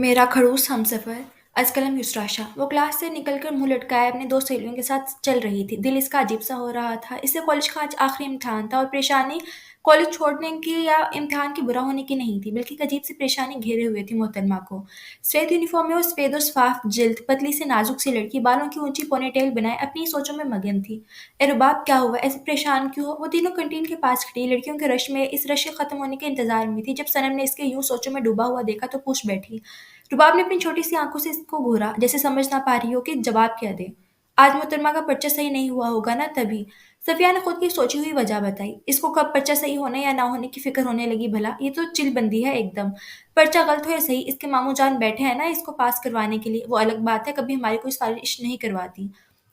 मेरा खड़ूस हमसफ़र असकलम युसराशा वो क्लास से निकलकर मुंह लटकाए अपने दो सहेलियों के साथ चल रही थी। दिल इसका अजीब सा हो रहा था। इससे कॉलेज का आज आखिरी इम्तिहान था और परेशानी कॉलेज छोड़ने की या इम्तिहान के बुरा होने की नहीं थी, बल्कि एक अजीब सी परेशानी घेरे हुए थी मोहतरमा को। सफ़ेद यूनिफॉर्म में वो सफ़ेद और साफ जिल्द पतली सी नाजुक सी लड़की बालों की ऊंची पोनीटेल बनाए अपनी सोचों में मगन थी। ए रुबाब, क्या हुआ? ऐसे परेशान क्यों हो? वो तीनों कैंटीन के पास खड़ी लड़कियों के रश में इस रश के खत्म होने के इंतजार में थी। जब सनम ने इसके यूं सोचों में डूबा हुआ देखा तो पूछ बैठी। रुबाब ने अपनी छोटी सी आंखों से इसको घूरा, जैसे समझ ना पा रही हो कि जवाब क्या दे। आज मोहतरमा का पर्चा सही नहीं हुआ होगा ना, तभी। सफिया ने खुद की सोची हुई वजह बताई। इसको कब पर्चा सही होने या ना होने की फिक्र होने लगी भला? ये तो चिलबंदी है एकदम। पर्चा गलत हो या सही, इसके मामू जान बैठे हैं ना इसको पास करवाने के लिए। वो अलग बात है, कभी हमारी कोई साजिश नहीं करवाती।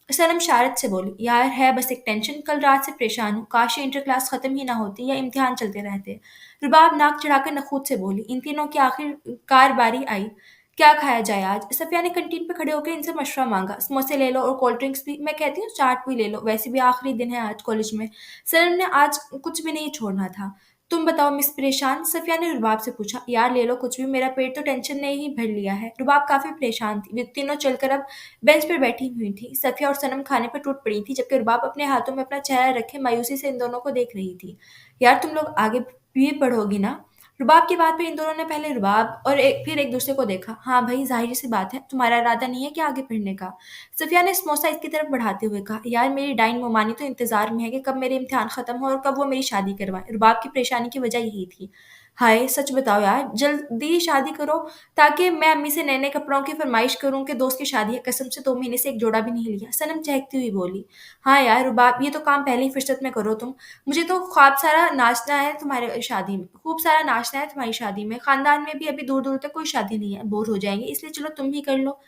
सनम शारद से बोली, यार है बस एक टेंशन, कल रात से परेशान हूँ। काश ये इंटर क्लास खत्म ही ना होती या इम्तिहान चलते रहते। रुबाब नाक चढ़ाकर नखूत से बोली। इन तीनों की आखिरकार बारी आई। क्या खाया जाए आज? सफिया ने कैंटीन पे खड़े होकर इनसे मशवरा मांगा। समोसे ले लो और कोल्ड ड्रिंक्स भी। मैं कहती हूँ चाट भी ले लो, वैसे भी आखिरी दिन है आज कॉलेज में। सनम ने आज कुछ भी नहीं छोड़ना था। तुम बताओ मिस परेशान? सफिया ने रुबाब से पूछा। यार ले लो कुछ भी, मेरा पेट तो टेंशन ने ही भर लिया है। रुबाब काफी परेशान थी। वे तीनों चलकर अब बेंच पर बैठी हुई थी। सफिया और सनम खाने पर टूट पड़ी थी, जबकि रुबाब अपने हाथों में अपना चेहरा रखे मायूसी से इन दोनों को देख रही थी। यार तुम लोग आगे भी पढ़ोगी ना? रुबाब की बात पे इन दोनों ने पहले रुबाब और फिर एक दूसरे को देखा। हाँ भाई, जाहिर सी बात है, तुम्हारा इरादा नहीं है कि आगे पढ़ने का? सफिया ने समोसा इसकी तरफ बढ़ाते हुए कहा। यार मेरी डाइन मोमानी तो इंतजार में है कि कब मेरे इम्तिहान खत्म हो और कब वो मेरी शादी करवाए। रुबाब की परेशानी की वजह यही थी। हाय सच बताओ यार, जल्दी शादी करो ताकि मैं अम्मी से नए नए कपड़ों की फरमाइश करूं कि दोस्त की शादी है। कसम से 2 महीने से एक जोड़ा भी नहीं लिया। सनम चहकती हुई बोली। हाँ यार रुबाब, ये तो काम पहले ही फुर्सत में करो तुम। मुझे तो ख्वाब सारा नाचना है तुम्हारे शादी में, खूब सारा नाचना है तुम्हारी शादी में। खानदान में भी अभी दूर दूर तक कोई शादी नहीं है, बोर हो जाएंगे, इसलिए चलो तुम ही कर लो।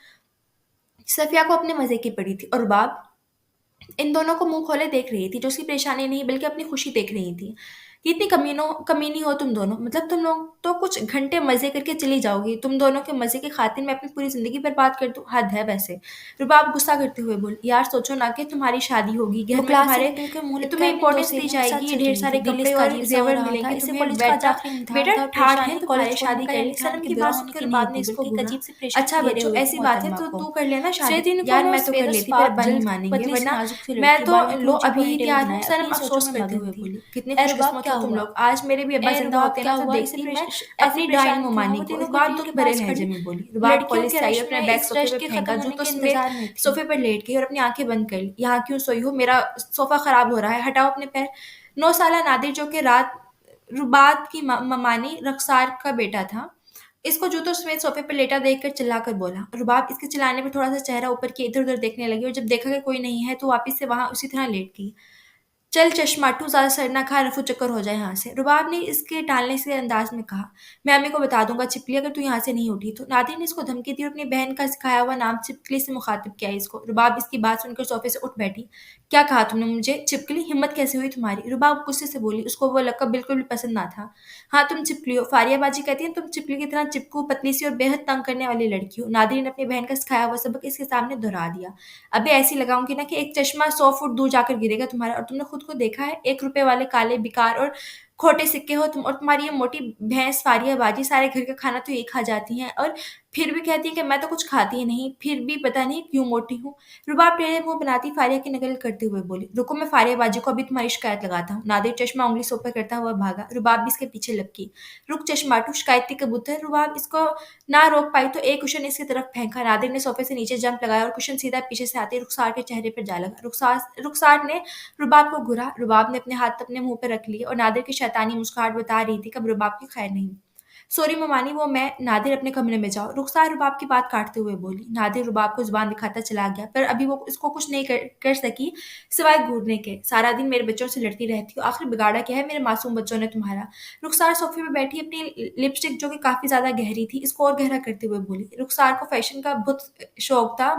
सफिया को अपने मजे की पड़ी थी और रुबाब इन दोनों को मुंह खोले देख रही थी, जो उसकी परेशानी नहीं बल्कि अपनी खुशी देख रही थी। कितनी कमीनी हो तुम दोनों, मतलब तुम लोग तो कुछ घंटे मजे करके चली जाओगी। तुम दोनों के मजे की खातिर मैं अपनी पूरी जिंदगी बर्बाद कर दूं? हद है वैसे। रुबाब गुस्सा करते हुए बोली। यार सोचो ना कि तुम्हारी शादी होगी, वो घर में क्लास से तुम्हारे निकल के मुंह तुम्हें लटकाए अपनी दो इंपॉर्टेंस दी सहेलियों के साथ जाएगी, चल ढेर रही थी। सारे दिल कपड़े इसका और अजीब सा हो जेवर रहा था। मिलेंगे इसे तुम्हें। कॉलेज का आज बेटा आखिरी इम्तिहान बेटा था और ठाठ है परेशानी कॉलेज तुम्हारे छोड़ने शादी का या कर ली। इम्तिहान सनम के की बुरा बात होने सुनकर की नहीं रुबाब ने थी, इसको बल्कि एक घूरा। अजीब सी परेशानी अच्छा घेरे बच्चों, हुई थी ऐसी बात है मोहतरमा तो को। तू कर लेना शादी। सफेद यूनिफॉर्म यार में वो मैं तो कर सफेद और लेती, पर साफ अब्बा नहीं जल्द मानेंगे, पतली सी वरना नाजुक सी मैं लड़की तो बालों की लो ऊंची अभी ही पोनीटेल तैयार हूँ। बनाए सनम अपनी सोचों अफ़सोस में करते हुए मगन थी। बोली। कितनी ए रुबाब, खुशकिस्मत क्या हो तुम हुआ? लोग, आज मेरे भी अब्बा ए ज़िंदा रुबाब, होते क्या ना तब हुआ? इसे देखती मैं अपनी ऐसी डाइन परेशान क्यों हो? मोमानी वो को। तीनों रुबाब कैंटीन दुःख के भरे पास लहजे खड़ी में बोली। रुबाब लड़कियों कॉलेज के से आई रश और अपना में बैग इस सोफ़े रश पे के फेंका, खत्म होने जूतों के समेत इंतजार में थी। सोफ़े पर लेट गई और अपनी आँखें बंद कर ली। यहाँ क्यों सोई हो? मेरा सोफ़ा ख़राब हो रहा है, हटाओ अपने पैर। 9 साला नादिर, जो कि रात रुबाब की ममानी रखसार का बेटा था, इसको जूतों समेत सोफे पर लेटा देखकर चिल्लाकर बोला। रुबाब इसके चिल्लाने पर थोड़ा सा चेहरा ऊपर किए इधर उधर देखने लगी और जब देखा कि कोई नहीं है तो वापस से वहां उसी तरह लेट गई। चल चश्माटू, ज़्यादा सर ना खा, रफू चक्कर हो जाए यहाँ से। रुबाब ने इसके टालने से अंदाज में कहा। मैं अम्मी को बता दूंगा चिपकली, अगर तू यहाँ से नहीं उठी तो। नादिर ने इसको धमकी दी और अपनी बहन का सिखाया हुआ नाम चिपकली से मुखातिब किया इसको। रुबाब इसकी बात सुनकर सोफे से उठ बैठी। क्या कहा तुमने मुझे? चिपकली? हिम्मत कैसे हुई तुम्हारी? रुबाब गुस्से से बोली। उसको वो लक़ब बिल्कुल भी पसंद ना था। हाँ तुम चिपकली हो, फारियाबाजी कहती है। तुम चिपकली की तरह चिपकू, पतली सी और बेहद तंग करने वाली लड़की हो। नादिर ने अपनी बहन का सिखाया हुआ सबक इसके सामने दोहरा दिया। अबे ऐसी लगाऊंगी ना कि एक चश्मा 100 फुट दूर जाकर गिरेगा तुम्हारा। और तुमने खुद को देखा है, 1 रुपए वाले काले बेकार और खोटे सिक्के हो तुम। और तुम्हारी ये मोटी भैंस फारिया बाजी सारे घर का खाना तो ये खा जाती हैं और फिर भी कहती है कि मैं तो कुछ खाती ही नहीं, फिर भी पता नहीं क्यों मोटी हूँ। रुबाब टेढ़े मुंह बनाती फारिया की नकल करते हुए बोली। रुको, मैं फारिया बाजी को अभी तुम्हारी शिकायत लगाता हूँ। नादिर चश्मा उंगली सो पर करता हुआ भागा। रुबाब भी इसके पीछे लपकी। रुक चश्माटू, शिकायती कबूतर। रुबाब इसको ना रोक पाई तो एक कुशन इसकी तरफ फेंका। नादिर ने सोफे से नीचे जंप लगाया और कुशन सीधा पीछे से आते रुखसार के चेहरे पर जा लगा। रुखसार ने रुबाब को घूरा। रुबाब ने अपने हाथ अपने मुंह पर रख लिए और नादिर की शैतानी मुस्कुराहट बता रही थी कि अब रुबाब की खैर नहीं। सॉरी ममानी, वो मैं। नादिर अपने कमरे में जाओ, रुखसार रुबाब की बात काटते हुए बोली। नादिर रुबाब को जुबान दिखाता चला गया, पर अभी वो इसको कुछ नहीं कर सकी सिवाय घूरने के। सारा दिन मेरे बच्चों से लड़ती रहती हो, आखिर बिगाड़ा क्या है मेरे मासूम बच्चों ने तुम्हारा? रुखसार सोफे पे बैठी अपनी लिपस्टिक, जो कि काफी ज्यादा गहरी थी, इसको और गहरा करते हुए बोली। रुखसार को फैशन का बहुत शौक था।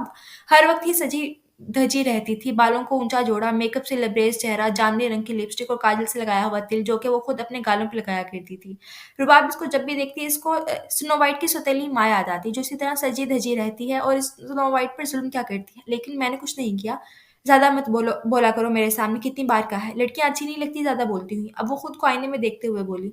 हर वक्त ही सजी धजी रहती थी, बालों को ऊंचा जोड़ा, मेकअप से लबरेज चेहरा, जामुनी रंग की लिपस्टिक और काजल से लगाया हुआ तिल, जो कि वो खुद अपने गालों पे लगाया करती थी। रुबाब इसको जब भी देखती है, इसको स्नो वाइट की सौतेली माँ याद आती है, जो इसी तरह सजी धजी रहती है और इस स्नो वाइट पर जुल्म क्या करती है। लेकिन मैंने कुछ नहीं किया। ज्यादा मत बोला करो मेरे सामने, कितनी बार कहा है, लड़कियां अच्छी नहीं लगती ज्यादा बोलती हुई। अब वो खुद को आईने में देखते हुए बोली।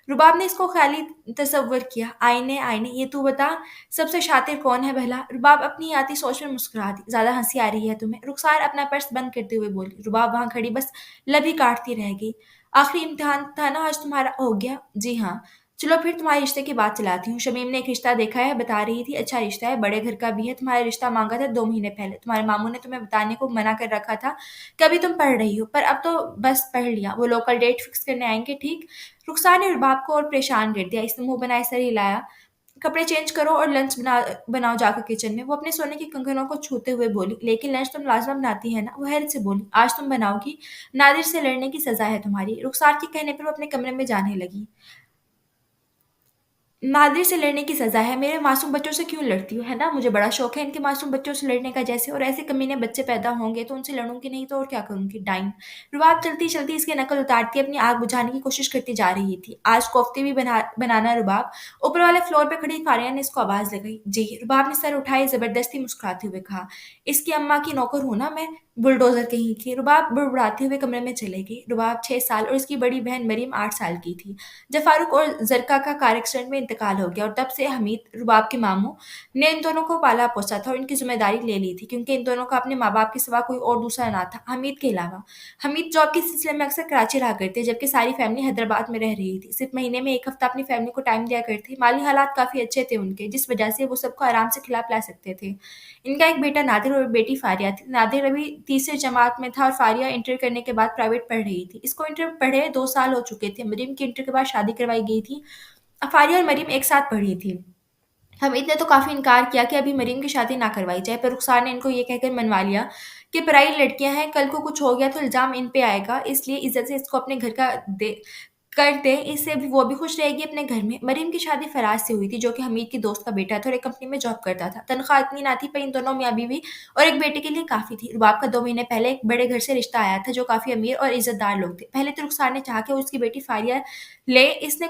रुबाब ने इसको ख़्याली तसव्वुर किया। आईने आईने ये तू बता सबसे शातिर कौन है भला? रुबाब अपनी आती सोच में मुस्कुरा दी। ज़्यादा हँसी आ रही है तुम्हें? रुखसार अपना पर्स बंद करते हुए बोली। रुबाब वहाँ खड़ी बस लब ही काटती रह गई। आखिरी इम्तिहान था ना आज तुम्हारा? हो गया? जी हाँ। चलो फिर तुम्हारे रिश्ते की बात चलाती हूँ। शमीम ने एक रिश्ता देखा है, बता रही थी। अच्छा रिश्ता है, बड़े घर का भी है। तुम्हारा रिश्ता माँगा था 2 महीने पहले। तुम्हारे मामू ने तुम्हें बताने को मना कर रखा था कि अभी तुम पढ़ रही हो, पर अब तो बस पढ़ लिया। वो लोकल डेट फिक्स करने आएँगे, ठीक? रुखसार ने रुबाब को और परेशान कर दिया। इसने मुँह बनाए सर हिलाया। कपड़े चेंज करो और लंच बनाओ जाकर किचन में। वो अपने सोने की कंगनों को छूते हुए बोली, लेकिन लंच तुम लाजमा बनाती है ना? वो हैरत से बोली, आज तुम बनाओगी? नादिर से लड़ने की सज़ा है तुम्हारी। रुखसार के कहने पर वो अपने कमरे में जाने लगी। नादिर से लड़ने की सज़ा है, मेरे मासूम बच्चों से क्यों लड़ती हो, है ना? मुझे बड़ा शौक है इनके मासूम बच्चों से लड़ने का जैसे, और ऐसे कमीने बच्चे पैदा होंगे तो उनसे लड़ूंगी नहीं तो और क्या करूंगी? डाइन। रुबाब चलती-चलती इसकी नकल उतारती अपनी आग बुझाने की कोशिश करती जा रही थी। आज कोफ्ते भी बनाना रुबाब। ऊपर वाले फ्लोर पे खड़ी फारिया ने इसको आवाज़ लगाई। जी। रुबाब ने सर उठाए ज़बरदस्ती मुस्कुराते हुए कहा, इसकी अम्मा की नौकर हूँ ना मैं, बुलडोज़र कहीं की। रुबाब बुड़बुड़ाते हुए कमरे में चले गई। रुबाब 6 साल और इसकी बड़ी बहन मरीम 8 साल की थी जब फारूक और जरका का कार एक्सीडेंट में इंतकाल हो गया, और तब से हमीद रुबाब के मामू ने इन दोनों को पाला पोसा था और इनकी जिम्मेदारी ले ली थी, क्योंकि इन दोनों का अपने माँ बाप के सिवा कोई और दूसरा ना था हमीद के अलावा। हमीद जॉब के सिलसिले में अक्सर कराची रहा करते, जबकि सारी फैमिली हैदराबाद में रह रही थी। सिर्फ महीने में 1 हफ्ता अपनी फैमिली को टाइम दिया करते। माली हालात काफ़ी अच्छे थे उनके, जिस वजह से वो सबको आराम से खिला पिला सकते थे। इनका एक बेटा नादिर और बेटी फारिया थी। नादिर अभी तीसरी जमात में था और फारिया इंटर करने के बाद प्राइवेट पढ़ रही थी। इसको इंटर पढ़े 2 साल हो चुके थे। मरीम की इंटर के बाद शादी करवाई गई थी। फारिया और मरीम एक साथ पढ़ी थी। हमीद ने तो काफ़ी इनकार किया कि अभी मरीम की शादी ना करवाई जाए, पर रुखसार ने इनको ये कहकर मनवा लिया कि पराई लड़कियां हैं, कल को कुछ हो गया तो इल्ज़ाम इन पे आएगा, इसलिए इज़्ज़त से इसको अपने घर का दे कर दें, इससे भी वो भी खुश रहेगी अपने घर में। मरीम की शादी फराज से हुई थी, जो कि हमीद की दोस्त का बेटा था और एक कंपनी में जॉब करता था। तनख्वाह इतनी ना थी, पर इन दोनों मियाँ-बीवी और एक बेटे के लिए काफ़ी थी। रुबाब का 2 महीने पहले एक बड़े घर से रिश्ता आया था, जो काफ़ी अमीर और इज़्ज़तदार लोग थे। पहले तो रुखसार ने चाहा कि वो उसकी बेटी फारिया ले, इसने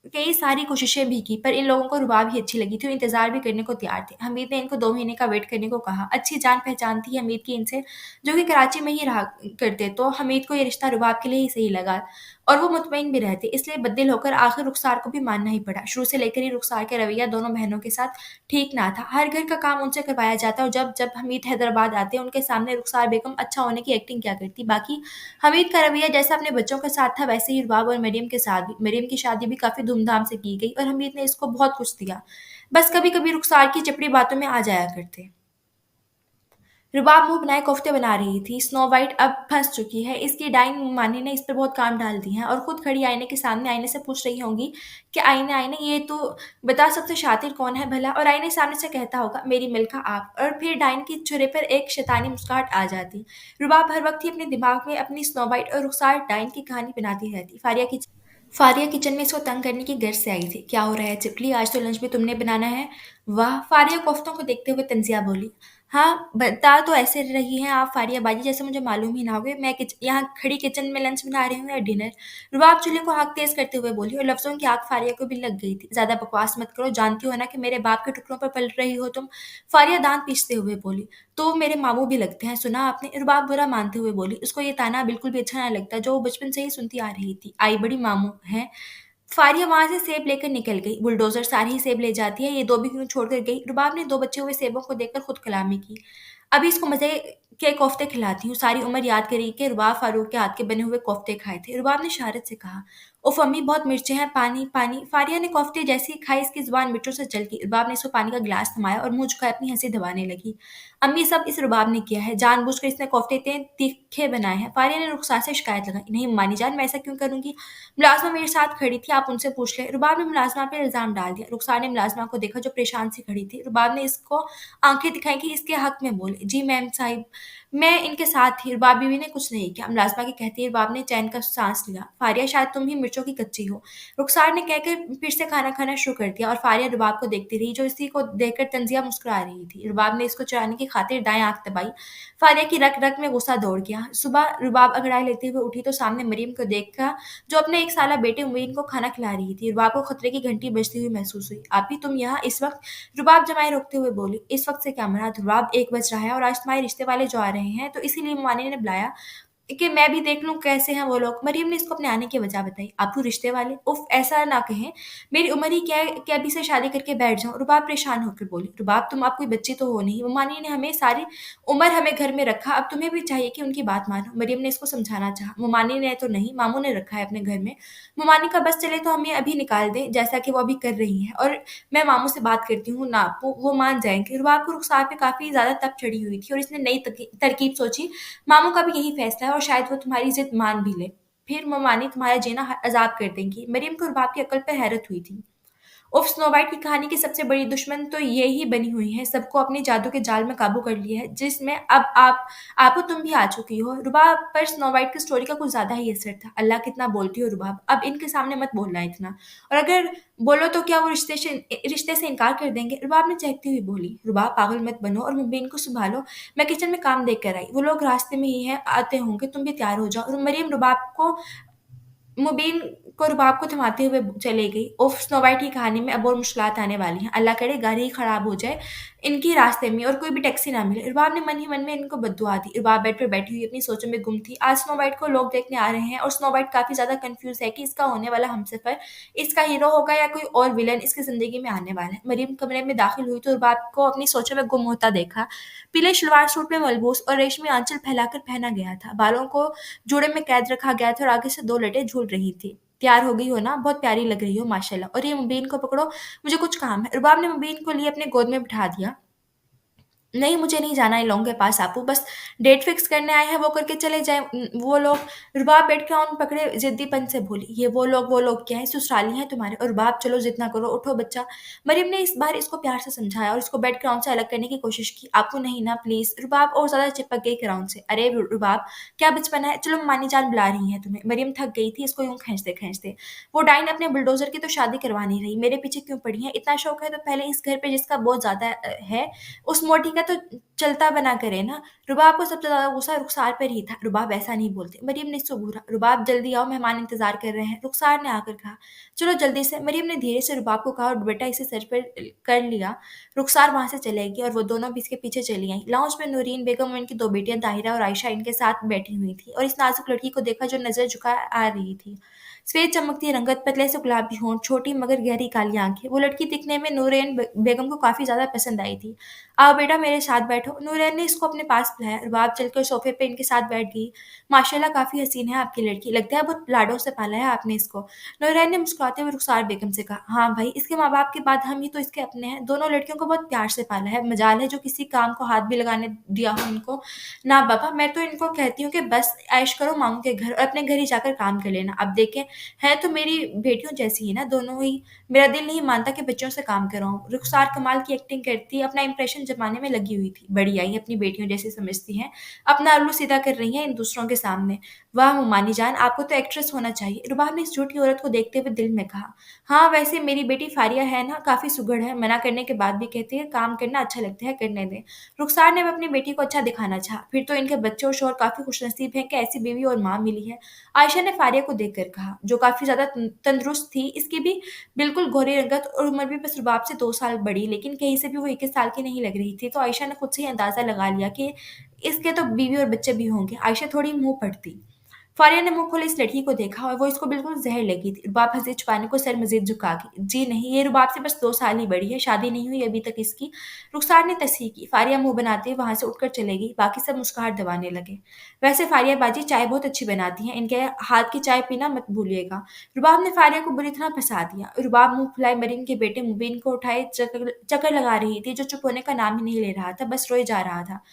कई सारी कोशिशें भी की, पर इन लोगों को रुबाब ही अच्छी लगी थी और इंतज़ार भी करने को तैयार थे। हमीद ने इनको 2 महीने का वेट करने को कहा। अच्छी जान-पहचान थी हमीद की इनसे, जो कि कराची में ही रहा करते, तो हमीद को ये रिश्ता रुबाब के लिए ही सही लगा और वो मुतमईन भी रहते, इसलिए बददिल होकर आखिर रुखसार को भी मानना ही पड़ा। शुरू से लेकर ही रुखसार का रवैया दोनों बहनों के साथ ठीक ना था। हर घर का काम उनसे करवाया जाता और जब जब हमीद हैदराबाद आते, उनके सामने रुखसार बेगम अच्छा होने की एक्टिंग किया करती। बाकी हमीद का रवैया जैसा अपने बच्चों के साथ था, वैसे ही रुबाब और मरीम के साथ भी। मरीम की शादी भी काफ़ी धूमधाम से की गई और हमीद ने इसको बहुत कुछ दिया। बस कभी-कभी रुखसार की चपड़ी बातों में आ जाया करते। रुबाब मुँह बनाए कोफ्ते बना रही थी। स्नो वाइट अब फँस चुकी है। इसकी डाइन मानी ने इस पर बहुत काम डाल दिए हैं और खुद खड़ी आईने के सामने आईने से पूछ रही होंगी कि आईने आईने ये तो बता सबसे शातिर कौन है भला? और आईने सामने से कहता होगा मेरी मिल्का आप, और फिर डाइन की चेहरे पर एक शैतानी मुस्कुराहट आ जाती। रुबाब हर वक्त ही अपने दिमाग में अपनी स्नो वाइट और रुखसार डाइन की कहानी बनाती रहती। फारिया किचन में इसको तंग करने की गर्ज से आई थी। क्या हो रहा है चिपली, आज तो लंच भी तुमने बनाना है? वाह! फारिया कोफ्तों को देखते हुए तंजिया बोली। हाँ, बता तो ऐसे रही हैं आप फारिया बाजी जैसे मुझे मालूम ही ना हो। मैं यहाँ खड़ी किचन में लंच बना रही हूँ या डिनर? रुबाब चूल्हे को आग तेज करते हुए बोली और लफ्ज़ों की आग फारिया को भी लग गई थी। ज़्यादा बकवास मत करो, जानती हो ना कि मेरे बाप के टुकड़ों पर पल रही हो तुम। फारिया दांत पीसते हुए बोली। तो वो मेरे मामू भी लगते हैं, सुना आपने? रुबाब बुरा मानते हुए बोली। उसको ये ताना बिल्कुल भी अच्छा ना लगता, जो वो बचपन से ही सुनती आ रही थी। आई बड़ी मामू हैं। फारिया वहां से सेब लेकर निकल गई। बुलडोजर सारे ही सेब ले जाती है, ये 2 भी क्यों छोड़कर गई? रुबाब ने 2 बचे हुए सेबों को देखकर खुद कलामी की। अभी इसको मज़े के कोफ्ते खिलाती हूँ, सारी उम्र याद करेगी कि रुबाब फारूक के हाथ के बने हुए कोफ्ते खाए थे। रुबाब ने शरारत से कहा, उफ़ अम्मी बहुत मिर्चें हैं, पानी, पानी। फारिया ने कोफ्ते जैसे ही खाए, इसकी ज़ुबान मिर्चों से जल गई। रुबाब ने इसको पानी का गिलास थमाया और मुँह झुकाए अपनी हँसी दबाने लगी। अम्मी सब इस रुबाब ने किया है, जानबूझकर इसने कोफ्ते इतने तीखे बनाए हैं। फारिया ने रुखसार से शिकायत लगाई, नहीं अम्मानी जान मैं ऐसा क्यों करूँगी? मुलाज़िमा मेरे साथ खड़ी थी, आप उनसे पूछ लें। रुबाब ने मुलाज़िमा पे इल्ज़ाम डाल दिया। रुखसार ने मुलाज़िमा को देखा जो परेशान सी खड़ी थी। रुबाब ने इसको आँखें दिखाई कि इसके हक में बोले। जी मैम साहिब, मैं इनके साथ थी। रुबाब बीवी ने कुछ नहीं किया। मुलाज़िमा की कहते ही रुबाब ने चैन का साँस लिया। फारिया शायद तुम ही मिर्चों की कच्ची हो। रुखसार ने कहकर फिर से खाना खाना शुरू कर दिया और फारिया रुबाब को देखती रही, जो इसी को देखकर तंज़िया मुस्कुरा रही थी। रुबाब ने इसको चुराने की खातिर दाएँ आँख दबाई। फारिया की रग-रग में गुस्सा दौड़ गया। सुबह रुबाब अंगड़ाई लेते हुए उठी तो सामने मरीम को देखा, जो अपने 1 साला बेटे मुईन को खाना खिला रही थी। रुबाब को खतरे की घंटी बजती हुई महसूस हुई। "आपी तुम यहाँ इस वक़्त?" रुबाब जमाए रोकते हुए बोली। "इस वक़्त से क्या मुराद? रुबाब 1 बज रहा है और आज तुम्हारे रिश्ते वाले जो आ रहे हैं, तो इसीलिए मानी ने बुलाया। कि मैं भी देख लूँ कैसे हैं वो लोग। मरियम ने इसको अपने आने की वजह बताई। आपको रिश्ते वाले? उफ़! ऐसा ना कहें, मेरी उम्र ही क्या है कि अभी से शादी करके बैठ जाऊँ। रुबाब परेशान होकर बोली। रुबाब तुम अब कोई बच्ची तो हो नहीं, मम्मा ने हमें सारी उम्र हमें घर में रखा, अब तुम्हें भी चाहिए कि उनकी बात मानो। मरियम ने इसको समझाना चाहा। ममानी ने तो नहीं, मामू ने रखा है अपने घर में। ममानी का बस चले तो हमें अभी निकाल दें, जैसा कि वो अभी कर रही हैं, और मैं मामू से बात करती हूँ ना, वो मान जाएँगे। रुबाब को रुखसार पे काफ़ी ज़्यादा तप चढ़ी हुई थी और इसने नई तरकीब सोची। मामू का भी यही फैसला है और शायद वो तुम्हारी जिद मान भी ले। फिर ममानी तुम्हारा जीना अजाब कर देंगी। मरियम को रुबाब की अकल पर हैरत हुई थी। उफ, स्नो वाइट की कहानी की सबसे बड़ी दुश्मन तो ये ही बनी हुई है, सबको अपने जादू के जाल में काबू कर लिया है, जिसमें अब आपो तुम भी आ चुकी हो। रुबाब पर स्नो वाइट की स्टोरी का कुछ ज़्यादा ही असर था। अल्लाह कितना बोलती हो रुबाब, अब इनके सामने मत बोलना इतना। और अगर बोलो तो क्या वो रिश्ते से इनकार कर देंगे? रुबाब ने चहकती हुई बोली। रुबाब पागल मत बनो और मुबीन को संभालो, मैं किचन में काम देख कर आई, वो लोग रास्ते में ही हैं, आते होंगे, तुम भी तैयार हो जाओ। और मरियम रुबाब को मुबीन को रुबाब को थमाते हुए चली गई। उफ, स्नो वाइट की कहानी में अब और मुश्किलात आने वाली हैं। अल्लाह करे गाड़ी ही खराब हो जाए इनकी रास्ते में और कोई भी टैक्सी ना मिले। रुबाब ने मन ही मन में इनको बद्दुआ दी। रुबाब बेड पर बैठी हुई अपनी सोचों में गुम थी। आज स्नो वाइट को लोग देखने आ रहे हैं और स्नो वाइट काफ़ी ज़्यादा कन्फ्यूज़ है कि इसका होने वाला हमसफ़र इसका हीरो होगा या कोई और विलन इसकी ज़िंदगी में आने वाला है। मरीम कमरे में दाखिल हुई तो रुबाब को अपनी सोचों में गुम होता देखा। पीले शलवार सूट में मलबूस और रेशमी आंचल फैलाकर पहना गया था। बालों को जूड़े में कैद रखा गया था और आगे से 2 लटें झूल रही थी। तैयार हो गई हो ना? बहुत प्यारी लग रही हो माशाल्लाह। और ये मुबीन को पकड़ो, मुझे कुछ काम है। रुबाब ने मुबीन को लिए अपने गोद में बिठा दिया। नहीं, मुझे नहीं जाना इन लोगों के पास आपू, बस डेट फिक्स करने आए हैं, वो करके चले जाएँ। वो लोग। रुबाब बेड के ऑन पकड़े ज़िद्दीपन से बोली, ये वो लोग क्या हैं? ससुराली हैं तुम्हारे। और रुबाब चलो ज़िद ना करो, उठो बच्चा। मरियम ने इस बार इसको प्यार से समझाया और इसको बेड ग्राउंड से अलग करने की कोशिश की। आपू नहीं ना प्लीज़। रुबाब और ज़्यादा चिपक गई ग्राउंड से। अरे रुबाब, क्या बचपना है? चलो मानी जान बुला रही हैं तुम्हें। मरियम थक गई थी इसको यूँ खींचते-खींचते। वो डाइन अपने बुलडोज़र की तो शादी करवा नहीं रही, मेरे पीछे क्यों पड़ी हैं? इतना शौक है तो पहले इस घर पे जिसका बहुत ज़्यादा है, उस मोटी का तो चलता बना करे ना। रुबाब को सबसे ज़्यादा गुस्सा रुखसार पर ही था। रुबाब ऐसा नहीं बोलती। मरियम ने इसको घूरा। रुबाब जल्दी आओ, मेहमान इंतज़ार कर रहे हैं। रुखसार ने आकर कहा। चलो जल्दी से। मरियम ने धीरे से रुबाब को कहा और दुपट्टा इसे सर पर कर लिया। रुखसार वहाँ से चले गई और वो दोनों भी इसके पीछे चली आईं। लाउंज में नूरीन बेगम और इनकी 2 बेटियाँ ताहिरा और आयशा इनके साथ बैठी हुई थी और इस नाजुक लड़की को देखा जो नज़र झुकाए आ रही थी। सफ़ेद चमकती रंगत, पतले से गुलाबी होंठ, छोटी मगर गहरी काली आँखें। वो लड़की दिखने में नूरैन बेगम को काफ़ी ज़्यादा पसंद आई थी। आओ बेटा मेरे साथ बैठो। नूरैन ने इसको अपने पास बुलाया। रुबाब चलकर सोफ़े पे इनके साथ बैठ गई। माशाल्लाह काफ़ी हसीन है आपकी लड़की। लगता है बहुत लाडों से पाला है आपने इसको। नूरैन ने मुस्कुराते हुए रुखसार बेगम से कहा, हाँ भाई, इसके माँ-बाप के बाद हम ही तो इसके अपने हैं। दोनों लड़कियों को बहुत प्यार से पाला है। मजाल है जो किसी काम को हाथ भी लगाने दिया हो इनको। ना बाबा, मैं तो इनको कहती हूँ कि बस ऐश करो मामू के घर और अपने घर ही जाकर काम कर लेना। अब देखें, हैं तो मेरी बेटियों जैसी ही ना दोनों ही। मेरा दिल नहीं मानता कि बच्चों से काम कराऊँ। रुखसार कमाल की एक्टिंग करती, अपना इंप्रेशन जमाने में लगी हुई थी। बढ़िया ही अपनी बेटियों जैसी समझती हैं। अपना उल्लू सीधा कर रही हैं इन दूसरों के सामने। वाह मुमानी जान, आपको तो एक्ट्रेस होना चाहिए। रुबाब ने इस झूठी औरत को देखते हुए दिल में कहा। हाँ, वैसे मेरी बेटी फारिया है ना, काफ़ी सुघड़ है। मना करने के बाद भी कहती है काम करना अच्छा लगता है, करने दें। रुखसार ने अब अपनी बेटी को अच्छा दिखाना चाहा। फिर तो इनके बच्चे और शौहर काफ़ी खुशनसीब हैं कि ऐसी बीवी और माँ मिली है। आयशा ने फारिया को देखकर कहा, जो काफ़ी ज़्यादा तंदुरुस्त थी। इसकी भी बिल्कुल गोरी रंगत और उम्र भी बस रुबाब से 2 साल बड़ी, लेकिन कहीं से भी वो 21 साल की नहीं लग रही थी। तो आयशा ने खुद से ही अंदाज़ा लगा लिया कि इसके तो बीवी और बच्चे भी होंगे। आयशा थोड़ी मुँह फटती। फारिया ने मुँह खोले इस लड़की को देखा और वो इसको बिल्कुल ज़हर लगी थी। रुबाब हँसी छुपाने को सर मज़ीद झुका गई। जी नहीं, ये रुबाब से बस 2 साल ही बड़ी है, शादी नहीं हुई अभी तक इसकी। रुखसार ने तस्हीह की। फारिया मुँह बनाते हुए वहाँ से उठकर चले गई। बाकी सब मुस्कुराहट दबाने लगे। वैसे फारिया बाजी चाय बहुत अच्छी बनाती हैं, इनके हाथ की चाय पीना मत भूलिएगा। रुबाब ने फारिया को बुरी तरह फँसा दिया। रुबाब मुँह फुलाए मरीम के बेटे मुबीन को उठाए चक्कर चक्कर लगा रही थी, जो चुप होने का नाम ही नहीं ले रहा था, बस रोए जा रहा था।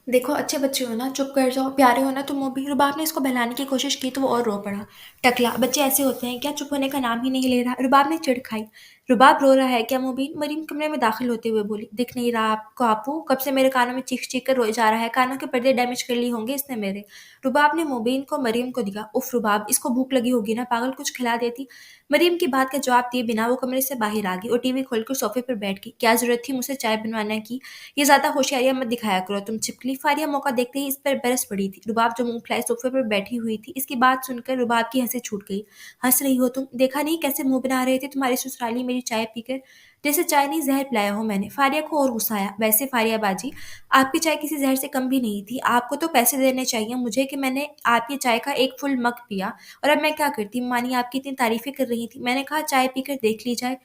देखो अच्छे बच्चे हो ना, चुप कर जाओ, प्यारे हो ना तुम वो भी। रुबाब ने इसको बहलाने की कोशिश की तो वो और रो पड़ा। टकला, बच्चे ऐसे होते हैं क्या? चुप होने का नाम ही नहीं ले रहा। रुबाब ने चिढ़ खाई। रुबाब रो रहा है क्या मुबीन? मरीम कमरे में दाखिल होते हुए बोली। दिख नहीं रहा आपको आपू? कब से मेरे कानों में चीख-चीख कर रोए जा रहा है। कानों के पर्दे डैमेज कर लिए होंगे इसने मेरे। रुबाब ने मुबीन को मरीम को दिया। उफ रुबाब, इसको भूख लगी होगी ना पागल, कुछ खिला देती। मरीम की बात का जवाब दिए बिना वो कमरे से बाहर आ गई और टीवी खोलकर सोफे पर बैठ गई। क्या ज़रूरत थी मुझसे चाय बनवाने की? ये ज़्यादा होशियारियाँ मत दिखाया करो तुम छिपकली। फारिया मौका देखते ही इस पर बरस पड़ी थी। रुबाब जो मुँह फुलाए सोफे पर बैठी हुई थी, इसकी बात सुनकर रुबाब की हँसी छूट गई। हँस रही हो तुम? देखा नहीं कैसे मुँह बना रहे थे तुम्हारे ससुराली मेरी मेरी चाय पीकर, जैसे चाय नहीं ज़हर पिलाया हो मैंने। फारिया को और गुस्सा आया। वैसे फारिया बाजी, आपकी चाय किसी ज़हर से कम भी नहीं थी। आपको तो पैसे देने चाहिए मुझे कि मैंने आपकी चाय का एक फुल मग पिया, और अब मैं क्या करती? मानी आपकी इतनी तारीफ़ें कर रही थी। मैंने कहा चाय पीकर देख ली जाए।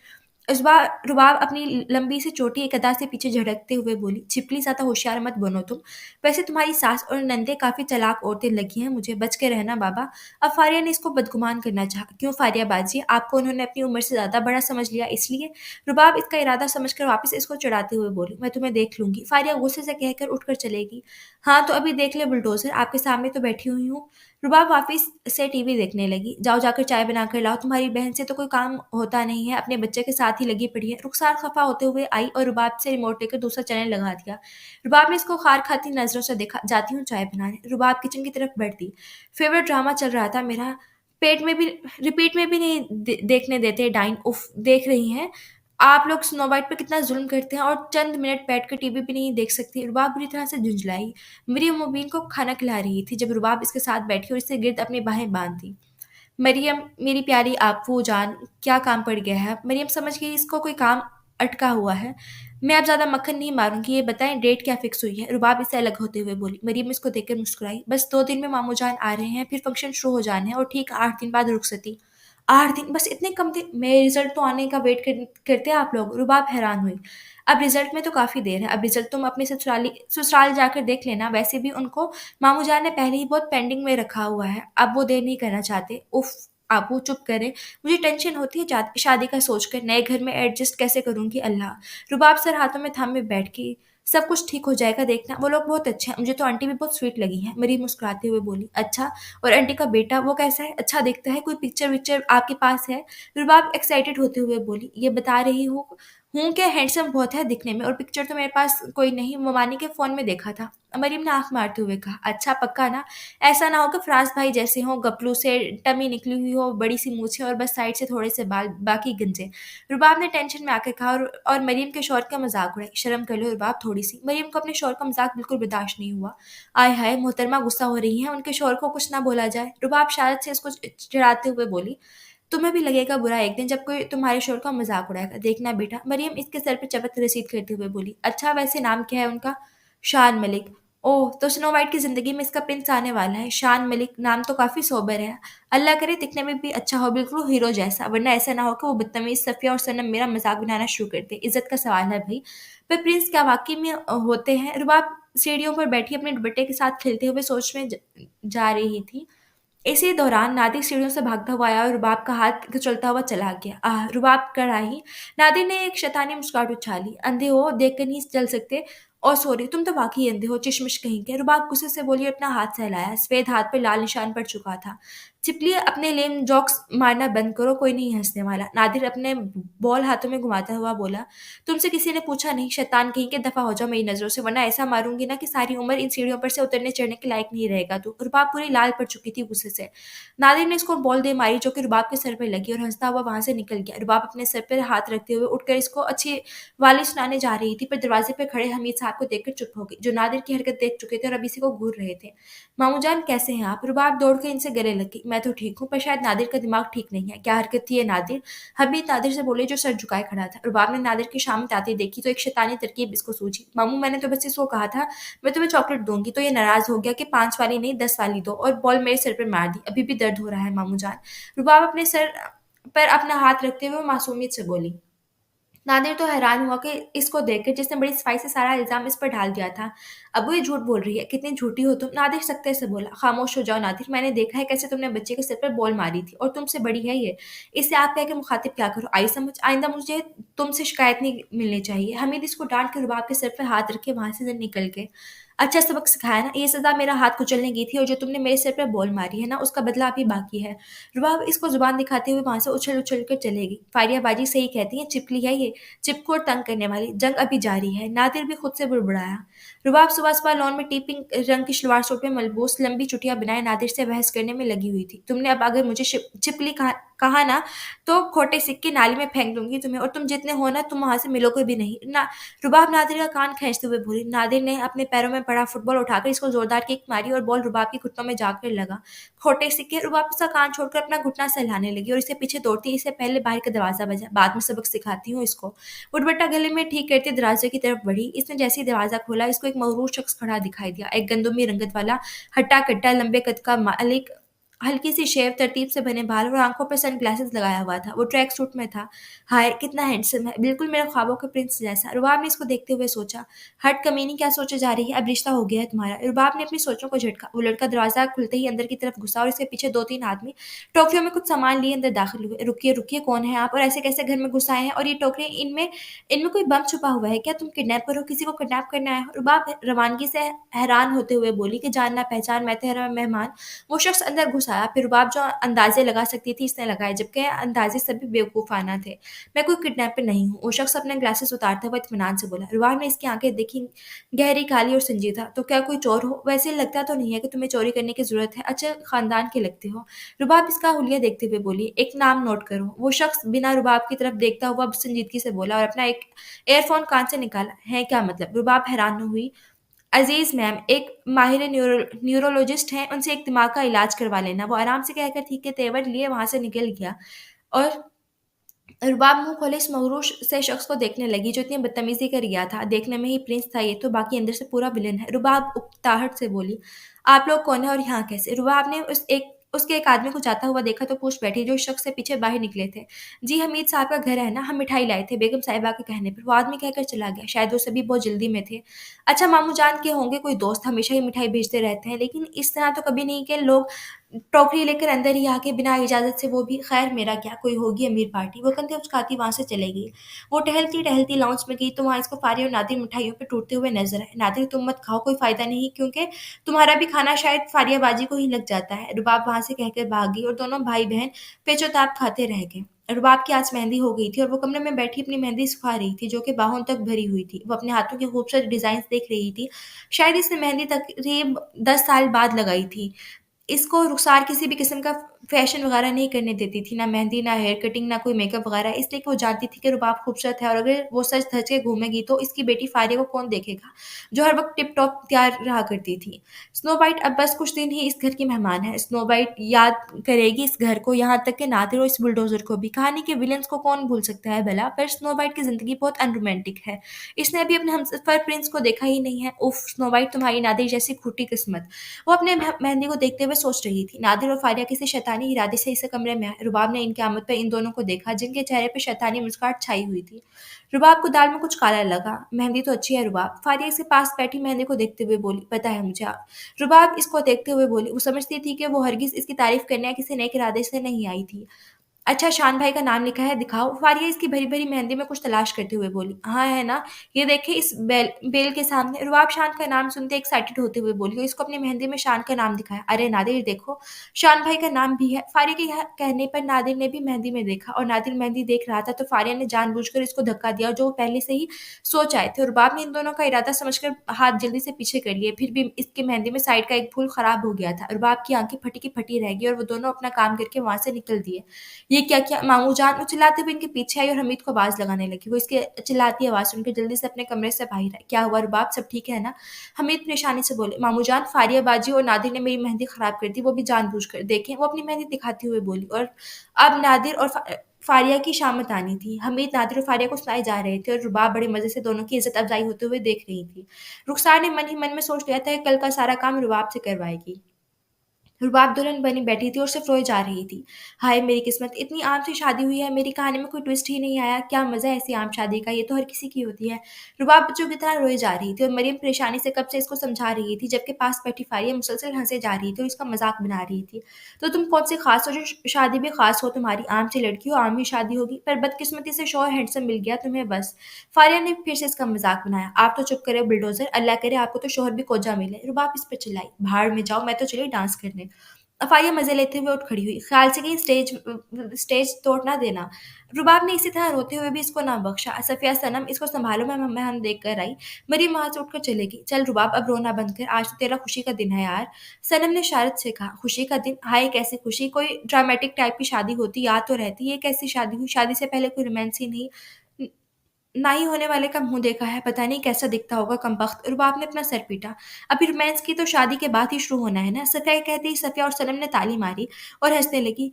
इस बार रुबाब अपनी लंबी सी चोटी एक अदा से पीछे झटकते हुए बोली, छिपली ज़्यादा होशियार मत बनो तुम। वैसे तुम्हारी सास और नंदे काफ़ी चालाक औरतें लगी हैं मुझे, बच के रहना बाबा। अब फारिया ने इसको बदगुमान करना चाहा। क्यों फारिया बाजी, आपको उन्होंने अपनी उम्र से ज़्यादा बड़ा समझ लिया इसलिए? रुबाब इसका इरादा समझकर वापस इसको चढ़ाते हुए बोली, मैं तुम्हें देख लूंगी। फारिया गुस्से से कहकर उठकर चलेगी। हाँ तो अभी देख ले बुलडोजर, आपके सामने तो बैठी हुई हूँ। रुबाब वापस से टीवी देखने लगी। जाओ जाकर चाय बना कर लाओ, तुम्हारी बहन से तो कोई काम होता नहीं है, अपने बच्चे के साथ ही लगी पड़ी है। रुखसार खफा होते हुए आई और रुबाब से रिमोट लेकर दूसरा चैनल लगा दिया। रुबाब ने इसको खार खाती नजरों से देखा। जाती हूँ चाय बनाने। रुबाब किचन की तरफ बढ़ती। फेवरेट ड्रामा चल रहा था मेरा, पेट में भी रिपीट में भी नहीं देखने देते। डाइन उफ, देख रही हैं आप लोग स्नो वाइट पर कितना जुल्म करते हैं, और चंद मिनट बैठकर टीवी भी नहीं देख सकती। रुबाब बुरी तरह से झुंझलाई। मरियम मुबीन को खाना खिला रही थी जब रुबाब इसके साथ बैठी और इससे गिर्द अपनी बाहें बांधी। मरियम, मेरी प्यारी आपू जान, क्या काम पड़ गया है? मरियम समझ गई इसको कोई काम अटका हुआ है। मैं अब ज़्यादा मक्खन नहीं मारूंगी, ये बताएं डेट क्या फिक्स हुई है? रुबाब इससे अलग होते हुए बोली। मरियम इसको देखकर मुस्कुराई। बस 2 दिन में मामू जान आ रहे हैं, फिर फंक्शन शुरू हो जाने हैं, और ठीक 8 दिन बाद रुखसती। 8 दिन? बस इतने कम दिन? मेरे रिजल्ट तो आने का वेट करते हैं आप लोग। रुबाब हैरान हुई। अब रिजल्ट में तो काफ़ी देर है। अब रिजल्ट तुम अपने ससुराल जाकर देख लेना। वैसे भी उनको मामू जान ने पहले ही बहुत पेंडिंग में रखा हुआ है, अब वो देर नहीं करना चाहते। उफ, आपू चुप करें। मुझे टेंशन होती है शादी का सोचकर, नए घर में एडजस्ट कैसे करूंगी अल्लाह। रुबाब सर हाथों में थामे बैठ के, सब कुछ ठीक हो जाएगा देखना, वो लोग बहुत अच्छे हैं, मुझे तो आंटी भी बहुत स्वीट लगी है। मरी मुस्कुराते हुए बोली। अच्छा, और आंटी का बेटा वो कैसा है? अच्छा दिखता है? कोई पिक्चर विक्चर आपके पास है? रुबाब एक्साइटेड होते हुए बोली। ये बता रही हूँ क्या हैंडसम बहुत है दिखने में, और पिक्चर तो मेरे पास कोई नहीं, ममानी के फ़ोन में देखा था। मरीम ने आंख मारते हुए कहा। अच्छा पक्का ना? ऐसा ना हो कि फराज भाई जैसे हो, गपलू से टमी निकली हुई हो, बड़ी सी मूछें और बस साइड से थोड़े से बाल, बाकी गंजे। रुबाब ने टेंशन में आकर कहा, और मरीम के शौहर का मजाक उड़ाई। शर्म कर लो रुबाब थोड़ी सी। मरीम को अपने शौहर का मजाक बिल्कुल बर्दाश्त नहीं हुआ। आय हाय, मोहतरमा गुस्सा हो रही है, उनके शौहर को कुछ ना बोला जाए। रुबाब शायद से इसको चिढ़ाते हुए बोली। तुम्हें भी लगेगा बुरा एक दिन जब कोई तुम्हारे शोर का मजाक उड़ाएगा, देखना बेटा। मरियम इसके सर पर चपत रसीद करते हुए बोली। अच्छा वैसे नाम क्या है उनका? शान मलिक। ओह, तो स्नो वाइट की जिंदगी में इसका प्रिंस आने वाला है। शान मलिक नाम तो काफी सोबर है। अल्लाह करे दिखने में भी अच्छा हो, बिल्कुल हीरो जैसा, वरना ऐसा ना हो कि वो बदतमीज सफिया और सनम मेरा मजाक बनाना शुरू कर दे। इज्जत का सवाल है भाई। पर प्रिंस क्या वाकई में होते हैं? रुबाब सीढ़ियों पर बैठी अपने दुपट्टे के साथ खिलते हुए सोच में जा रही थी। इसी दौरान नादिर सीढ़ियों से भागता हुआ आया और रुबाब का हाथ कुचलता हुआ चला गया। आह! रुबाब कर आई। नादिर ने एक शैतानी मुस्कुराहट उछाली। अंधे हो, देखकर नहीं चल सकते? ओह सॉरी, तुम तो वाकई अंधे हो, चिशमिश कहीं के। रुबाब गुस्से से बोली और अपना हाथ सहलाया। सफेद हाथ पर लाल निशान पड़ चुका था। चिपली, अपने लेम जोक्स मारना बंद करो, कोई नहीं हंसने वाला। नादिर अपने बॉल हाथों में घुमाता हुआ बोला। तुमसे किसी ने पूछा नहीं, शैतान कहीं के, दफा हो जाओ मेरी नजरों से, वरना ऐसा मारूंगी ना कि सारी उम्र इन सीढ़ियों पर से उतरने चढ़ने के लायक नहीं रहेगा तू। रुबाब पूरी लाल पड़ चुकी थी गुस्से से। नादिर ने इसको बॉल दे मारी जो कि रुबाब के सर पर लगी, और हंसता हुआ वहां से निकल गया। रुबाब अपने सर पर हाथ रखते हुए उठकर इसको अच्छी वाली सुनाने जा रही थी, पर दरवाजे पर खड़े हमीद साहब को देखकर चुप हो गई, जो नादिर की हरकत देख चुके थे और अभी इसी को घूर रहे थे। मामू जान कैसे हैं आप? रुबाब दौड़कर इनसे गले लगी। मैं तो ठीक हूँ, पर शायद नादिर का दिमाग ठीक नहीं है। क्या हरकत थी ये नादिर? हमीद नादिर से बोले जो सर झुकाए खड़ा था। रुबाब ने नादिर की शामत आती देखी तो एक शैतानी तरकीब इसको सूझी। मामू मैंने तो बस इसको कहा था मैं तुम्हें चॉकलेट दूंगी, तो ये नाराज हो गया कि 5 वाली नहीं 10 वाली दो, और बॉल मेरे सर पर मार दी। अभी भी दर्द हो रहा है मामू जान। रुबाब अपने सर पर अपना हाथ रखते हुए मासूमियत से बोली। नादिर तो हैरान हुआ कि इसको देखकर जिसने बड़ी सफाई से सारा इल्जाम इस पर डाल दिया था। अब वो ये झूठ बोल रही है, कितनी झूठी हो तुम? नादिर सख्ते से बोला। खामोश हो जाओ नादिर, मैंने देखा है कैसे तुमने बच्चे के सिर पर बॉल मारी थी, और तुमसे बड़ी है ये। इससे आप कह के मुखातिब क्या करो? आई समझ, आइंदा मुझे तुमसे शिकायत नहीं मिलनी चाहिए। हमीद इसको डांट के रुबाब के सिर पर हाथ रखे वहां से निकल गए। अच्छा सबक सिखाया ना, ये सजा मेरा हाथ कुचलने की थी, और जो तुमने मेरे सिर पर बॉल मारी है ना, उसका बदला अभी बाकी है। रुबाब इसको जुबान दिखाते हुए वहां से उछल उछल कर चलेगी। फारिया बाजी सही कहती है, चिपली है ये, चिपको और तंग करने वाली। जंग अभी जारी है। नादिर भी खुद से बुड़बुड़ाया। रुबाब सुबह सुबह लॉन में टीपिंग रंग की सलवार सूट में मलबूस लंबी चुटिया बनाए नादिर से बहस करने में लगी हुई थी। तुमने अब अगर मुझे चिपली कहा कहा ना तो खोटे सिक्के नाली में फेंक दूंगी तुम्हें, और तुम जितने हो ना तुम वहां से मिलोगे भी नहीं ना। रुबाब नादिर का कान खींचते हुए बोली। नादिर ने अपने पैरों में पड़ा फुटबॉल उठाकर इसको जोरदार किक मारी और बॉल रुबाब के घुटनों में जाकर लगा। खोटे सिक्के। रुबाब उसका कान छोड़कर अपना घुटना सहलाने लगी और इसे पीछे दौड़ती। इससे पहले बाहर का दरवाजा बजा, बाद में सबक सिखाती हूँ इसको। उठबट्टा गले में ठीक करते दरवाजे की तरफ बढ़ी। इसने जैसे ही दरवाजा खोला इसको एक मगरूर शख्स खड़ा दिखाई दिया। एक गंदुमी रंगत वाला हट्टा कट्टा लंबे कद का मालिक, हल्की सी शेव, तरतीब से बने बाल और आंखों पर सनग्लासेस लगाया हुआ था। वो ट्रैक सूट में था। हाय कितना हैंडसम है, बिल्कुल मेरे ख्वाबों के प्रिंस जैसा। रुबाब ने इसको देखते हुए सोचा। हट कमीनी, क्या सोचे जा रही है, अब रिश्ता हो गया है तुम्हारा। रुबाब ने अपनी सोचों को झटका। वो लड़का दरवाजा खुलते ही अंदर की तरफ घुसा और इसके पीछे दो तीन आदमी टोकरियों में कुछ सामान लिए अंदर दाखिल हुए। रुकिए रुकिए, कौन है आप और ऐसे कैसे घर में घुस आए हैं, और ये टोकरी, इनमें इनमें कोई बम छुपा हुआ है क्या, तुम किडनैपर हो, किसी को किडनैप करने आए हो। रुबाब रवानगी से हैरान होते हुए बोली कि जान ना पहचान, मैं तेरा मेहमान। वो शख्स अंदर घुस आया। फिर रुबाब जो अंदाजे लगा सकती थी इसने लगाए, जबकि अंदाजे सभी बेवकूफ़ाना थे। मैं कोई किडनैपर नहीं हूँ। वो शख्स अपने ग्लासेस उतारते हुए इत्मीनान से बोला। रुबाब ने इसकी आंखें देखी, गहरी काली और संजीदा। तो क्या कोई चोर हो, वैसे लगता तो नहीं है कि तुम्हें चोरी करने की जरूरत है, अच्छे खानदान के लगते हो। रुबाब इसका हुलिया देखते हुए बोली। एक नाम नोट करो। वो शख्स बिना रुबाब की तरफ देखता हुआ संजीदगी से बोला और अपना एक एयरफोन कान से निकाला। है क्या मतलब। रुबाब हैरान हुई। अजीज मैम एक माहिर न्यूरोलॉजिस्ट हैं, उनसे एक दिमाग का इलाज करवा लेना। वो आराम से कहकर ठीक है तेवर लिए वहां से निकल गया। और रुबाब मुंह खोले इस मगरूर से शख्स को देखने लगी जो इतनी बदतमीजी कर गया था। देखने में ही प्रिंस था ये तो, बाकी अंदर से पूरा विलन है। रुबाब उकताहट से बोली। आप लोग कौन है और यहाँ कैसे। रुबाब ने उसके एक आदमी को जाता हुआ देखा तो पूछ बैठी जो इस शख्स से पीछे बाहर निकले थे। जी हमीद साहब का घर है ना, हम मिठाई लाए थे बेगम साहिबा के कहने पर। वो आदमी कहकर चला गया, शायद वो सभी बहुत जल्दी में थे। अच्छा मामू जान के होंगे कोई दोस्त, हमेशा ही मिठाई भेजते रहते हैं, लेकिन इस तरह तो कभी नहीं कि लोग टोकरी लेकर अंदर ही आके बिना इजाज़त से, वो भी खैर मेरा क्या, कोई होगी अमीर पार्टी। वो कंधे उचकाती वहाँ से चले गई। वो टहलती-टहलती लाउंज में गई तो वहाँ इसको फारिया और नादिर मिठाइयों पे टूटते हुए नज़र आए। नादिर तुम मत खाओ, कोई फ़ायदा नहीं, क्योंकि तुम्हारा भी खाना शायद फारियाबाजी को ही लग जाता है। रुबाब वहाँ से कहकर भाग गई और दोनों भाई-बहन पेचो-ताप खाते रह गए। रुबाब की आज मेहंदी हो गई थी और वो कमरे में बैठी अपनी मेहंदी सुखा रही थी जो कि बाहों तक भरी हुई थी। वो अपने हाथों के खूबसूरत डिज़ाइन्स देख रही थी। शायद इसने मेहंदी तकरीब 10 साल बाद लगाई थी। इसको रुखसार किसी भी किस्म का फ़ैशन वग़ैरह नहीं करने देती थी, ना मेहंदी, ना हेयर कटिंग, ना कोई मेकअप वग़ैरह, इसलिए कि वो जानती थी कि रुबाब खूबसूरत है और अगर वो सज-धज के घूमेगी तो इसकी बेटी फ़ारिया को कौन देखेगा, जो हर वक़्त टिप-टॉप तैयार रहा करती थी। स्नो वाइट अब बस कुछ दिन ही इस घर की मेहमान है। स्नो वाइट याद करेगी इस घर को, यहाँ तक कि नादिर और इस बुलडोज़र को भी। कहानी के विलेन्स को कौन भूल सकता है भला? पर स्नो वाइट की ज़िंदगी बहुत अनरोमांटिक है। इसने अभी अपने हमसफ़र प्रिंस को देखा ही नहीं है। उफ़! स्नो वाइट तुम्हारी नादिर जैसी खोटी किस्मत। वो अपने मेहंदी को देखते हुए सोच रही थी। नादिर और फारिया किसी शैतानी इरादे से इस कमरे में आए। रुबाब ने इनकी आमद पर इन दोनों को देखा जिनके चेहरे पर शैतानी मुस्कुराहट छाई हुई थी। रुबाब को दाल में कुछ काला लगा। मेहंदी तो अच्छी है रुबाब। फारिया इसके पास बैठी मेहंदी को देखते हुए बोली, पता है मुझे। रुबाब इसको देखते हुए बोली। वो समझती थी कि वो हरगिज़ इसकी तारीफ करने या किसी नेक इरादे से नहीं आई थी। अच्छा शान भाई का नाम लिखा है, दिखाओ। फारिया इसकी भरी-भरी मेहंदी में कुछ तलाश करते हुए बोली। हाँ, है ना? ये देखिए इस बेल के सामने। रुबाब शान का नाम सुनते एक्साइटेड होते हुए बोली और इसको अपनी मेहंदी में शान का नाम दिखाया। अरे नादिर देखो, शान भाई का नाम भी है। फारिया के यह कहने पर नादिर ने भी मेहंदी में देखा और नादिर मेहंदी देख रहा था तो फारिया ने जानबूझकर इसको धक्का दिया जो वो पहले से ही सोच आए थे। रुबाब ने इन दोनों का इरादा समझकर हाथ जल्दी से पीछे कर लिए। फिर भी इसकी मेहंदी में साइड का एक फूल खराब हो गया था। रुबाब की आंखें फटी की फटी रह गई और वो दोनों अपना काम करके वहाँ से निकल दिए। ये क्या-क्या मामू जान, वो चिल्लाते हुए इनके पीछे आई और हमीद को आवाज़ लगाने लगी। वो इसकी चिल्लाती आवाज़ सुनकर जल्दी से अपने कमरे से बाहर आई। क्या हुआ रुबाब, सब ठीक है ना? हमीद परेशानी से बोले। मामू जान, फारिया बाजी और नादिर ने मेरी मेहंदी खराब कर दी, वो भी जानबूझकर। देखें, वो अपनी मेहंदी दिखाते हुए बोली। और अब नादिर और फारिया की शामत आनी थी। हमीद, नादिर और फारिया को सुनाए जा रहे थे और रुबाब बड़े मज़े से दोनों की इज़्ज़त अफ़ज़ाई होते हुए देख रही थी। रुखसार ने मन ही मन में सोच लिया था कि कल का सारा काम रुबाब से करवाएगी। रुबाब दुल्हन बनी बैठी थी और सिर्फ रोए जा रही थी। हाय मेरी किस्मत, इतनी आम सी शादी हुई है, मेरी कहानी में कोई ट्विस्ट ही नहीं आया। क्या मज़ा है ऐसी आम शादी का, ये तो हर किसी की होती है। रुबाब बच्चों की तरह रोए जा रही थी और मरियम परेशानी से कब से इसको समझा रही थी, जबकि पास बैठी फारिया मुसलसल हंसे जा रही थी और इसका मजाक बना रही थी। तो तुम कौन से खास हो जो शादी भी खास हो तुम्हारी, आम सी लड़की हो, आम ही शादी होगी, पर बदकिस्मती से शौहर हैंडसम मिल गया तुम्हें बस। फारिया ने फिर से इसका मजाक बनाया। आप तो चुप करे बुलडोजर, अल्लाह करे आपको तो शौहर भी कोजा मिले। रुबाब इस पर चिल्लाई। भाड़ में जाओ, मैं तो चली डांस करने। अफ़ाया मज़े लेते हुए उठ खड़ी हुई, ख़्याल से कहीं स्टेज तोड़ ना देना। रुबाब ने इसी तरह रोते हुए भी इसको ना बख्शा। सफ़िया सनम इसको सँभालो, मैं हम देख कर आई। मरीम वहाँ से उठकर चलेगी। चल रुबाब अब रोना बंद कर, आज तो तेरा खुशी का दिन है यार। सनम ने इशारत से कहा, खुशी का दिन? हाय कैसी खुशी, कोई ड्रामेटिक टाइप की शादी होती याद तो रहती, ये कैसी शादी हुई? शादी से पहले कोई रोमांस ही नहीं। न ना ही होने वाले का मुँह देखा है, पता नहीं कैसा दिखता होगा कमबख्त। रुबाब ने अपना सर पीटा। अभी रोमांस की तो शादी के बाद ही शुरू होना है ना। सफ़िया कहते ही सफ़िया और सनम ने ताली मारी और हँसने लगी।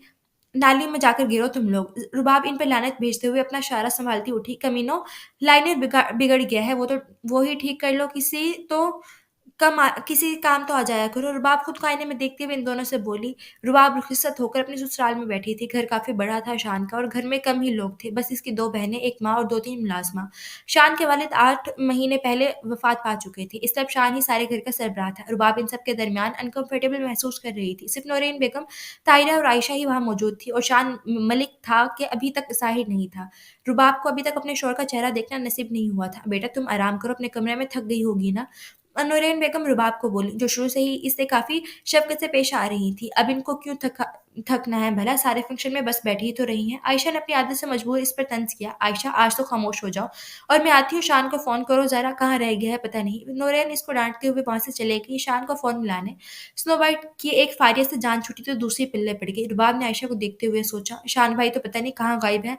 नाली में जाकर गिरो तुम लोग। रुबाब इन पर लानत भेजते हुए अपना इशारा सँभालती उठी। कमीनों, लाइनर बिगड़ गया है, वो ही ठीक कर लो, किसी काम तो आ जाया करो। रुबाब खुद को आईने में देखते हुए इन दोनों से बोली। रुबाब रुखसत होकर अपने ससुराल में बैठी थी। घर काफ़ी बड़ा था शान का और घर में कम ही लोग थे। बस इसकी 2 बहनें, 1 माँ और 2-3 मुलाज़िमा। शान के वालिद 8 महीने पहले वफ़ात पा चुके थे, इसलिए अब शान ही सारे घर का सरबराह था। रुबाब इन सब के दरमियान अनकम्फ़र्टेबल महसूस कर रही थी। सिर्फ़ नूरैन बेगम, ताहिरा और आयशा ही वहाँ मौजूद थी और शान मलिक था कि अभी तक ज़ाहिर नहीं था। रुबाब को अभी तक अपने शौहर का चेहरा देखना नसीब नहीं हुआ था। बेटा तुम आराम करो, अपने कमरे में थक गई होगी ना? नूरैन बेगम रुबाब को बोली, जो शुरू से ही इससे काफ़ी शफ़क़त से पेश आ रही थी। अब इनको क्यों थकना है भला? सारे फ़ंक्शन में बस बैठी ही तो रही हैं। आयशा ने अपनी आदत से मजबूर इस पर तंज़ किया। आयशा आज तो ख़ामोश हो जाओ और मैं आती हूँ, शान को फ़ोन करो ज़रा, कहाँ रह गया है पता नहीं। नूरैन इसको डाँटते हुए वहाँ से चले गई शान को फ़ोन मिलाने। स्नो वाइट की एक फ़ारियत से जान छूटी तो दूसरी पल्ले पड़ गई। रुबाब ने आयशा को देखते हुए सोचा, शान भाई तो पता नहीं कहाँ गायब हैं।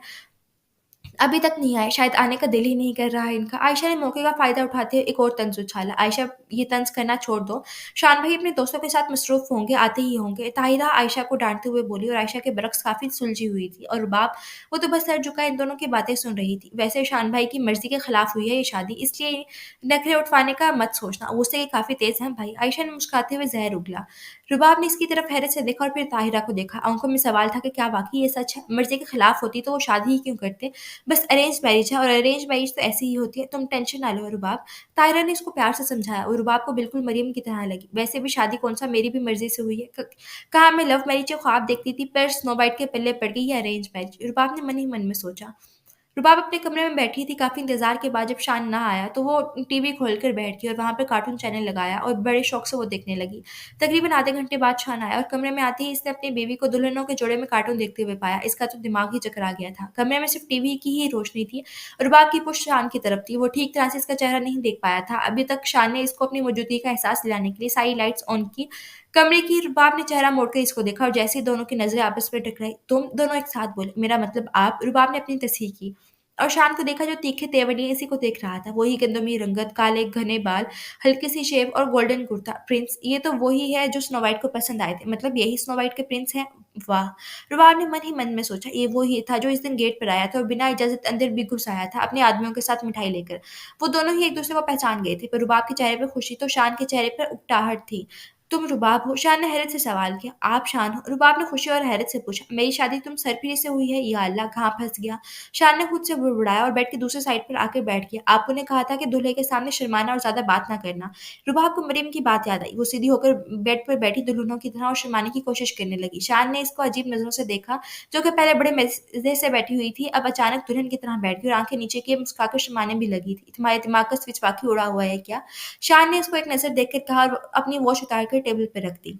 अभी तक नहीं आए, शायद आने का दिल ही नहीं कर रहा है इनका। आयशा ने मौके का फ़ायदा उठाते हुए एक और तंज़ उछाला। आयशा ये तंज़ करना छोड़ दो। शान भाई अपने दोस्तों के साथ मसरूफ़ होंगे, आते ही होंगे। ताहिरा आयशा को डाँटते हुए बोली और आयशा के बरक्स काफ़ी सुलझी हुई थी। और रुबाब, वो तो बस सर झुकाए इन दोनों की बातें सुन रही थी। वैसे शान भाई की मर्ज़ी के खिलाफ हुई है ये शादी, इसलिए नखरे उठवाने का मत सोचना। गुस्से के काफ़ी तेज़ हैं भाई। आयशा ने मुस्कुराते हुए ज़हर उगला। रुबाब ने इसकी तरफ हैरत से देखा और फिर ताहिरा को देखा। आँखों में सवाल था कि क्या वाक़ई ये सच है? मर्ज़ी के खिलाफ होती तो वो शादी ही क्यों करते? बस अरेंज मैरिज है और अरेंज मैरिज तो ऐसी ही होती है, तुम टेंशन ना लो रुबाब। ताहिरा ने इसको प्यार से समझाया और रुबाब को बिल्कुल मरियम की तरह लगी। वैसे भी शादी कौन-सा मेरी भी मर्ज़ी से हुई है। कहाँ मैं लव मैरिज के ख्वाब देखती थी, पर स्नो वाइट के पल्ले पड़ गई है अरेंज मैरिज। रुबाब ने मन ही मन में सोचा। रुबाब अपने कमरे में बैठी थी, काफ़ी इंतज़ार के बाद जब शान ना आया तो वो टीवी खोलकर बैठ गई और वहाँ पे कार्टून चैनल लगाया और बड़े शौक से वो देखने लगी। तकरीबन आधे घंटे बाद शान आया और कमरे में आते ही इसने अपनी बीवी को दुल्हनों के जोड़े में कार्टून देखते हुए पाया। इसका तो दिमाग ही चकरा गया था। कमरे में सिर्फ़ टीवी की ही रोशनी थी। रुबाब की पुश्त शान की तरफ थी। वो ठीक तरह से इसका चेहरा नहीं देख पाया था। अभी तक शान ने इसको अपनी मौजूदगी का एहसास दिलाने के लिए सारी लाइट्स ऑन की। कमरे की। रुबाब ने चेहरा मोड़कर इसको देखा और जैसे ही दोनों की नज़रें आपस में टकराई, तुम दोनों एक साथ बोले, मेरा मतलब आप। रुबाब ने अपनी तस्हीह की और शान को देखा जो तीखे तेवर लिए इसी को देख रहा था। वही गंदमी रंगत, काले घने बाल, हल्की सी शेव और गोल्डन कुर्ता। प्रिंस, ये तो वही है जो स्नो वाइट को पसंद आए थे। मतलब यही स्नो वाइट के प्रिंस हैं? वाह! रुबाब ने मन ही मन में सोचा, ये वो ही था जो इस दिन गेट पर आया था और बिना इजाज़त अंदर भी घुस आया था अपने आदमियों के साथ मिठाई लेकर। वो दोनों ही एक-दूसरे को पहचान गए थे, पर रुबाब के चेहरे पर खुशी तो शान के चेहरे पर उकताहट थी। तुम रुबाब हो? शान ने हैरत से सवाल किया। आप शान हो? रुबाब ने खुशी और हैरत से पूछा। मेरी शादी तुम सरपीरी से हुई है? या अल्लाह! कहाँ फँस गया? शान ने खुद से बुड़बुड़ाया और बेड की दूसरी साइड पर आकर बैठ गया। आपू ने कहा था कि दूल्हे के सामने शर्माना और ज़्यादा बात ना करना। रुबाब को मरियम की बात याद आई। वो सीधी होकर बेड पर बैठी दुल्हनों की तरह और शर्माने की कोशिश करने लगी। शान ने इसको अजीब नज़रों से देखा, जो कि पहले बड़े मज़े से बैठी हुई थी, अब अचानक दुल्हन की तरह बैठ गई और आँखें नीचे किए मुस्कुराकर शर्माने भी लगी थी। तुम्हारे दिमाग का स्विच वाक़ई उड़ा हुआ है क्या? शान ने उसको एक नज़र देखकर कहा और अपनी वॉच उतार कर टेबल पर रख दी।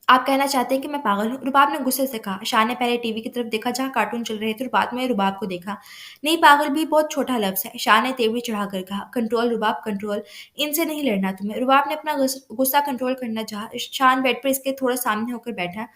आप कहना चाहते हैं कि मैं पागल हूँ? रुबाब ने गुस्से से कहा। शान ने पहले टीवी की तरफ देखा जहाँ कार्टून चल रहे थे और बाद में रुबाब को देखा। नहीं, पागल भी बहुत छोटा लफ्ज़ है। शान ने तेवरी चढ़ाकर कहा। कंट्रोल रुबाब, कंट्रोल। इनसे नहीं लड़ना तुम्हें। रुबाब ने अपना गुस्सा कंट्रोल करना चाहा। शान बेड पर इसके थोड़ा सामने होकर बैठा।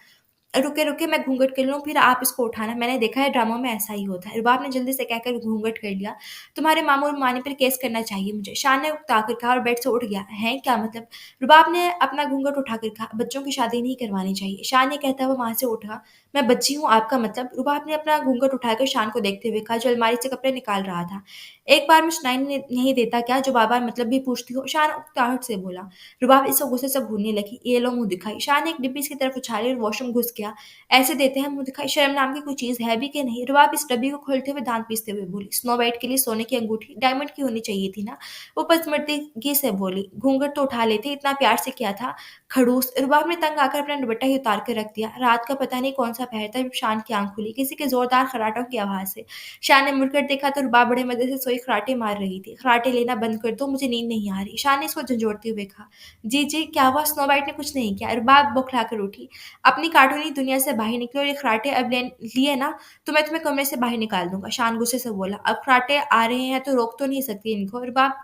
रुके, रुके, मैं घूँघट कर लूँ फिर आप इसको उठाना। मैंने देखा है ड्रामों में ऐसा ही होता है। रुबाब ने जल्दी से कहकर घूँघट कर लिया। तुम्हारे मामू-मामानी पर केस करना चाहिए मुझे। शान ने उकताकर कहा और बेड से उठ गया। हैं? क्या मतलब? रुबाब ने अपना घूँघट उठाकर कहा। बच्चों की शादी नहीं करवानी चाहिए। शान ये कहता हुआ वहाँ से उठा। मैं बच्ची हूँ, आपका मतलब? रुबाब ने अपना घूँघट उठाकर शान को देखते हुए कहा, जो अलमारी से कपड़े निकाल रहा था। एक बार में सुनाई नहीं देता क्या जो बार-बार मतलब भी पूछती हो? शान उकताहट से बोला। रुबाब इसको गुस्से से घूरने लगी। ये लो मुँह दिखाई। शान ने एक डिब्बी इसकी तरफ उछाली और वॉशरूम घुस गया। ऐसे देते हैं मुँह दिखाई, शर्म नाम की कोई चीज़ है भी कि नहीं? रुबाब इस डब्बी को खोलते हुए दाँत पीसते हुए बोली, स्नो वाइट के लिए सोने की अंगूठी डायमंड की होनी चाहिए थी ना? वो पसमर्दगी से बोली, घूंघट तो उठा लेते, इतना प्यार से किया था। खड़ूस! रुबाब ने तंग आकर अपना दुपट्टा ही उतार कर रख दिया। रात का पता नहीं कौन-सा पहरता जब शान की आँख खुली, किसी के ज़ोरदार खर्राटों की आवाज़ से। शान ने मुड़कर देखा तो रुबाब बड़े मज़े से सोई खर्राटे मार रही थी। खर्राटे लेना बंद कर दो, मुझे नींद नहीं आ रही। शान ने इसको झंझोड़ते हुए कहा। जी, जी, क्या हुआ? स्नो व्हाइट ने कुछ नहीं किया। रुबाब बौखलाकर उठी। अपनी कार्टूनी दुनिया से बाहर निकलो और ये खर्राटे अब लिए ना तो मैं तुम्हें कमरे से बाहर निकाल दूँगा। शान गुस्से से बोला। अब खर्राटे आ रहे हैं तो रोक तो नहीं सकती इनको। रुबाब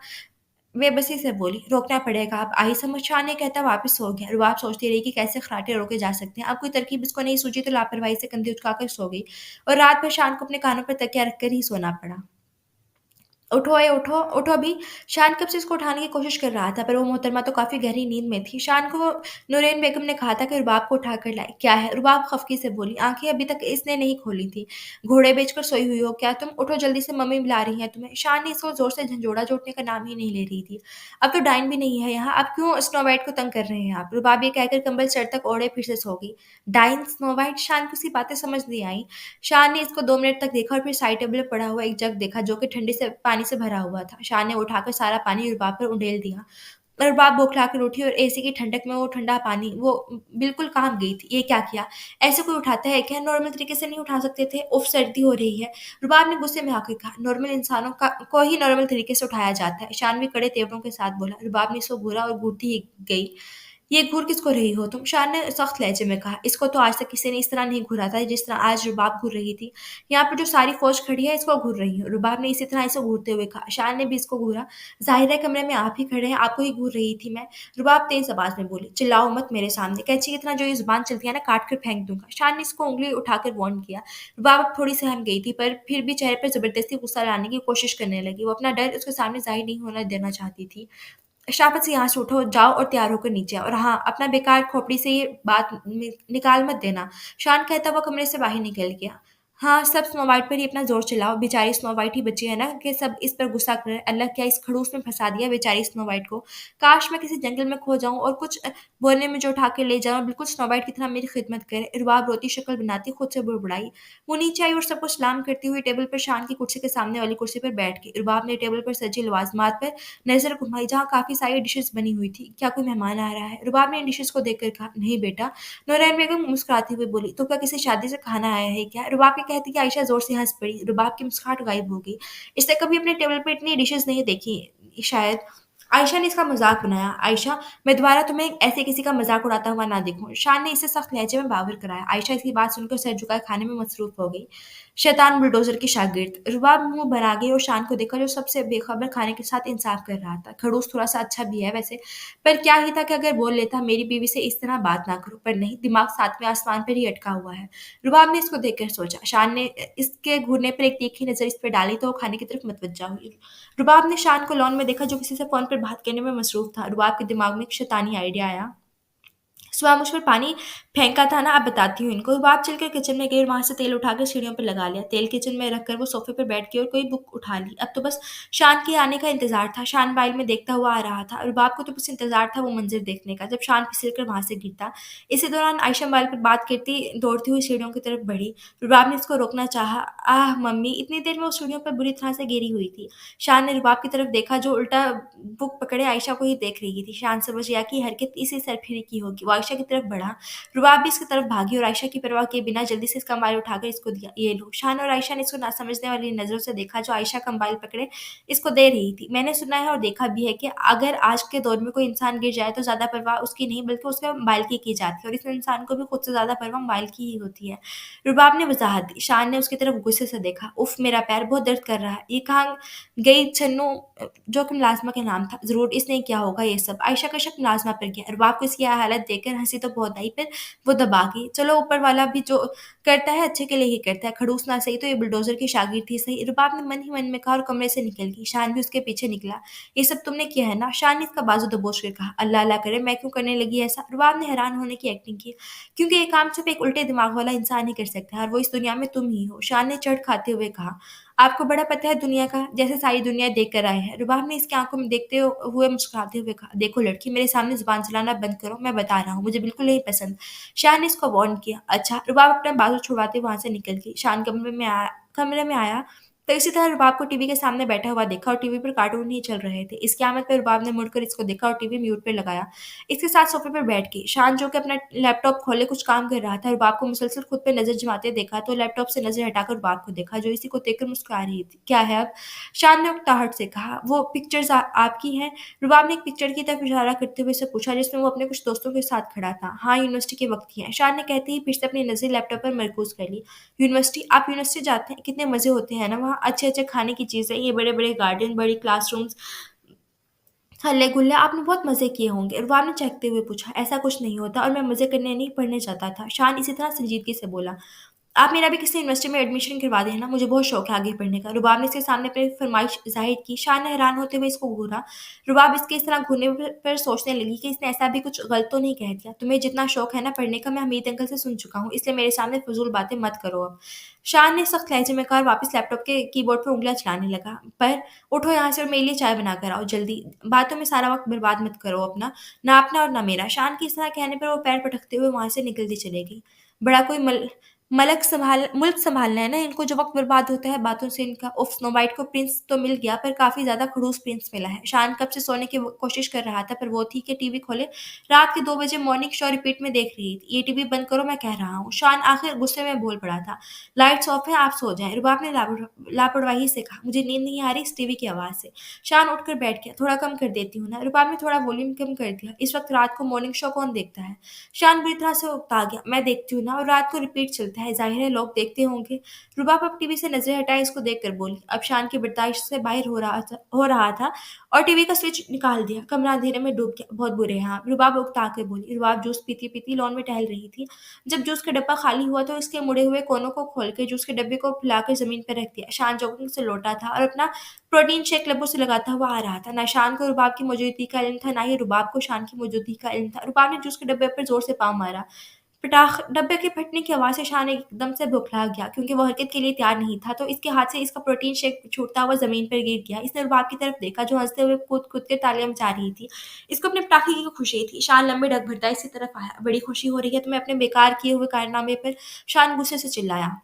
बेबसी से बोली, रोकना पड़ेगा अब आई समझ। शान ने कहता वापस सो गया। रुबाब सोचती रही कि कैसे खर्राटे रोके जा सकते हैं। अब कोई तरकीब इसको नहीं सूझी तो लापरवाही से कंधे उचकाकर सो गई और रात भर शान को अपने कानों पर तकिया रखकर ही सोना पड़ा। उठो ए उठो, उठो अभी। शान कब से इसको उठाने की कोशिश कर रहा था, पर वो मोहतरमा तो काफ़ी गहरी नींद में थी। शान को नूरैन बेगम ने कहा था कि रुबाब को उठाकर लाए। क्या है? रुबाब खफ़की से बोली, आँखें अभी तक इसने नहीं खोली थी। घोड़े बेचकर सोई हुई हो क्या तुम? उठो जल्दी से, मम्मी बुला रही हैं तुम्हें। शान ने इसको ज़ोर से झंझोड़ा जो उठने का नाम ही नहीं ले रही थी। अब तो डाइन भी नहीं है यहाँ, अब क्यों स्नो व्हाइट को तंग कर रहे हैं आप? रुबाब ये कहकर कंबल सर तक ओढ़े फिर से सो गई। डाइन, स्नो व्हाइट, शान को उसकी बातें समझ नहीं आई। शान ने इसको 2 मिनट तक देखा और फिर साइड टेबल पर पड़ा हुआ एक जग देखा जो कि ठंडे से पानी से भरा हुआ था। शान ने उठाकर सारा पानी रुबाब पर उंडेल दिया। रुबाब बौखलाकर उठी और एसी की ठंडक में वो ठंडा पानी वो बिल्कुल काँप गई थी। ये क्या किया? ऐसे कोई उठाता है क्या? नॉर्मल तरीके से नहीं उठा सकते थे? उफ़! सर्दी हो रही है। रुबाब ने गुस्से में आकर कहा, नॉर्मल इंसानों का को ही नॉर्मल तरीके से उठाया जाता है। शान भी कड़े तेवरों के साथ बोला। रुबाब ने इसको घूरा और घूरती ही गई। ये घूर किसको रही हो तुम? शान ने सख्त लहजे में कहा। इसको तो आज तक किसी ने इस तरह नहीं घूरा था जिस तरह आज रुबाब घूर रही थी। यहाँ पर जो सारी फौज खड़ी है इसको घूर रही हूँ। रुबाब ने इसी तरह इसे घूरते हुए कहा। शान ने भी इसको घूरा। ज़ाहिर है कमरे में आप ही खड़े हैं, आपको ही घूर रही थी मैं। रुबाब तेज आवाज़ में बोली, चिल्लाओ मत मेरे सामने, कैंची की तरह जो ये ज़ुबान चलती है ना काट कर फेंक दूँगा। शान ने इसको उँगली उठाकर वार्न किया। रुबाब अब थोड़ी सहम गई थी पर फिर भी चेहरे पर ज़बरदस्ती गुस्सा लाने की कोशिश करने लगी। वो अपना डर उसके सामने ज़ाहिर नहीं होने देना चाहती थी। शाबाश से यहाँ से उठो, जाओ और तैयार होकर नीचे आओ और हाँ, अपना बेकार खोपड़ी से ये बात निकाल मत देना। शान कहता हुआ कमरे से बाहर निकल गया। हाँ, सब स्नो व्हाइट पर ही अपना ज़ोर चलाओ, बेचारी स्नो व्हाइट ही बची है ना कि सब इस पर गुस्सा कर रहे हैं। अल्लाह क्या इस खड़ूस में फँसा दिया बेचारी स्नो व्हाइट को। काश मैं किसी जंगल में खो जाऊँ और कुछ बोलने में जो उठा के ले जाऊँ, बिल्कुल स्नो व्हाइट की तरह मेरी खिदमत करे। रुबाब रोती शक्ल बनाती खुद से बुड़बुड़ाई। वो नीचे आई और सबको सलाम करती हुई टेबल पर शान की कुर्सी के सामने वाली कुर्सी पर बैठ गई। रुबाब ने टेबल पर सजी लवाज़मात पर नज़र घुमाई जहाँ काफ़ी सारी डिशेज़ बनी हुई थी। क्या कोई मेहमान आ रहा है? रुबाब ने इन डिशेज़ को देखकर कहा, नहीं बेटा। नूरैन बेगम मुस्कुराती हुई बोली, तो क्या किसी शादी से खाना आया है क्या? रुबाब के कहते ही आयशा ज़ोर से हँस पड़ी। रुबाब की मुस्कुराहट गायब हो गई। इसने कभी अपने टेबल पे इतनी डिशेज़ नहीं देखी शायद। आयशा ने इसका मज़ाक बनाया। आयशा, मैं दोबारा तुम्हें ऐसे किसी का मज़ाक उड़ाता हुआ ना देखूँ। शान ने इसे सख्त लहजे में बावर कराया। आयशा इसकी बात सुनकर सर झुकाए खाने में मसरूफ़ हो गई। शैतान बुलडोज़र की शागिर्द। रुबाब मुँह बना गई और शान को देखा जो सबसे बेखबर खाने के साथ इंसाफ़ कर रहा था। खड़ूस थोड़ा-सा अच्छा भी है वैसे, पर क्या ही था कि अगर बोल लेता मेरी बीवी से इस तरह बात ना करो, पर नहीं, दिमाग सातवें आसमान पर ही अटका हुआ है। रुबाब ने इसको देखकर सोचा। शान ने इसके घूरने पर एक तीखी नज़र इस पर डाली तो वो खाने की तरफ मतवज्जा हुई। रुबाब ने शान को लॉन में देखा जो किसी से फ़ोन पर बात करने में मसरूफ़ था। रुबाब के दिमाग में एक शैतानी आइडिया आया। सुबह मुझ पर पानी फेंका था ना, अब बताती हूँ इनको। रुबाब चलकर किचन में गई और वहाँ से तेल उठाकर सीढ़ियों पर लगा लिया। तेल किचन में रखकर वो सोफ़े पर बैठ गई और कोई बुक उठा ली। अब तो बस शान के आने का इंतज़ार था। शान मोबाइल में देखता हुआ आ रहा था। रुबाब को तो बस इंतज़ार था वो मंज़र देखने का, जब शान फिसल कर वहाँ से गिरता। इसी दौरान आयशा मोबाइल पर बात करती दौड़ती हुई सीढ़ियों की तरफ बढ़ी। रुबाब ने इसको रोकना चाहा। आह! मम्मी! इतनी देर में वो सीढ़ियों पर बुरी तरह से गिरी हुई थी। शान ने रुबाब की तरफ देखा जो उल्टा बुक पकड़े आयशा को ही देख रही थी। शान समझ गया कि हरकत इसी सरफिरी की होगी। वो आयशा की तरफ बढ़ा। रुबाब भी इसकी तरफ भागी और आयशा की परवाह किए बिना जल्दी से इसका मोबाइल उठाकर इसको दिया। ये लो। शान और आयशा ने इसको ना समझने वाली नज़रों से देखा जो आयशा का मोबाइल पकड़े इसको दे रही थी। मैंने सुना है और देखा भी है कि अगर आज के दौर में कोई इंसान गिर जाए तो ज़्यादा परवाह उसकी नहीं बल्कि उसके मोबाइल की जाती है और इस इंसान को भी खुद से ज़्यादा परवाह मोबाइल की ही होती है। रुबाब ने वज़ाहत दी। शान ने उसकी तरफ गुस्से से देखा। उफ़! मेरा पैर बहुत दर्द कर रहा है। ये कहाँ गई छन्नू जो कि मुलाज़िमा का नाम था। ज़रूर इसने किया होगा ये सब। आयशा का शक मुलाज़िमा पर गया। रुबाब को इसकी हालत देखकर हँसी तो बहुत आई पर वो दबा गई। चलो ऊपर वाला भी जो करता है अच्छे के लिए ही करता है। खड़ूस ना सही तो ये बुलडोज़र की शागिर्द थी सही। रुबाब ने मन ही मन में कहा और कमरे से निकल गई। शान भी उसके पीछे निकला। ये सब तुमने किया है ना? शान ने इसका बाजू दबोच कर कहा। अल्लाह अल्लाह करे मैं क्यों करने लगी ऐसा? रुबाब ने हैरान होने की एक्टिंग की। क्योंकि ये काम सिर्फ़ एक उल्टे दिमाग वाला इंसान ही कर सकता है और वो इस दुनिया में तुम ही हो। शान ने चिढ़ खाते हुए कहा। आपको बड़ा पता है दुनिया का, जैसे सारी दुनिया देख कर आए हैं। रुबाब ने इसकी आँखों में देखते हुए मुस्कुराते हुए कहा, देखो लड़की मेरे सामने ज़ुबान चलाना बंद करो, मैं बता रहा हूँ, मुझे बिल्कुल नहीं पसंद। शान ने इसको वार्न किया। अच्छा, रुबाब अपना बाजू छुड़वाते वहाँ से निकल गई। शान कमरे में आया तो इसी तरह रुबाब को टीवी के सामने बैठा हुआ देखा और टीवी पर कार्टून ही चल रहे थे। इसकी आमद पर रुबाब ने मुड़कर इसको देखा और टीवी म्यूट पे लगाया। इसके साथ सोफे पर बैठ गई। शान जो कि अपना लैपटॉप खोले कुछ काम कर रहा था, रुबाब को मुसलसल खुद पे नज़र जमाते देखा तो लैपटॉप से नज़र हटाकर रुबाब को देखा जो इसी को देखकर मुस्कुरा रही थी। क्या है अब? शान ने उकताहट से कहा। वो पिक्चर्स आपकी हैं? रुबाब ने एक पिक्चर की तरफ इशारा करते हुए उससे पूछा जिसमें वो अपने कुछ दोस्तों के साथ खड़ा था। हाँ, यूनिवर्सिटी के वक्त की हैं। शान ने कहते ही फिर से अपनी नज़र लैपटॉप पर मरकूज कर ली। यूनिवर्सिटी? आप यूनिवर्सिटी जाते हैं? कितने मज़े होते हैं ना वहाँ, अच्छे-अच्छे खाने की चीज़ें, ये बड़े-बड़े गार्डन, बड़ी क्लासरूम्स, हल्ले-गुल्ले, आपने बहुत मज़े किए होंगे। रुबाब ने चहकते हुए पूछा, ऐसा कुछ नहीं होता और मैं मज़े करने नहीं पढ़ने जाता था। शान इसी तरह संजीदगी से बोला, आप मेरा भी किसी यूनिवर्सिटी में एडमिशन करवा देना, मुझे बहुत शौक है आगे पढ़ने का। रुबाब ने इसके सामने अपनी फरमाइश ज़ाहिर की। शान ने हैरान होते हुए इसको घूरा। रुबाब इसके इस तरह घूरने पर सोचने लगी कि इसने ऐसा भी कुछ गलत तो नहीं कह दिया। तुम्हें जितना शौक है ना पढ़ने का, मैं हमीद अंकल से सुन चुका हूँ, इसलिए मेरे सामने फ़िज़ूल बातें मत करो अब। शान ने सख्त लहजे में कहा और वापस लैपटॉप के कीबोर्ड पर उँगलियाँ चलाने लगा। पर उठो यहाँ से और मेरे लिए चाय बना कर आओ जल्दी। बातों में सारा वक़्त बर्बाद मत करो अपना, ना अपना और ना मेरा। शान की इस तरह कहने पर वो पैर पटकते हुए वहाँ से निकलती चली गई। बड़ा कोई मुल्क सँभालना है ना इनको, जो वक़्त बर्बाद होता है बातों से इनका। उफ़! स्नो वाइट को प्रिंस तो मिल गया पर काफ़ी ज़्यादा खड़ूस प्रिंस मिला है। शान कब से सोने की कोशिश कर रहा था पर वो थी कि टीवी खोले। रात के 2 बजे मॉर्निंग शो रिपीट में देख रही थी। ये टीवी बंद करो मैं कह रहा हूँ। शान आखिर गुस्से में बोल पड़ा था। लाइट्स ऑफ है, आप सो जाएँ। रुबाब ने लापरवाही से कहा। मुझे नींद नहीं आ रही इस टीवी की आवाज़ से। शान उठकर बैठ गया। थोड़ा कम कर देती हूँ ना। रुबाब ने थोड़ा वॉल्यूम कम कर दिया। इस वक़्त रात को मॉर्निंग शो कौन देखता है? शान बुरी तरह से उकता गया। मैं देखती हूँ ना और रात को रिपीट चलता है, ज़ाहिर है लोग देखते होंगे। रुबाब अब टीवी से नज़रें हटाए इसको देखकर बोली। अब शान की बर्दाश्त से बाहर हो रहा था और टीवी का स्विच निकाल दिया। कमरा अंधेरे में डूब गया। बहुत बुरे हैं आप, रुबाब उकता कर बोली। रुबाब जूस पीती-पीती लॉन में टहल रही थी। जब जूस का डब्बा खाली हुआ तो इसके मुड़े हुए कोनों को खोल के जूस के डब्बे को फैलाकर ज़मीन पर रख दिया। शान जॉगिंग से लौटा था और अपना प्रोटीन शेक लबों से लगाता हुआ आ रहा था। ना शान को रुबाब की मौजूदगी का इल्म था, ना ही रुबाब को शान की मौजूदगी का इल्म था। रुबाब ने जूस के डब्बे पर ज़ोर से पाँव मारा। पटाख डब्बे के फटने की आवाज़ से शान एकदम से बौखला गया क्योंकि वो हरकत के लिए तैयार नहीं था, तो इसके हाथ से इसका प्रोटीन शेक छूटता हुआ ज़मीन पर गिर गया। इसने रुबाब की तरफ देखा जो हँसते हुए कूद-कूद के तालियाँ बजा रही थी। इसको अपने पटाखे की खुशी थी। शान लंबे डग भरता इसकी तरफ आया। बड़ी खुशी हो रही है तुम्हें अपने बेकार किए हुए कारनामे पर? शान गुस्से से चिल्लाया।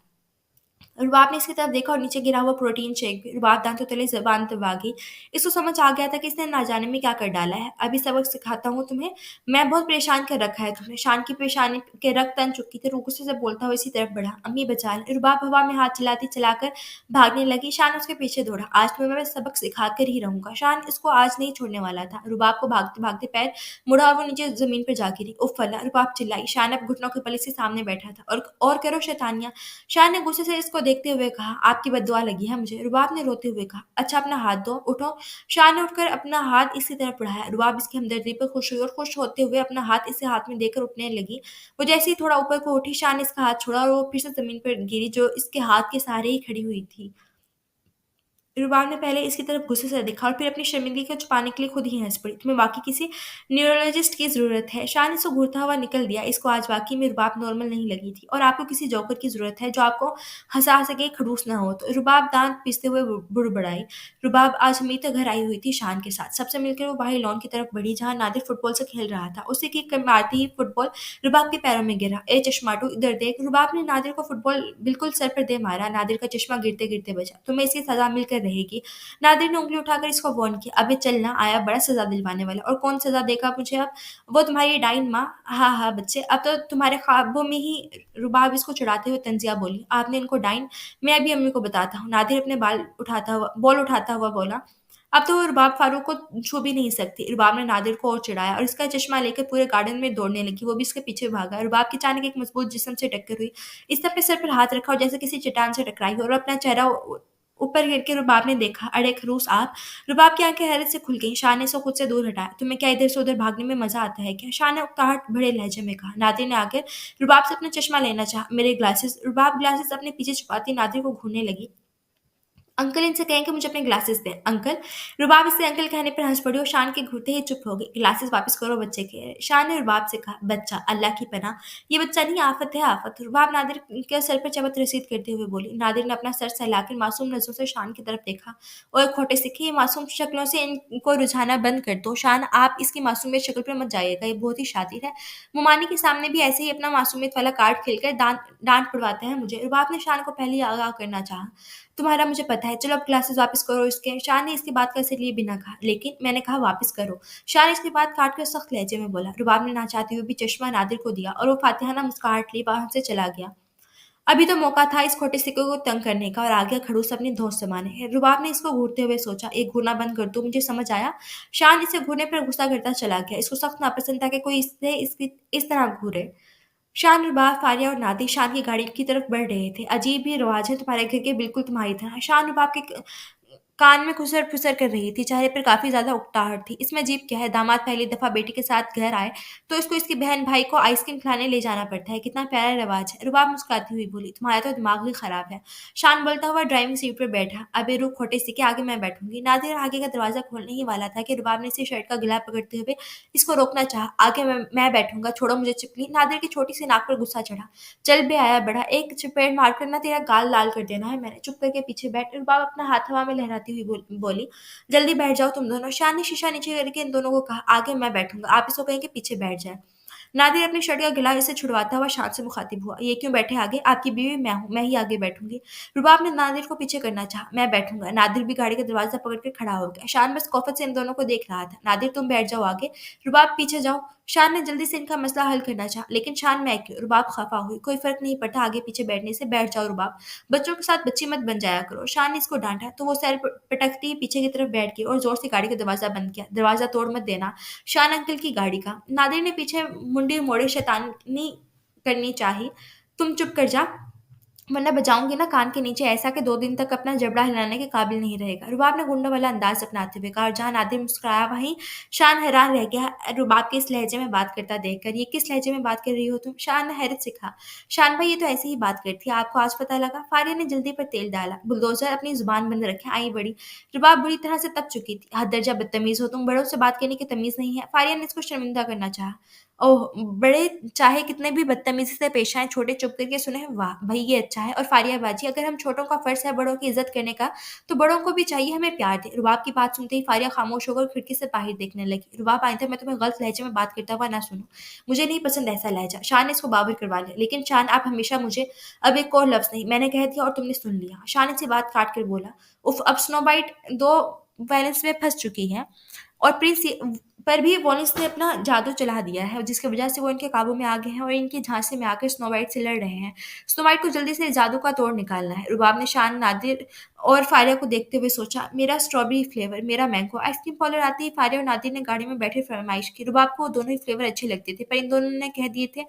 रुबाब ने इसकी तरफ देखा और नीचे गिरा हुआ प्रोटीन शेक भी। रुबाब दाँतों तले ज़बान दबा गई। इसको समझ आ गया था कि इसने ना जाने में क्या कर डाला है। अभी सबक सिखाता हूँ तुम्हें। मैं बहुत परेशान कर रखा है तुमने। शान की परेशानी के रग तन चुकी थी। वो गुस्से से बोलता हुआ इसी तरफ बढ़ा। अम्मी बचा लें। रुबाब हवा में हाथ चलाकर भागने लगी। शान उसके पीछे दौड़ा। आज तुम्हें मैं सबक सिखा कर ही रहूँगा। शान इसको आज नहीं छोड़ने वाला था। रुबाब को भागते-भागते पैर मुड़ा और वो नीचे ज़मीन पर जा गिरी। उफ़ अल्लाह! रुबाब चिल्लाई। शान अब घुटनों के बल इसके सामने बैठा था। और करो शैतानियाँ। शान ने गुस्से से इसको देखते हुए कहा, आपकी बद्दुआ लगी है मुझे। रुबाब ने रोते हुए कहा, अच्छा अपना हाथ दो, उठो। शान ने उठकर अपना हाथ इसकी तरफ बढ़ाया। रुबाब इसकी हमदर्दी पर खुश हुई और खुश होते हुए अपना हाथ इसे हाथ में देकर उठने लगी। वो जैसे ही थोड़ा ऊपर को उठी, शान ने इसका हाथ छोड़ा और वो फिर से ज़मीन पर गिरी जो इसके हाथ के सहारे ही खड़ी हुई थी। रुबाब ने पहले इसकी तरफ गुस्से से देखा और फिर अपनी शर्मिंदगी को छुपाने के लिए खुद ही हँस पड़ी। तुम्हें वाक़ई किसी न्यूरोलॉजिस्ट की ज़रूरत है। शान इसको घूरता हुआ निकल दिया। इसको आज वाक़ई में रुबाब नॉर्मल नहीं लगी थी और आपको किसी जोकर की ज़रूरत है जो आपको हँसा सके, खड़ूस ना हो। तो रुबाब दाँत पीसते हुए बुड़बुड़ाई। रुबाब आज अम्मी के घर आई हुई थी शान के साथ। सबसे मिलकर वो बाहर लॉन की तरफ बढ़ी जहाँ नादिर फुटबॉल से खेल रहा था। उसे किक मारते ही फुटबॉल रुबाब के पैरों में गिरा। ए चश्माटू इधर देख। रुबाब ने नादिर को फुटबॉल बिल्कुल सर पर दे मारा। नादिर का चश्मा गिरते-गिरते बचा। तुम्हें इसकी सज़ा मिलकर रहेगी। नादिर ने उँगली उठाकर इसको वार्न किया, अबे चल ना, आया बड़ा सज़ा दिलवाने वाला। और कौन सज़ा देगा मुझे अब? वो तुम्हारी डाइन माँ। हाँ, हाँ बच्चे, अब तो तुम्हारे ख्वाबों में ही। रुबाब इसको चिढ़ाते हुए तंज़िया बोली, आपने इनको डाइन? मैं अभी अम्मी को बताता हूँ। नादिर अपने बॉल उठाता हुआ बोला। अब तो वो रुबाब फारूक को छू भी नहीं सकती। रुबाब ने नादिर को और चिढ़ाया और इसका चश्मा लेकर पूरे गार्डन में दौड़ने लगी। वो भी इसके पीछे भागा। रुबाब की अचानक एक मज़बूत जिस्म से टक्कर हुई। इसने अपने सर पर हाथ रखा और जैसे किसी चट्टान से टकराई हो और अपना चेहरा ऊपर गिर के रुबाब ने देखा, अरे खरूस आप! रुबाब की आँखें हैरत से खुल गईं। शान ने इसको खुद से दूर हटाया। तुम्हें क्या इधर से उधर भागने में मज़ा आता है क्या? शान ने उकताहट भरे लहजे में कहा। नादिर ने आकर रुबाब से अपना चश्मा लेना चाहा। मेरे ग्लासेस। रुबाब ग्लासेस अपने पीछे छुपाती नादिर को घूरने लगी। अंकल इनसे कहें कि मुझे अपने ग्लासेस दें। अंकल। रुबाब इससे अंकल कहने पर हंस पड़ी और शान के घूरते ही चुप हो गई। ग्लासेस वापस करो बच्चे के। शान ने रुबाब से कहा, बच्चा अल्लाह की पनाह, ये बच्चा नहीं आफत है आफत। रुबाब नादिर के सर पर चबत रसीद करते हुए बोली। नादिर ने अपना सर सहलाकर मासूम नजरों से शान की तरफ देखा। और खोटे सीखे, ये मासूम शक्लों से इनको रुझाना बंद कर दो। शान आप इसकी मासूमियत शक्ल पर मत जाइएगा, ये बहुत ही शातिर है। मुमानी के सामने भी ऐसे ही अपना मासूमियत वाला कार्ड खेलकर डांट पड़वाता है मुझे। रुबाब ने शान को पहले ही आगाह करना चाहा तुम्हारा मुझे पता है, चलो अब ग्लासेस वापस करो इसके। शान ने इसकी बात का इसलिए भी ना कहा, लेकिन मैंने कहा वापस करो। शान ने इसकी बात काट कर सख्त लहजे में बोला। रुबाब ने ना चाहते हुए भी चश्मा नादिर को दिया और वो फातिहाना मुस्कुराहट ली वहां से चला गया। अभी तो मौका था इस खोटे सिक्के को तंग करने का और आ गया खड़ूस अपनी धौंस जमाने। रुबाब ने इसको घूरते हुए सोचा, एक घूरना बंद कर दो, मुझे समझ आया। शान इसे घूरने पर गुस्सा करता चला गया। इसको सख्त नापसंद था कि कोई इससे इसकी इस तरह घूरे। शान, रुबाब, फारिया और नादिर शान की गाड़ी की तरफ बढ़ रहे थे। अजीब ही रिवाज है तुम्हारे घर के, बिल्कुल तुम्हारी तरह। शान रुबाब के कान में खुसर फुसर कर रही थी, चेहरे पर काफी ज्यादा उकताहट थी। इसमें अजीब क्या है, दामाद पहली दफा बेटी के साथ घर आए तो इसको इसकी बहन भाई को आइसक्रीम खिलाने ले जाना पड़ता है। कितना प्यारा रिवाज है। रुबाब मुस्कुराती हुई बोली, तुम्हारा तो दिमाग ही खराब है। शान बोलता हुआ ड्राइविंग सीट पर बैठा। अबे रुक खोटे सीखे, आगे मैं बैठूंगी। नादिर आगे का दरवाजा खोलने ही वाला था कि रुबाब ने इसे शर्ट का गला पकड़ते हुए इसको रोकना चाहा। आगे मैं बैठूंगा, छोड़ो मुझे चिपली। नादिर की छोटी सी नाक पर गुस्सा चढ़ा। चल बे आया बड़ा, एक चपेट मारकर ना तेरा गाल लाल कर देना है मैंने। चुप करके पीछे बैठ। रुबाब अपना हाथ हवा में लहराती हुई बोली, जल्दी बैठ जाओ तुम दोनों। शान ने शीशा नीचे करके इन दोनों को कहा, आगे मैं बैठूंगा, आप इसको कहें कि पीछे बैठ जाए। नादिर अपनी शर्ट का गिला इसे छुड़वाता हुआ शान से मुखातिब हुआ, ये क्यों बैठे आगे, आपकी बीवी मैं हूँ, मैं ही आगे बैठूंगी। रुबाब ने नादिर को पीछे करना चाहा, मैं बैठूंगा। नादिर भी गाड़ी का दरवाजा पकड़कर खड़ा हो गया। शान बस कौफत से इन दोनों को देख रहा था। नादिर तुम बैठ जाओ आगे, रुबाब पीछे जाओ। शान ने जल्दी से इनका मसला हल करना चाहा, लेकिन शान मैं क्यों? रुबाब खफा हुई, कोई फर्क नहीं पड़ता आगे पीछे बैठने से, बैठ जाओ रुबाब। बच्चों के साथ बच्ची मत बन जाया करो। शान ने इसको डांटा तो वो सैर पटकती ही पीछे की तरफ बैठ गई और जोर से गाड़ी का दरवाजा बंद किया। दरवाजा तोड़ मत देना, शान अंकल की गाड़ी का। नादिर ने पीछे मुंडी मोड़े शैतानी करनी चाही। तुम चुप कर जा, वरना बजाऊंगी ना कान के नीचे ऐसा कि 2 दिन तक अपना जबड़ा हिलाने के काबिल नहीं रहेगा। रुबाब ने गुंडों वाला अंदाज अपनाते हुए कहा, और जहां नादिर मुस्कुराया वहीं शान हैरान रह गया रुबाब के इस लहजे में बात करता देखकर। ये किस लहजे में बात कर रही हो तुम? शान ने हैरत से कहा। शान भाई ये तो ऐसे ही बात करती है, आपको आज पता लगा? फारिया ने जल्दी पर तेल डाला। बुलडोजर अपनी जुबान बंद रखे, आई बड़ी। रुबाब बुरी तरह से तप चुकी थी। हद दर्जा बदतमीज हो तुम, बड़ों से बात करने की तमीज नहीं है। फारिया ने इसको शर्मिंदा करना चाहा। ओह! बड़े चाहे कितने भी बदतमीज़ी से पेश आएँ, छोटे चुप करके सुनें, वाह! भई ये अच्छा है। और फारिया बाजी, अगर हम छोटों का फ़र्ज़ है बड़ों की इज़्ज़त करने का, तो बड़ों को भी चाहिए हमें प्यार दें। रुबाब की बात सुनते ही फारिया खामोश होकर खिड़की से बाहर देखने लगी। रुबाब आइंदा मैं तुम्हें गलत लहजे में बात करता हुआ ना सुनूँ। मुझे नहीं पसंद ऐसा लहजा। शान ने इसको बावर करवा लिया। लेकिन शान आप हमेशा मुझे अब एक और लफ्ज़ नहीं, मैंने कह दिया और तुमने सुन लिया। शान ने इसकी बात काट कर बोला, उफ़! अब स्नो वाइट 2 वायलेंस में फँस चुकी है। और प्रिंस पर भी वॉलिस ने अपना जादू चला दिया है, जिसकी वजह से वो इनके काबू में आ गए हैं और इनकी झांसे में आकर स्नो वाइट से लड़ रहे हैं। स्नो वाइट को जल्दी से जादू का तोड़ निकालना है। रुबाब ने शान, नादिर और फारिया को देखते हुए सोचा, मेरा स्ट्रॉबेरी फ्लेवर, मेरा मैंगो। आइसक्रीम पार्लर आते ही फारिया और नादिर ने गाड़ी में बैठे फरमाइश की। रुबाब को वो दोनों ही फ्लेवर अच्छे लगते थे, पर इन दोनों ने कह दिए थे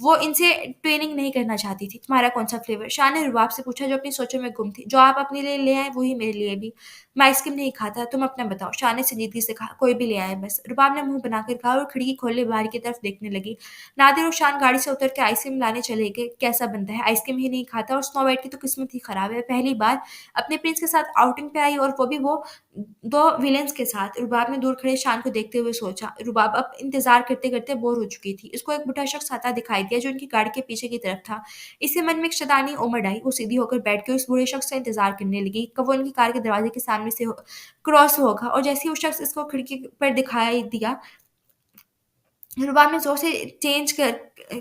वो इनसे ट्विनिंग नहीं करना चाहती थी। तुम्हारा कौन सा फ्लेवर? शान ने रुबाब से पूछा जो अपनी सोचों में गुम थी। जो आप अपने लिए ले आए वही मेरे लिए भी। मैं आइसक्रीम नहीं खाता, तुम अपना बताओ। शान ने संजीदगी से कहा, कोई भी ले आए बस। रुबाब ने मुंह बनाकर कहा और खिड़की खोले बाहर की तरफ देखने लगी। नादिर और शान गाड़ी से उतर के आइसक्रीम लाने चले गए। कैसा बंदा है, आइसक्रीम ही नहीं खाता। और स्नो वाइट की तो किस्मत ही खराब है, पहली बार अपने प्रिंस के साथ आउटिंग पे आई और वो भी वो 2 विलेन्स के साथ। रुबाब ने दूर खड़े शान को देखते हुए सोचा। रुबाब अब इंतजार करते-करते बोर हो चुकी थी। उसको एक बुढ़ा शख्स आता दिखाई दिया जो उनकी गाड़ी के पीछे की तरफ था। इसके मन में एक शैतानी उमड़ आई। वो सीधी होकर बैठ के उस बूढ़े शख्स का इंतजार करने लगी कब वो उनकी कार के दरवाजे के सामने से क्रॉस होगा। और जैसे ही वो शख्स इसको खिड़की पर दिखाई दिया, रुबाब ने ज़ोर से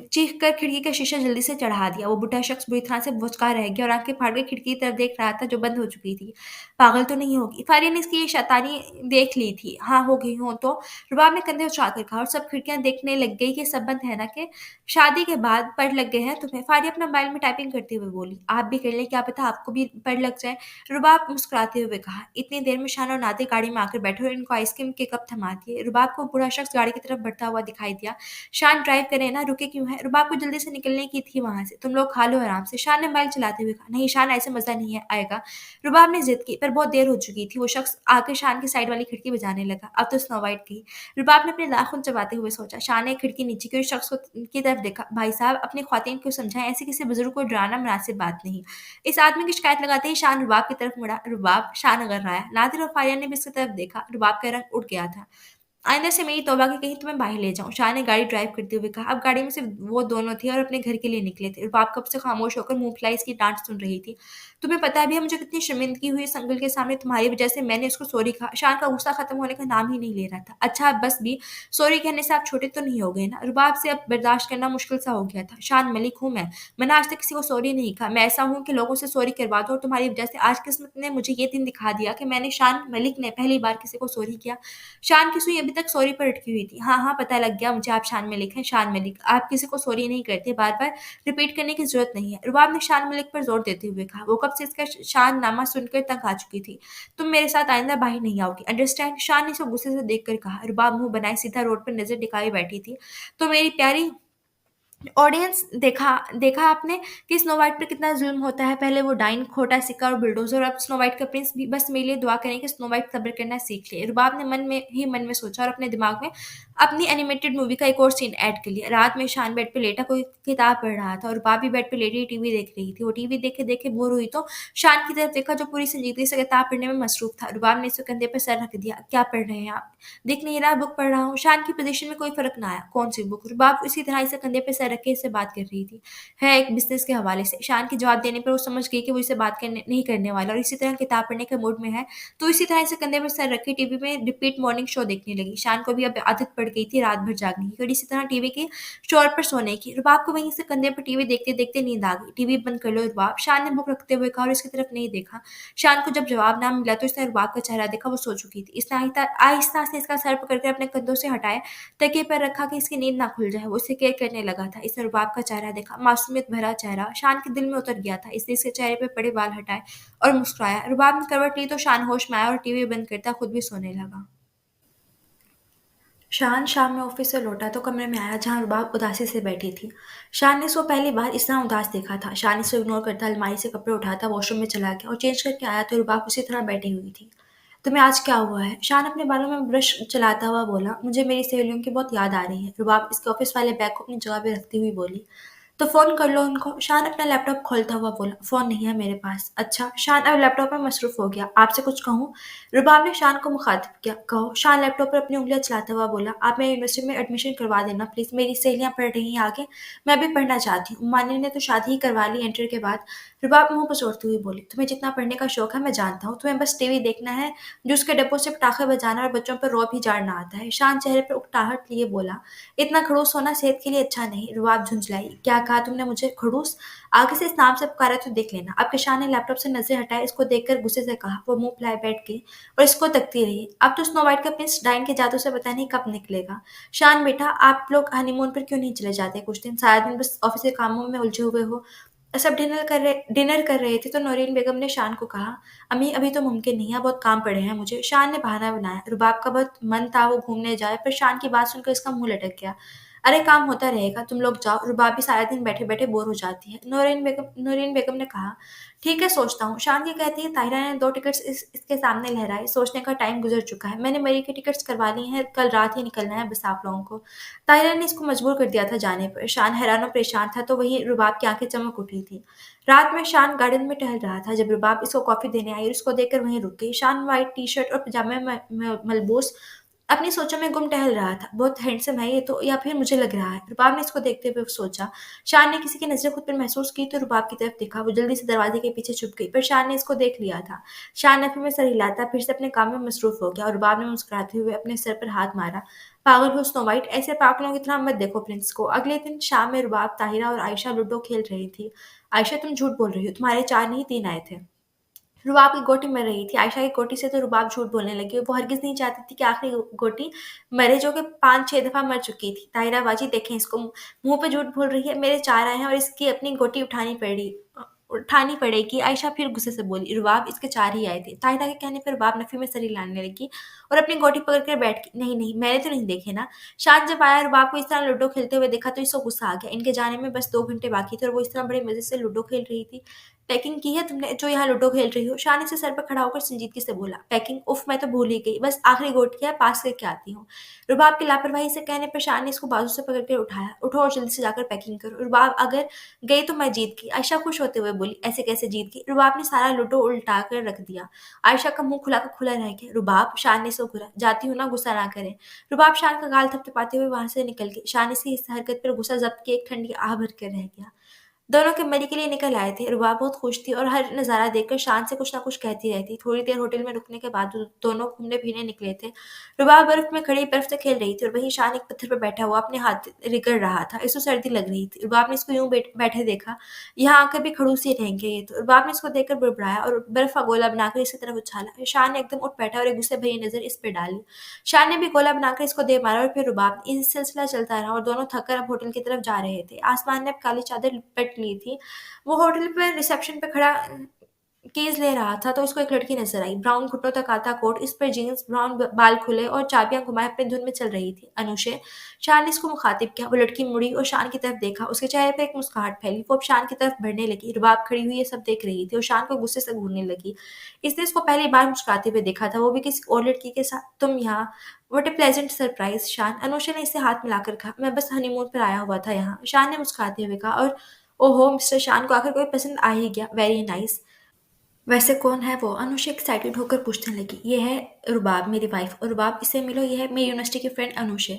चीख कर खिड़की का शीशा जल्दी से चढ़ा दिया। वो बुढ़ा शख्स बुरी तरह से भौचका रह गया और आँखें फाड़ कर खिड़की की तरफ देख रहा था जो बंद हो चुकी थी। पागल तो नहीं होगी? फारिया ने इसकी ये शैतानी देख ली थी। हाँ, हो गई हूँ तो। रुबाब ने कंधे उछालकर कहा और सब खिड़कियाँ देखने लग गई कि सब बंद है ना, कि शादी के बाद पड़ लग गए हैं तुम्हें? फारिया अपना मोबाइल में टाइपिंग करते हुए बोली। आप भी कर लें, क्या पता आपको भी पड़ लग जाए। रुबाब मुस्कुराते हुए कहा। इतनी देर में शान और नादिर गाड़ी में आकर बैठे और इनको आइसक्रीम के कप थमा दिए। रुबाब को बूढ़ा शख्स गाड़ी की तरफ बढ़ता हुआ दिखाई दिया। शान ड्राइव करे ना, रुके क्यों हैं? रुबाब को जल्दी से निकलने की थी वहाँ से। तुम लोग खा लो आराम से। शान ने मोबाइल चलाते हुए कहा। नहीं शान, ऐसे मज़ा नहीं है आएगा। रुबाब ने ज़िद की, पर बहुत देर हो चुकी थी। वो शख्स आकर शान की साइड वाली खिड़की बजाने लगा। अब तो स्नो वाइट गई। रुबाब ने अपने नाखून चबाते हुए सोचा। शान ने खिड़की नीचे की और शख्स की तरफ देखा। भाई साहब, अपनी ख्वातीन को समझाएं, ऐसे किसी बुजुर्ग को डराना मुनासिब बात नहीं। इस आदमी की शिकायत लगाते ही शान रुबाब की तरफ मुड़ा। रुबाब, शान अगर आया। नादिर और फारिया ने भी इसकी तरफ देखा। रुबाब का रंग उठ गया था। आइंदा से मेरी तौबा कि कहीं तुम्हें बाहर ले जाऊँ। शाह ने गाड़ी ड्राइव करते हुए कहा। अब गाड़ी में सिर्फ वो दोनों थे और अपने घर के लिए निकले थे। रुबाब कब से खामोश होकर मुंह फुलाए इसकी डांट सुन रही थी। तुम्हें पता भी है मुझे कितनी शर्मिंदगी हुई इस अंकल के सामने, तुम्हारी वजह से मैंने उसको सॉरी कहा। शान का गुस्सा खत्म होने का नाम ही नहीं ले रहा था। अच्छा अब बस भी, सॉरी कहने से आप छोटे तो नहीं हो गए ना? रुबाब से अब बर्दाश्त करना मुश्किल सा हो गया था। शान मलिक हूँ मैं। मैंने आज तक किसी को सॉरी नहीं कहा। मैं ऐसा हूँ कि लोगों से सॉरी करवा दो, और तुम्हारी वजह से आज किस्मत ने मुझे ये दिन दिखा दिया कि मैंने, शान मलिक ने, पहली बार किसी को सॉरी किया। शान की सुई अभी तक सॉरी पर अटकी हुई थी। हाँ हाँ, पता लग गया मुझे, आप शान मलिक हैं। शान मलिक, आप किसी को सॉरी नहीं करते, बार बार रिपीट करने की जरूरत नहीं है। रुबाब ने शान मलिक पर जोर देते हुए कहा। वो कब से इसका शान नामा सुनकर तंग आ चुकी थी। तुम मेरे साथ आइंदा बाहर नहीं आओगी, अंडरस्टैंड? शान ने इसे गुस्से से देखकर कहा। रुबाब मुंह बनाए सीधा रोड पर नजर टिकाई बैठी थी। तो मेरी प्यारी ऑडियंस, देखा देखा आपने कि स्नो वाइट पर कितना जुल्म होता है। पहले वो डाइन, खोटा सिक्का और बुलडोजर, अब स्नो वाइट का प्रिंस भी। बस मेरे लिए दुआ करें कि स्नो वाइट सब्र करना सीख ले। रुबाब ने मन में सोचा, और अपने दिमाग में अपनी एनिमेटेड मूवी का एक और सीन ऐड कर लिया। रात में शान बेड पे लेटा कोई किताब पढ़ रहा था, और रुबाब भी बेड पे लेटी टीवी देख रही थी। वो टीवी देखे देखे बोर हुई तो शान की तरफ देखा, जो पूरी संजीदगी से किताब पढ़ने में मसरूफ था। रुबाब ने उसके कंधे पर सर रख दिया। क्या पढ़ रहे हैं आप? दिख नहीं रहा, बुक पढ़ रहा हूँ। शान की पोजीशन में कोई फर्क ना आया। कौन सी बुक? रुबाब इसी तरह इसे कंधे पे सर रख के इससे बात कर रही थी। है एक बिजनेस के हवाले से। शान के जवाब देने पर वो समझ गई कि वो इसे बात करने नहीं करने वाला, और इसी तरह किताब पढ़ने के मूड में है। तो इसी तरह इसे कंधे पर सर रख के टीवी में रिपीट मॉर्निंग शो देखने लगी। शान को भी अब आदत पड़ गई थी रात भर जागने की, और इसी तरह टीवी के शोर पर सोने की। रुबाब को वहीं से कंधे पर टीवी देखते देखते नींद आ गई। टीवी बंद कर लो रुबाब, शान ने बुक रखते हुए कहा, और इसकी तरफ नहीं देखा। शान को जब जवाब ना मिला तो इसने रुबाब का चेहरा देखा। वो सो चुकी थी। इसने आहिस्ता आहिस्ता से इसका सर पकड़कर अपने कंधों से हटाया, तकिए पर रखा कि इसकी नींद ना खुल जाए। वो इसे केयर करने लगा था। इसने रुबाब का चेहरा देखा, मासूमियत भरा चेहरा। शान के दिल में उतर गया था। इसने इसके चेहरे पे पड़े बाल हटाए और मुस्कुराया। रुबाब ने करवट ली तो शान होश में आया और टीवी बंद करता खुद भी सोने लगा। शान शाम में ऑफिस से लौटा तो कमरे में आया जहां रुबाब उदासी से बैठी थी। शान ने इसको पहली बार इस तरह उदास देखा था। शान इसे इग्नोर करता अलमारी से कपड़े उठाता वॉशरूम में चला गया, और चेंज करके आया तो रुबाब उसी तरह बैठी हुई थी। तुम्हें आज क्या हुआ है? शान अपने बालों में ब्रश चलाता हुआ बोला। मुझे मेरी सहेलियों की बहुत याद आ रही है। रुबाब इसके ऑफिस वाले बैग को अपनी जगह पे रखती हुई बोली। तो फ़ोन कर लो उनको। शान अपना लैपटॉप खोलता हुआ बोला। फ़ोन नहीं है मेरे पास। अच्छा। शान अब लैपटॉप में मसरूफ हो गया। आपसे कुछ कहूँ? रुबाब ने शान को मुखातिब किया। कहो। शान लैपटॉप पर अपनी उंगलियां चलाता हुआ बोला। आप मेरी यूनिवर्सिटी में एडमिशन करवा देना प्लीज़। मेरी सहेलियां पढ़ रही हैं आगे, मैं भी पढ़ना चाहती हूँ। मानी ने तो शादी ही करवा ली इंटर के बाद। रुबाब मुंह पछोड़ती हुई बोली। तुम्हें जितना पढ़ने का शौक है मैं जानता हूँ, तुम्हें बस टीवी देखना है, जूस के डब्बों से पटाखे बजाना और बच्चों पर रौब ही झाड़ना आता है। शान चेहरे पर उकताहट लिए बोला। इतना खड़ूस होना सेहत के लिए अच्छा नहीं। रुबाब झुंझलाई। क्या कहा तुमने मुझे? खड़ूस? आगे से इस नाम से पुकारा तो देख लेना। अब शान ने लैपटॉप से नजर हटाए, इसको देखकर गुस्से से कहा। वो मुंह फुलाए बैठ गई और इसको तकती रही। अब तो स्नो वाइट का प्रिंस डाइन के जादू से पता नहीं कब निकलेगा। शान बेटा, आप लोग हनीमून पर क्यों नहीं चले जाते कुछ दिन? सारा दिन बस ऑफिस के कामों में उलझे हुए हो। सब डिनर कर रहे थे तो नौरीन बेगम ने शान को कहा। अम्मी अभी तो मुमकिन नहीं है, बहुत काम पड़े हैं मुझे। शान ने बहाना बनाया। रुबाब का बहुत मन था वो घूमने जाए, पर शान की बात सुनकर इसका मुंह लटक गया। अरे काम होता रहेगा, तुम लोग जाओ। रुबाब भी सारा दिन बैठे बैठे बोर हो जाती है। नौरीन बेगम ने कहा। ठीक है, सोचता हूँ। शान ये कहती है। ताहिरा ने दो टिकट्स इसके सामने लहराए। सोचने का टाइम गुजर चुका है। मैंने मरी की टिकट्स करवा ली हैं, कल रात ही निकलना है बस आप लोगों को। ताहिरा ने इसको मजबूर कर दिया था जाने पर। शान हैरान और परेशान था तो वहीं रुबाब की आंखें चमक उठी थी। रात में शान गार्डन में टहल रहा था जब रुबाब इसको कॉफी देने आई और उसको देखकर वहीं रुक गई। शान व्हाइट टी शर्ट और पजामे में मलबूस अपनी सोचों में गुम टहल रहा था। बहुत हैंडसम है ये तो, या फिर मुझे लग रहा है। रुबाब ने इसको देखते हुए सोचा। शान ने किसी की नजर खुद पर महसूस की तो रुबाब की तरफ देखा। वो जल्दी से दरवाजे के पीछे छुप गई, पर शान ने इसको देख लिया था। शान नफे में सर हिलाता फिर से अपने काम में मसरूफ हो गया, और रुबाब ने मुस्कुराते हुए अपने सर पर हाथ मारा। पागल हो स्नो वाइट, ऐसे पागलों की तरह मत देखो प्रिंस को। अगले दिन शाम में रुबाब, ताहिरा और आयशा लूडो खेल रही थी। आयशा तुम झूठ बोल रही हो, तुम्हारे चार नहीं तीन आए थे। रुबाब की गोटी मर रही थी। आयशा की गोटी से तो रुबाब झूठ बोलने लगी। वो हरगिज नहीं चाहती थी कि आखिरी गोटी मरे, जो कि 5-6 दफा मर चुकी थी। ताहिरा बाजी देखें इसको, मुंह पे झूठ बोल रही है। मेरे चार आए हैं और इसकी अपनी गोटी उठानी पड़ेगी। आयशा फिर गुस्से से बोली। रुबाब, इसके चार ही आए थे। ताहिरा के कहने पर रुबाब नफे में सर हिलाने लगी और अपनी गोटी पकड़ कर बैठ गई। नहीं नहीं, मैंने तो नहीं देखे ना। शान जब आया रुबाब को इस तरह लूडो खेलते हुए देखा तो इसको गुस्सा आ गया। इनके जाने में बस 2 घंटे बाकी थे और वो इस तरह बड़े मजे से लूडो खेल रही थी। पैकिंग की है तुमने जो यहाँ लूडो खेल रही हो? शान से सर पर खड़ा होकर संजीदगी से बोला। पैकिंग? उफ, मैं तो भूल ही गई, बस आखिरी गोट किया, पास करके आती हूँ। रुबाब की लापरवाही से कहने पर शान ने इसको बाजू से पकड़ कर उठाया। उठो और जल्दी से जाकर पैकिंग करो। रुबाब, अगर गई तो मैं जीत गई। आयशा खुश होते हुए बोली। ऐसे कैसे जीत गई? रुबाब ने सारा लूडो उल्टा कर रख दिया। आयशा का मुंह खुला का खुला रह गया। रुबाब, शान ने सो घुरा। जाती हूँ ना, गुस्सा ना करें। रुबाब शान का गाल थपथपाते हुए वहां से निकल गई। शान इसकी इस हरकत पर गुस्सा जब्त की एक ठंडी आह भर कर रह गया। दोनों कैमरे के लिए निकल आए थे। रुबा बहुत खुश थी और हर नज़ारा देखकर शान से कुछ ना कुछ कहती रहती। थोड़ी देर होटल में रुकने के बाद दोनों घूमने-फिरने निकले थे। रुबा बर्फ में खड़ी बर्फ से खेल रही थी और वहीं शान एक पत्थर पर बैठा हुआ अपने हाथ रगड़ रहा था। इसको सर्दी लग रही थी। रुबाब ने इसको यूँ बैठे देखा। यहाँ आकर भी खड़ूस ही रहेंगे ये तो। रुबाब ने इसको देखकर बुड़बुड़ाया और बर्फ का गोला बनाकर इसकी तरफ उछाला। शान ने एकदम उठ बैठा और एक गुस्से भरी नज़र इस पर डाली। शान ने भी गोला बनाकर इसको दे मारा और फिर रुबाब। ये सिलसिला चलता रहा और दोनों थक कर अब होटल की तरफ जा रहे थे। आसमान ने अब काली चादर लपेट ली थी। वो होटल पर रिसेप्शन पे खड़ा कीज़ ले रहा था तो उसको एक लड़की नज़र आई। ब्राउन घुटनों तक आता कोट, इस पर जीन्स, ब्राउन बाल खुले और चाबियाँ घुमाए अपनी धुन में चल रही थी। अनुशे, शान ने इसको मुखातिब किया। वो लड़की मुड़ी और शान की तरफ देखा। उसके चेहरे पे एक मुस्कुराहट फैली। वो अब शान की तरफ बढ़ने लगी। रुबाब खड़ी हुई ये सब देख रही थी और शान को गुस्से से घूरने लगी। इसने इसको पहली बार मुस्कुराते हुए देखा था, वो भी किसी और लड़की के साथ। तुम यहाँ? व्हाट अ प्लेजेंट सरप्राइज शान। अनुशा ने इससे हाथ मिलाकर कहा। मैं बस हनीमून पर आया हुआ था यहाँ, शान ने मुस्कुराते हुए कहा। और ओहो, मिस्टर शान को आखिर कोई पसंद आ ही गया। Very nice. वैसे कौन है वो? अनुषा एक्साइटेड होकर पूछने लगी। ये है रुबाब, मेरी वाइफ। और रुबाब, इससे मिलो, ये है मेरी यूनिवर्सिटी की फ्रेंड अनुषा।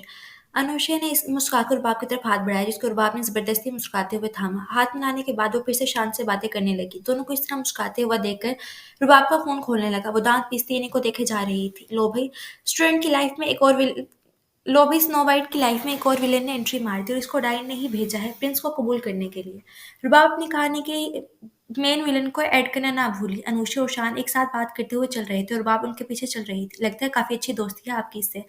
अनुषा ने इस मुस्कुराकर रुबाब की तरफ हाथ बढ़ाया, जिसको रुबाब ने जबरदस्ती मुस्कुराते हुए थामा। हाथ मिलाने के बाद वो फिर से शांत से बातें करने लगी। दोनों को इस तरह मुस्कुराते हुआ देखकर रुबाब का खून खोलने लगा। वो दांत पीसती इन्हीं को देखे जा रही थी। स्टूडेंट की लाइफ में एक और विल लो भाई, स्नो वाइट की लाइफ में एक और विलेन ने एंट्री मार दी और इसको डायन ने ही भेजा है प्रिंस को कबूल करने के लिए। रुबाब अपनी कहानी के मेन विलन को ऐड करना ना भूली। अनुषा और शान एक साथ बात करते हुए चल रहे थे और रुबाब उनके पीछे चल रही थी। लगता है काफ़ी अच्छी दोस्ती है आपकी इससे।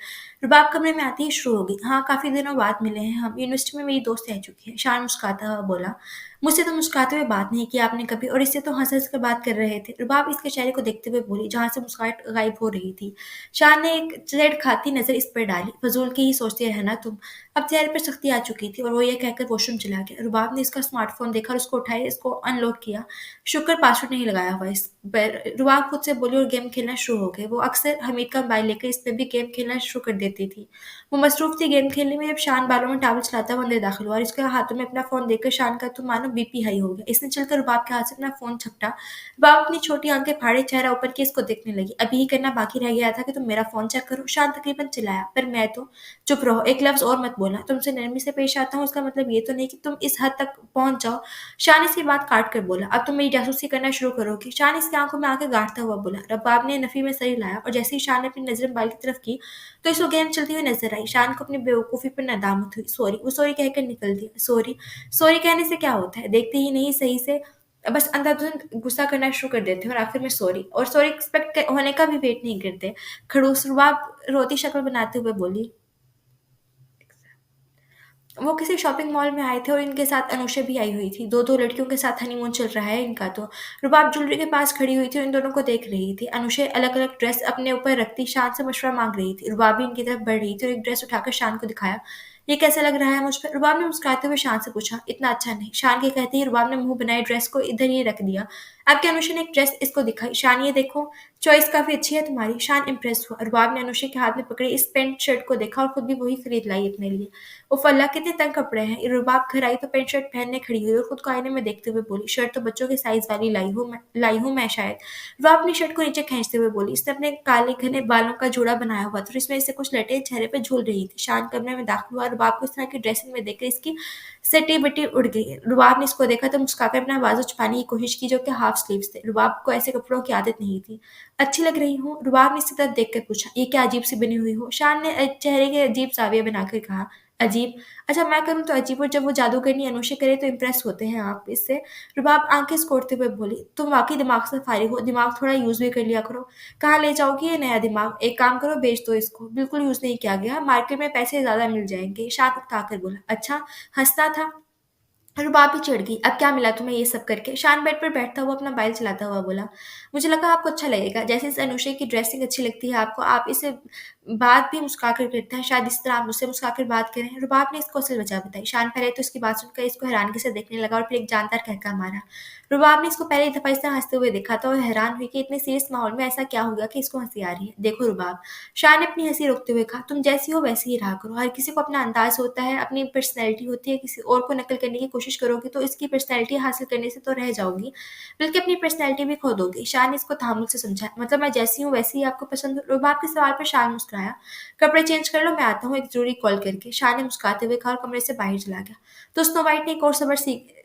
रुबाब कमरे में आते ही शुरू हो गई। हाँ, काफ़ी दिनों बाद मिले हैं हम। यूनिवर्सिटी में मेरी दोस्त रह चुकी है। शान मुस्कुराता हुआ बोला। मुझसे तो मुस्कुराते हुए बात नहीं की आपने कभी, और इससे तो हंस-हंस कर बात कर रहे थे। रुबाब इसके चेहरे को देखते हुए बोली, जहाँ से मुस्कुराहट गायब हो रही थी। शान ने एक चिढ़ खाती नज़र इस पर डाली। फ़िज़ूल की ही सोचती रहना तुम। अब चेहरे पर सख्ती आ चुकी थी और वो ये कहकर वॉशरूम चला गया। रुबाब ने इसका स्मार्टफ़ोन देखा और उसको उठाया, इसको अनलॉक किया। शुक्र पासवर्ड नहीं लगाया हुआ इस पर। रुबाब खुद से बोली और गेम खेलना शुरू हो गए। वो अक्सर हमीद का मोबाइल लेकर इस पर भी गेम खेलना शुरू कर देती थी। वो मसरूफ़ थी गेम खेलने में। जब शान बालों में टॉवल चलाता हुआ अंदर दाखिल हुआ और इसके हाथों में अपना फ़ोन देखकर शान का तो मानो बीपी हाई हो गया। इसने चलकर रुबाब के हाथ से अपना फ़ोन झपटा। रुबाब अपनी छोटी आंखें फाड़े चेहरा ऊपर किए इसको देखने लगी। अभी ही करना बाकी रह गया था कि तुम मेरा फ़ोन चेक करो। शान तकरीबन चिल्लाया, पर मैं तो चुप रहो, एक लफ्ज़ और मत बोलना। तुमसे नरमी से पेश आता हूँ, इसका मतलब ये तो नहीं कि तुम इस हद तक पहुँच जाओ। शान इसकी बात काट कर बोला, अब तुम मेरी जासूसी करना शुरू करोगी। शान इसकी आंखों में आंखें गाड़ता हुआ बोला। रबाब ने नफ़ी में सर हिलाया और जैसे ही शान ने अपनी नज़र मोबाइल की तरफ की तो इसको गेम चलती हुई नजर आई। शान को अपनी बेवकूफ़ी पर नदामत हुई। सॉरी, वो सॉरी कहकर निकल दिया। सॉरी, सॉरी कहने से क्या होता है? देखते ही नहीं सही से बस अंधाधुंध गुस्सा करना शुरू कर देते हैं और आखिर में सॉरी, और सॉरी एक्सपेक्ट होने का भी वेट नहीं करते। खड़ूस रुबाब रोती शक्ल बनाते हुए बोली। वो किसी शॉपिंग मॉल में आए थे और इनके साथ अनुषा भी आई हुई थी। 2-2 लड़कियों के साथ हनीमून चल रहा है इनका तो। रुबाब ज्वेलरी के पास खड़ी हुई थी और इन दोनों को देख रही थी। अनुषा अलग-अलग ड्रेस अपने ऊपर रखती शान से मशवरा माँग रही थी। रुबाब भी इनकी तरफ बढ़ रही थी और एक ड्रेस उठाकर शान को दिखाया। ये कैसा लग रहा है मुझ पे? रुबाब ने मुस्कुराते हुए शान से पूछा। इतना अच्छा नहीं। शान के कहते ही रुबाब ने मुँह बनाए ड्रेस को इधर ही रख दिया। आपकी अनुषा ने एक ड्रेस इसको दिखाई। शान, ये देखो, चॉइस काफ़ी अच्छी है तुम्हारी। शान इम्प्रेस हुआ। रुबाब ने अनुषा के हाथ में पकड़े इस पैंट शर्ट को देखा और खुद भी वही खरीद लाई अपने लिए। उफ़ अल्लाह! कितने तंग कपड़े हैं। रुबाब घर आई तो पैंट शर्ट पहनने खड़ी हुई और खुद को आईने में देखते हुए बोली, शर्ट तो बच्चों के साइज़ वाली लाई हूँ मैं शायद। रुबाब अपनी शर्ट को नीचे खींचते हुए बोली। इसने अपने काले घने बालों का जूड़ा बनाया हुआ था और इसमें से कुछ लटें चेहरे पे झूल रही थी। शान कमरे में दाखिल हुआ। रुबाब को इस तरह की ड्रेसिंग में देखकर इसकी सटी-बटी उड़ गई। रुबाब ने इसको देखा तो मुस्कुराकर अपना बाजू छुपाने की कोशिश की, जो कि हाफ स्लीव्स थे। रुबाब को ऐसे कपड़ों की आदत नहीं थी। अच्छी लग रही हूँ? रुबाब ने इसकी तरफ देखकर पूछा। ये क्या अजीब सी बनी हुई हो? शान ने चेहरे के अजीब ज़ाविये बनाकर कहा। अजीब? अच्छा, मैं करूँ तो अजीब, और जब वो जादूगरनी अनुषा करे तो इम्प्रेस होते हैं आप इससे। रुबाब आंखें सिकोड़ते हुए बोली, तुम वाकई दिमाग से फारिग हो, दिमाग थोड़ा यूज़ भी कर लिया करो। कहाँ ले जाओगी ये नया दिमाग? एक काम करो, बेच दो इसको। बिल्कुल यूज़ नहीं किया गया, मार्केट में पैसे ज़्यादा मिल जाएंगे। शान उकता कर बोला। अच्छा, हंसना था? रुबाब भी चिढ़ गई। अब क्या मिला तुम्हें ये सब करके? शान बेड पर बैठता हुआ अपना मोबाइल चलाता हुआ बोला। मुझे लगा आपको अच्छा लगेगा। जैसे इस अनुषा की ड्रेसिंग अच्छी लगती है आपको, आप इसे बात भी मुस्कुराकर करते हैं। शायद इस तरह आप मुझसे मुस्कुराकर बात करें। रुबाब ने इसको असल वजह बताई। शान पहले तो इसकी बात सुनकर इसको हैरानगी से देखने लगा और फिर एक जानदार कहका मारा। रुबाब ने इसको पहली दफ़ा इस तरह हँसते हुए देखा था और हैरान हुई कि इतने सीरियस माहौल में ऐसा क्या हो गया कि इसको हँसी आ रही है। देखो रुबाब, शान ने अपनी हँसी रोकते हुए कहा, तुम जैसी हो वैसी ही रहा करो। हर किसी को अपना अंदाज़ होता है, अपनी पर्सनैलिटी होती है। किसी और को नकल करने की कोशिश करोगी तो इसकी पर्सनैलिटी हासिल करने से तो रह जाओगी, बल्कि अपनी पर्सनैलिटी भी खो दोगी। शान ने इसको तहम्मुल से समझाया। मतलब मैं जैसी हूँ वैसी ही आपको पसंद हो? रुबाब के सवाल पर शान मुस्कुराया। कपड़े चेंज कर लो, मैं आता हूँ एक ज़रूरी कॉल करके। शान ने मुस्कुराते हुए कहा और कमरे से बाहर चला गया। तो स्नो वाइट ने एक और सबक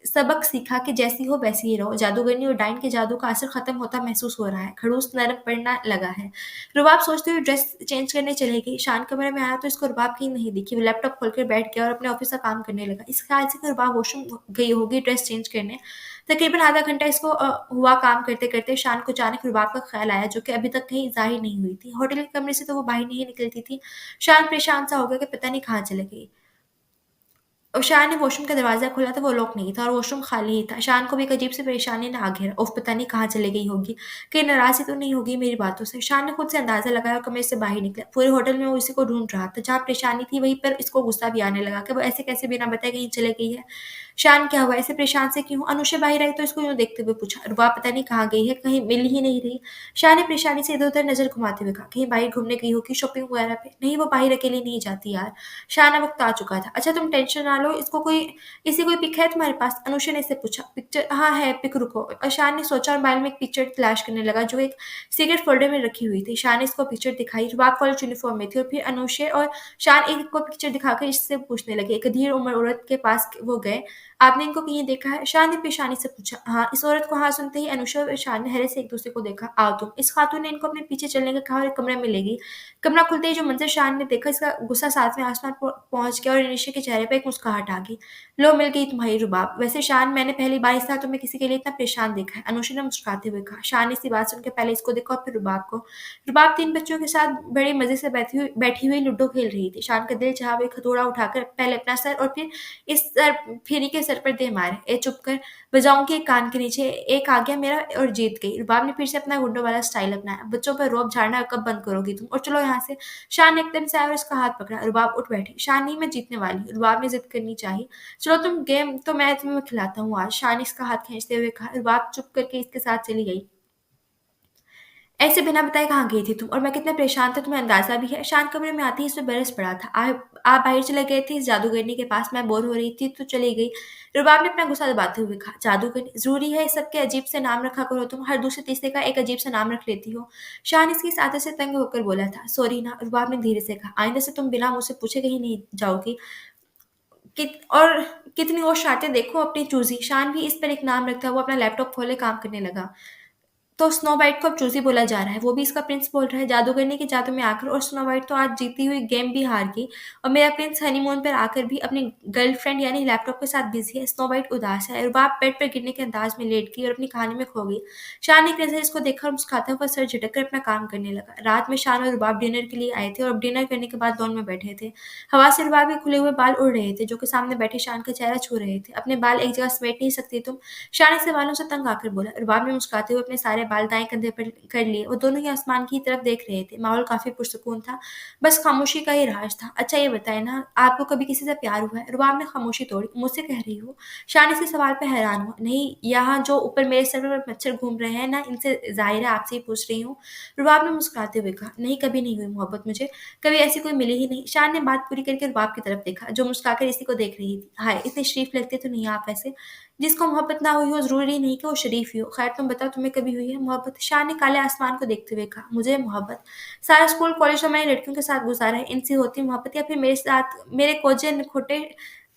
सबक सीखा कि जैसी हो वैसी ही रहो। जादूगरनी और डाइन के जादू का असर खत्म होता महसूस हो रहा है। खड़ूस नरम पड़ना लगा है। रुबाब सोचते हुए ड्रेस चेंज करने चली गई। शान कमरे में आया तो इसको रुबाब कहीं नहीं दिखी। वो लैपटॉप खोलकर बैठ गया और अपने ऑफिस का काम करने लगा। इस ख्याल से कि रुबाब वॉशरूम गई होगी ड्रेस चेंज करने। तकरीबन आधा घंटा इसको हुआ काम करते करते शान को अचानक रुबाब का ख्याल आया, जो कि अभी तक कहीं जाहिर नहीं हुई थी। होटल के कमरे से तो वो बाहर नहीं निकलती थी। शान परेशान सा हो गया कि पता नहीं कहाँ चली गई। और शान ने वॉशरूम का दरवाज़ा खोला तो वो लॉक नहीं था और वॉशरूम खाली ही था। शान को भी एक अजीब सी परेशानी ने आ घेरा। उफ़! पता नहीं कहाँ चली गई होगी। कहीं नाराज़ ही तो नहीं होगी मेरी बातों से। शान ने खुद से अंदाज़ा लगाया और कमरे से बाहर निकला। पूरे होटल में वो इसी को ढूँढ रहा था। जहाँ परेशानी थी वहीं पर इसको गुस्सा भी आने लगा कि वो ऐसे कैसे बिना बताए कहीं चली गई है। शान क्या हुआ? ऐसे परेशान से क्यों? अनुषा बाहर आई तो इसको यूँ देखते हुए पूछा। रुबा पता नहीं कहाँ गई है, कहीं मिल ही नहीं रही। शान ने परेशानी से इधर-उधर नज़र घुमाते हुए कहा, कहीं बाहर घूमने गई होगी शॉपिंग वगैरह पे। नहीं, वो बाहर अकेली नहीं जाती यार। शान अब वक़्त आ चुका था। अच्छा तुम टेंशन ना लो, इसकी कोई पिक है तुम्हारे पास? अनुषा ने इससे पूछा। पिक्चर? हाँ है, पिक रुको। शान ने सोचा और मोबाइल में एक पिक्चर तलाश करने लगा जो एक सीक्रेट फ़ोल्डर में रखी हुई थी। शान ने इसको पिक्चर दिखाई। रुबाब कॉलेज यूनिफ़ॉर्म में थी और फिर अनुषा और शान एक को पिक्चर दिखाकर इससे पूछने लगे। एक अधीर उम्र औरत के पास वो गए। आपने इनको कहीं देखा है? शान ने पेशानी से पूछा। हाँ, इस औरत को हाँ सुनते ही अनुषा और शान ने हैरत से एक-दूसरे को देखा। आओ तुम। इस खातून ने इनको अपने पीछे चलने का कहा और एक कमरे में ले गई। कमरा खुलते ही जो मंज़र शान ने देखा, इसका गुस्सा सातवें आसमान पहुँच गया और अनुषा के चेहरे पे एक मुस्कुराहट आ गई। लो मिल गई तुम्हारी रुबाब। वैसे शान, मैंने पहली बार इस तरह तुम्हें किसी के लिए इतना परेशान देखा है। अनुषा ने मुस्कुराते हुए कहा। शान ने इसकी बात सुनकर पहले इसको देखा और फिर रुबाब को। रुबाब 3 बच्चों के साथ बड़े मज़े से बैठी हुई लूडो खेल रही थी। शान का दिल चाहा वो एक हथौड़ा उठाकर पहले अपना सर और फिर इस सर फेरी के सर पर दे मारे। ए चुप कर, बजाऊँगी एक कान के नीचे। एक आ गया मेरा और जीत गई। रुबाब ने फिर से अपना गुंडों वाला स्टाइल अपनाया। बच्चों पर रौब झाड़ना कब बंद करोगी तुम? और चलो यहाँ से। शान ने एकदम से आया और उसका हाथ पकड़ा। रुबाब उठ बैठी। शान नहीं, मैं जीतने वाली। रुबाब ने जिद करनी चाहिए। चलो तुम गेम तो मैं तुम्हें खिलाता हूँ आज। शान ने इसका हाथ खींचते हुए कहा। रुबाब चुप करके इसके साथ चली गई। ऐसे बिना बताए कहाँ गई थी तुम? और मैं कितना परेशान था तुम्हें अंदाज़ा भी है? शान कमरे में आते ही इसमें बरस पड़ा था। आप बाहर चले गए थे इस जादूगरनी के पास, मैं बोर हो रही थी तो चली गई। रुबाब ने अपना गुस्सा दबाते हुए कहा, जादूगरनी? ज़रूरी है इस सब के अजीब से नाम रखा करो तुम? हर दूसरे तीसरे का एक अजीब सा नाम रख लेती हो। शान इसकी इस आदत से तंग होकर बोला था। सॉरी ना, रुबाब ने धीरे से कहा। आइंदा से तुम बिना मुझसे पूछे कहीं नहीं जाओगी। और कितनी और शर्तें देखो अपनी चूज़ी। शान भी इस पर एक नाम रखता हुआ अपना लैपटॉप खोले काम करने लगा। तो स्नो वाइट को अब चूज़ी बोला जा रहा है, वो भी इसका प्रिंस बोल रहा है जादूगरनी के जादू में आकर। और स्नो वाइट तो आज जीती हुई गेम भी हार गई और मेरा प्रिंस हनीमून पर आकर भी अपनी गर्लफ्रेंड यानी लैपटॉप के साथ बिज़ी है। स्नो वाइट उदास है। रुबाब बेड पर गिरने के अंदाज में लेट गई और अपनी कहानी में खो गई। शान एक नज़र इसको देखा और मुस्कुराता हुआ सर झटक कर अपना काम करने लगा। रात में शान और रुबाब डिनर के लिए आए थे और अब डिनर करने के बाद लॉन में बैठे थे। हवा से रुबाब के खुले हुए बाल उड़ रहे थे, जो कि सामने बैठे शान का चेहरा छू रहे थे। अपने बाल एक जगह समेट नहीं सकती तुम? शान इसके बालों से तंग आकर बोला। रुबाब ने मुस्कुराते हुए अपने सारे बाल दाएं कंधे पर कर लिए। वो दोनों ही आसमान की तरफ देख रहे थे। माहौल काफ़ी पुरसुकून था। बस खामोशी का ही राज था। अच्छा ये बताएँ ना, आपको कभी किसी से प्यार हुआ है? रुबाब ने खामोशी तोड़ी। मुझसे कह रही हो? शान इसके सवाल पे हैरान हुआ। नहीं, यहाँ जो ऊपर मेरे सर पर मच्छर घूम रहे हैं ना, इनसे ज़ाहिर है आपसे ही पूछ रही हूँ। रुबाब ने मुस्कुराते हुए कहा, नहीं कभी नहीं हुई मोहब्बत मुझे। कभी ऐसी कोई मिली ही नहीं। शान ने बात पूरी करके रुबाब की तरफ देखा, जो मुस्कुराकर इसी को देख रही थी। हाय! इतने शरीफ लगते तो नहीं आप वैसे। जिसको मोहब्बत ना हुई हो ज़रूरी नहीं कि वो शरीफ ही हो। खैर तुम बताओ तुम्हें कभी हुई है मोहब्बत? शान ने काले आसमान को देखते हुए कहा, मुझे मोहब्बत? सारा स्कूल कॉलेज तो मैंने लड़कियों के साथ गुज़ारा है। इनसे होती मोहब्बत या फिर मेरे साथ मेरे कोजे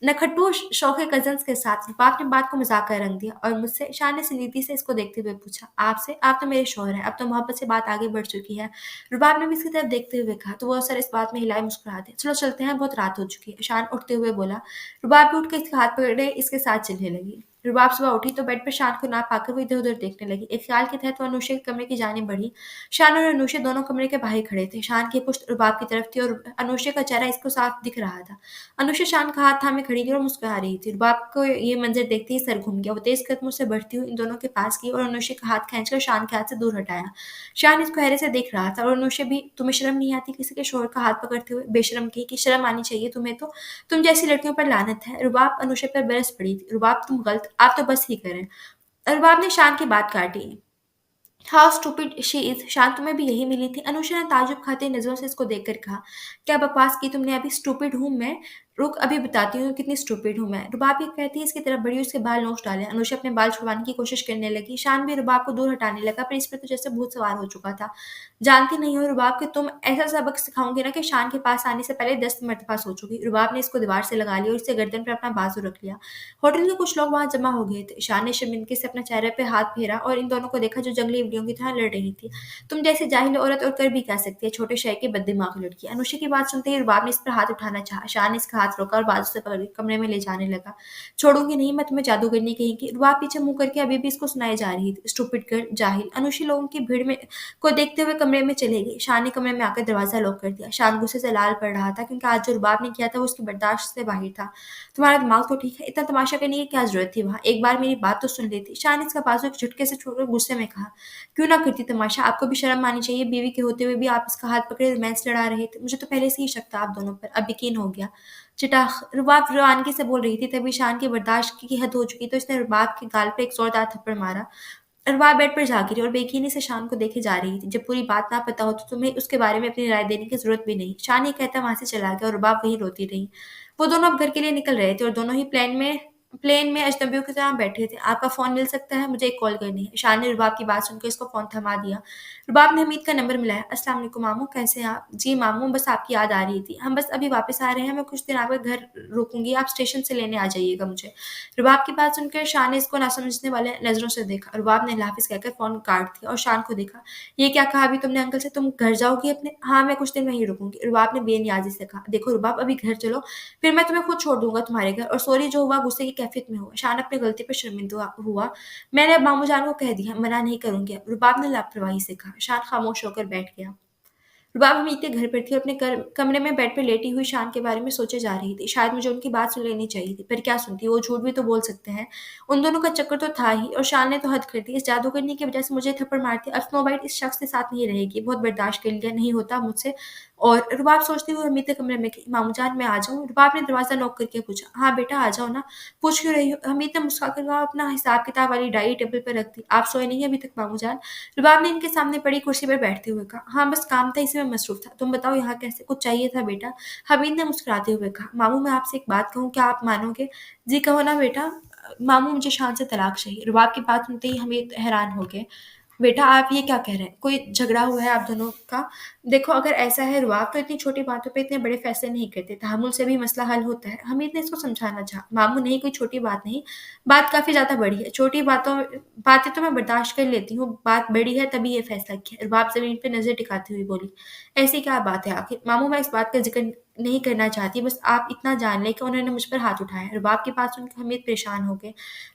नखट्टू शौख़े कज़िन्स के साथ? बाप ने बात को मज़ाक का रंग दिया। और मुझसे? शान ने संजीदगी से इसको देखते हुए पूछा। आपसे? आप तो मेरे शौहर हैं। अब तो मोहब्बत से बात आगे बढ़ चुकी है। रुबाब ने भी इसकी तरफ देखते हुए कहा, तो वो सर इस बात में हिलाए मुस्कुरा दिया। चलो चलते हैं, बहुत रात हो चुकी है। शान उठते हुए बोला। रुबाब भी उठ के इसके हाथ पकड़े इसके साथ चलने लगी। रुबाब सुबह उठी तो बेड पर शान को ना पाकर वो इधर-उधर देखने लगी। एक ख्याल के तहत वो अनुषा के कमरे की जानिब बढ़ी। शान और अनुषा दोनों कमरे के बाहर खड़े थे। शान की पुश्त रुबाब की तरफ थी और अनुषा का चेहरा इसको साफ दिख रहा था। अनुषा शान का हाथ थामे खड़ी थी और मुस्कुरा रही थी। रुबाब को ये मंजर देखते ही सर घूम गया। वो तेज कदमों से बढ़ती हुई इन दोनों के पास गई और अनुषा का हाथ खींचकर शान के हाथ से दूर हटाया। शान इसको हैरत से देख रहा था और अनुषा भी, तुम्हें शर्म नहीं आती किसी के शौहर का हाथ पकड़ते हुए? बेशर्म की, कि शर्म आनी चाहिए तुम्हें तो। तुम जैसी लड़कियों पर लानत है। रुबाब अनुषा पर बरस पड़ी थी। रुबाब तुम गलत, आप तो बस ही करें। रुबाब ने शान की बात काटी। How stupid she is. शान तुम्हें भी यही मिली थी? अनुषा ने ताज्जुब खाती नज़रों से इसको देखकर कहा। क्या बकवास की तुमने अभी? स्टूपिड हूँ मैं? रुक, अभी बताती हूँ कितनी स्टूपिड हूँ मैं। रुबाब ये कहती है इसकी तरफ बढ़ी, उसके बाल नोच डाले। अनुषा अपने बाल छुड़वाने की कोशिश करने लगी। शान भी रुबाब को दूर हटाने लगा, पर इस पर तो जैसे भूत सवार हो चुका था। जानती नहीं हो रुबाब कि तुम ऐसा सबक सिखाओगे ना कि शान के पास आने से पहले 10 मरतबा सोचोगी। रुबाब ने इसको दीवार से लगा लिया और इससे गर्दन पर अपना बाजू रख लिया। होटल के कुछ लोग वहां जमा हो गए थे। शान ने शर्मिंदगी से अपना चेहरे पे हाथ फेरा और इन दोनों को देखा जो जंगली इमलियों की तरह लड़ रही थी। तुम जैसी जाहिल औरत और कर भी क्या सकती है, छोटे शहर की बददिमाग लड़की। अनुषा की बात सुनते ही रुबाब ने इस पर हाथ उठाना चाहा। शान ने इसका हाथ रोका और बाजू से पकड़ के कमरे में ले जाने लगा। छोड़ूंगी नहीं मैं तुम्हें, जादूगरनी कहेंगी। रुबाब पीछे मुंह करके अभी भी इसको सुनाई जा रही थी। स्टूपिड गर्ल, जाहिल। अनुषी लोगों की भीड़ में को देखते हुए कमरे में चले गई। शान ने कमरे में आकर दरवाजा लॉक कर दिया। शान गुस्से से लाल पड़ रहा था क्योंकि आज जो रुबाब ने किया था वो उसकी बर्दाश्त से बाहर था। तुम्हारा दिमाग तो ठीक है, इतना तमाशा करने की क्या जरूरत थी वहां, एक बार मेरी बात तो सुन लेती। शान ने इसका बाजू एक झटके से छोड़कर गुस्से में कहा। क्यों ना करती तमाशा, आपको भी शर्म आनी चाहिए। बीवी के होते हुए भी आप इसका हाथ पकड़े रोमांस लड़ा रहे थे। मुझे तो पहले से ही शक था आप दोनों पर, अब यकीन हो गया। चिटाख, रुबाब रवानगी से बोल रही थी, तभी शान की बर्दाश्त की हद हो चुकी तो इसने रुबाब के गाल पे एक जोरदार थप्पड़ मारा। रुबाब बेड पर जा गिरी और बेयकीनी से शान को देखे जा रही थी। जब पूरी बात ना पता हो तो तुम्हें उसके बारे में अपनी राय देने की जरूरत भी नहीं। शान ये कहता वहां से चला गया और रुबाब वहीं रोती रही। वो दोनों अब घर के लिए निकल रहे थे और दोनों ही प्लेन में अजनबियों की तरह बैठे थे। आपका फ़ोन मिल सकता है? मुझे एक कॉल करनी है। शान ने रुबाब की बात सुनकर उसको फ़ोन थमा दिया। रुबाब ने हमीद का नंबर मिलाया। अस्सलाम वालेकुम मामू, कैसे हैं आप? जी मामू, बस आपकी याद आ रही थी। हम बस अभी वापस आ रहे हैं, मैं कुछ दिन आपके घर रुकूंगी, आप स्टेशन से लेने आ जाइएगा मुझे। रुबाब की बात सुनकर शान ने इसको ना समझने वाले नज़रों से देखा। रुबाब ने अल्लाह हाफ़िज़ कहकर फ़ोन काट दिया और शान को देखा। ये क्या कहा अभी तुमने अंकल से? तुम घर जाओगी अपने? हाँ, मैं कुछ दिन वहीं रुकूंगी। रुबाब ने बेनियाज़ी से कहा। देखो रुबाब, अभी घर चलो, फिर मैं तुम्हें खुद छोड़ दूंगा तुम्हारे घर। और सॉरी जो हुआ गुस्से की कैफियत में हुआ। शान अपनी गलती पर शर्मिंदा हुआ। मैंने अब मामू जान को कह दिया, मना नहीं करूंगी अब। रुबाब ने लापरवाही से कहा। शान खामोश होकर बैठ गया। रुबाब हमीद के घर पर थी और अपने कमरे में बेड पर लेटी हुई शान के बारे में सोचे जा रही थी। शायद मुझे उनकी बात सुन लेनी चाहिए थी, पर क्या सुनती, वो झूठ भी तो बोल सकते हैं। उन दोनों का चक्कर तो था ही और शान ने तो हद कर दी। इस जादूगरनी की वजह से मुझे थप्पड़ मारती, अब स्नो वाइट इस शख्स के साथ नहीं रहेगी। बहुत बर्दाश्त कर लिया, नहीं होता मुझसे। और रुबाब सोचती हुई हमीद के कमरे में गई। मामू जान मैं आ जाऊँ? रुबाब ने दरवाजा नॉक करके पूछा। हाँ बेटा आ जाओ ना, पूछ क्यों रही हो? हमीद ने मुस्कुराकर कहा, अपना हिसाब किताब वाली डायरी टेबल पर रख दी। आप सोए नहीं अभी तक मामू जान? रुबाब ने इनके सामने पड़ी कुर्सी पर बैठते हुए कहा। हाँ बस काम था, इसी में मसरूफ था। तुम बताओ यहाँ कैसे? कुछ चाहिए था बेटा? हमीद ने मुस्कुराते हुए कहा। मामू मैं आपसे एक बात कहूँ, क्या आप मानोगे? जी कहो ना बेटा। मामू मुझे शान से तलाक चाहिए। रुबाब की बात सुनते ही हमीद हैरान हो गए। बेटा आप ये क्या कह रहे हैं? कोई झगड़ा हुआ है आप दोनों का? देखो अगर ऐसा है रुबाब तो इतनी छोटी बातों पे इतने बड़े फैसले नहीं करते, तहम्मुल से भी मसला हल होता है। हमीद ने इसको समझाना चाहा। मामू नहीं, कोई छोटी बात नहीं, बात काफी ज्यादा बड़ी है। छोटी बातें तो मैं बर्दाश्त कर लेती हूँ, बात बड़ी है तभी ये फैसला किया। रुबाब जमीन पे नजर टिकाती हुई बोली। ऐसी क्या बात है आखिर? मामू मैं इस बात का जिक्र नहीं करना चाहती, बस आप इतना जान लें कि उन्होंने मुझ पर हाथ उठाया। रुबाब की बात सुनकर हमीद परेशान हो गए।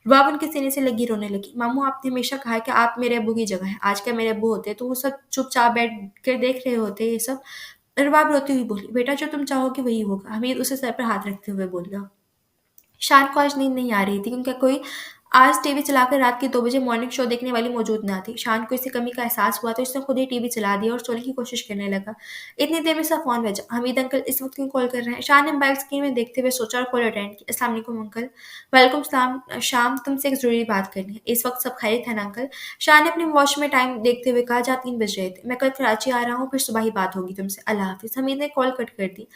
रुबाब उनके सीने से लगी रोने लगी। मामू आपने हमेशा कहा है कि आप मेरे अब्बू की जगह हैं। आज क्या मेरे अब्बू होते तो वो सब चुपचाप बैठ कर देख रहे होते ये सब। रुबाब रोती हुई बोली। बेटा जो तुम चाहोगे वही होगा। हमीद उसे सर पर हाथ रखते हुए बोला। शान को आज नींद नहीं आ रही थी क्योंकि कोई आज टीवी चलाकर रात के 2 बजे मॉर्निंग शो देखने वाली मौजूद ना थी। शान को इससे कमी का एहसास हुआ तो इसने खुद ही टीवी चला दिया और सोने की कोशिश करने लगा। इतनी देर में उसका फ़ोन बजा। हमीद अंकल इस वक़्त क्यों कॉल कर रहे हैं? शान ने मोबाइल स्क्रीन में देखते हुए सोचा और कॉल अटेंड की। अस्सलाम वालेकुम अंकल। वालेकुम सलाम शाम, तुमसे एक ज़रूरी बात करनी है। इस वक़्त सब खैरियत है ना अंकल? शान ने अपने वॉच में टाइम देखते हुए कहा, जहाँ 3 बज रहे थे। मैं कल कराची आ रहा हूँ, फिर सुबह ही बात होगी तुमसे। अल्लाह हाफ़िज़। हमीद ने कॉल कट कर दी।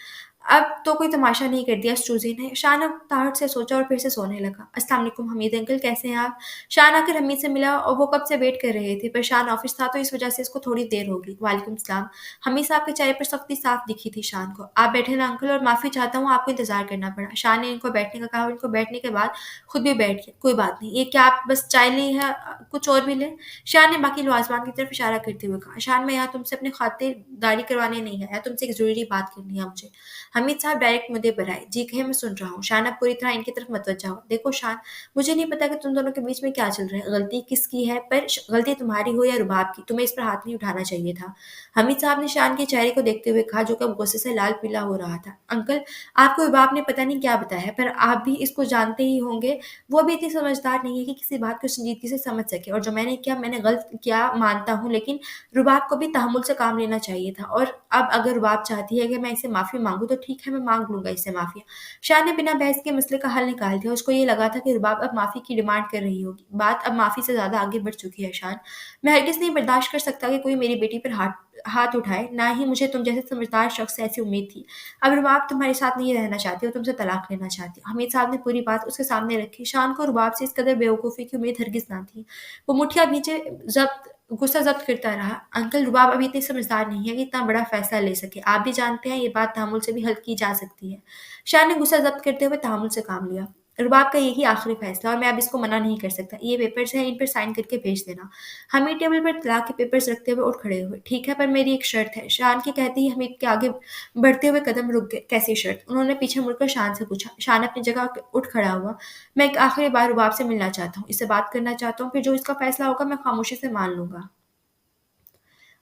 अब तो कोई तमाशा नहीं कर दिया इस चूज़े ने। शान अब ताहट से सोचा और फिर से सोने लगा। अस्सलाम वालेकुम हमीद अंकल, कैसे हैं आप? शान आकर हमीद से मिला और वो कब से वेट कर रहे थे, पर शान ऑफिस था तो इस वजह से इसको थोड़ी देर हो गई। वालेकुम सलाम। हमीद साहब के चेहरे पर सख्ती साफ दिखी थी शान को। आप बैठे ना अंकल, और माफ़ी चाहता हूँ आपको इंतज़ार करना पड़ा। शान ने इनको बैठने का कहा और इनको बैठने के बाद खुद भी बैठ गया। कोई बात नहीं, ये क्या आप बस चाय ली है, कुछ और भी लें? शान ने बाकी लवाजमान की तरफ इशारा करते हुए कहा। शान मैं यहाँ तुमसे अपनी खातिरदारी करवाने नहीं आया, तुमसे एक ज़रूरी बात करनी है मुझे। हमीद साहब डायरेक्ट मुद्दे पर आए। जी कहे, मैं सुन रहा हूँ। शान अब पूरी तरह इनकी तरफ मतवज्जा हो। देखो शान, मुझे नहीं पता कि तुम दोनों के बीच में क्या चल रहा है, गलती किसकी है, पर गलती तुम्हारी हो या रुबाब की, तुम्हें इस पर हाथ नहीं उठाना चाहिए था। हमीद साहब ने शान के चेहरे को देखते हुए कहा, जो कि अब गुस्से से लाल पीला हो रहा था। अंकल, आपको रुबाब ने पता नहीं क्या बताया है, पर आप भी इसको जानते ही होंगे। वो भी इतनी समझदार नहीं है कि किसी बात को संजीदगी से समझ सके। और जो मैंने किया, मैंने गलत किया मानता हूँ, लेकिन रुबाब को भी तहमुल से काम लेना चाहिए था। और अब अगर रुबाब चाहती है कि मैं इसे माफ़ी मांगूँ तो ठीक है, मैं माँग लूँगा इससे माफ़ी। शान ने बिना बहस के मसले का हल निकाल दिया। उसको ये लगा था कि रुबाब अब माफ़ी की डिमांड कर रही होगी। बात अब माफ़ी से ज़्यादा आगे बढ़ चुकी है शान। मैं हरगिज़ नहीं बर्दाश्त कर सकता कि कोई मेरी बेटी पर हाथ हाथ उठाए, ना ही मुझे तुम जैसे समझदार शख्स से ऐसी उम्मीद थी। अब रुबाब तुम्हारे साथ नहीं रहना चाहती, वो तुमसे तलाक लेना चाहती। हमीद साहब ने पूरी बात उसके सामने रखी। शान को रुबाब से इस कदर बेवकूफ़ी की उम्मीद हरगिज़ ना थी। वो मुठिया नीचे ज़ब्त गुस्सा ज़ब्त करता रहा। अंकल, रुबाब अभी इतनी समझदार नहीं है कि इतना बड़ा फ़ैसला ले सके। आप भी जानते हैं ये बात तहम्मुल से भी हल की जा सकती है। शान ने गुस्सा ज़ब्त करते हुए तहम्मुल से काम लिया। रुबाब का यही आखिरी फ़ैसला और मैं अब इसको मना नहीं कर सकता। ये पेपर्स हैं, इन पर साइन करके भेज देना। हमीद टेबल पर तलाक के पेपर्स रखते हुए उठ खड़े हुए। ठीक है, पर मेरी एक शर्त है। शान के कहते ही हमीद के आगे बढ़ते हुए कदम रुक गए। कैसी शर्त? उन्होंने पीछे मुड़कर शान से पूछा। शान अपनी जगह उठ खड़ा हुआ। मैं एक आखिरी बार रुबाब से मिलना चाहता हूँ, इससे बात करना चाहता हूँ, फिर जो इसका फ़ैसला होगा मैं खामोशी से मान लूँगा।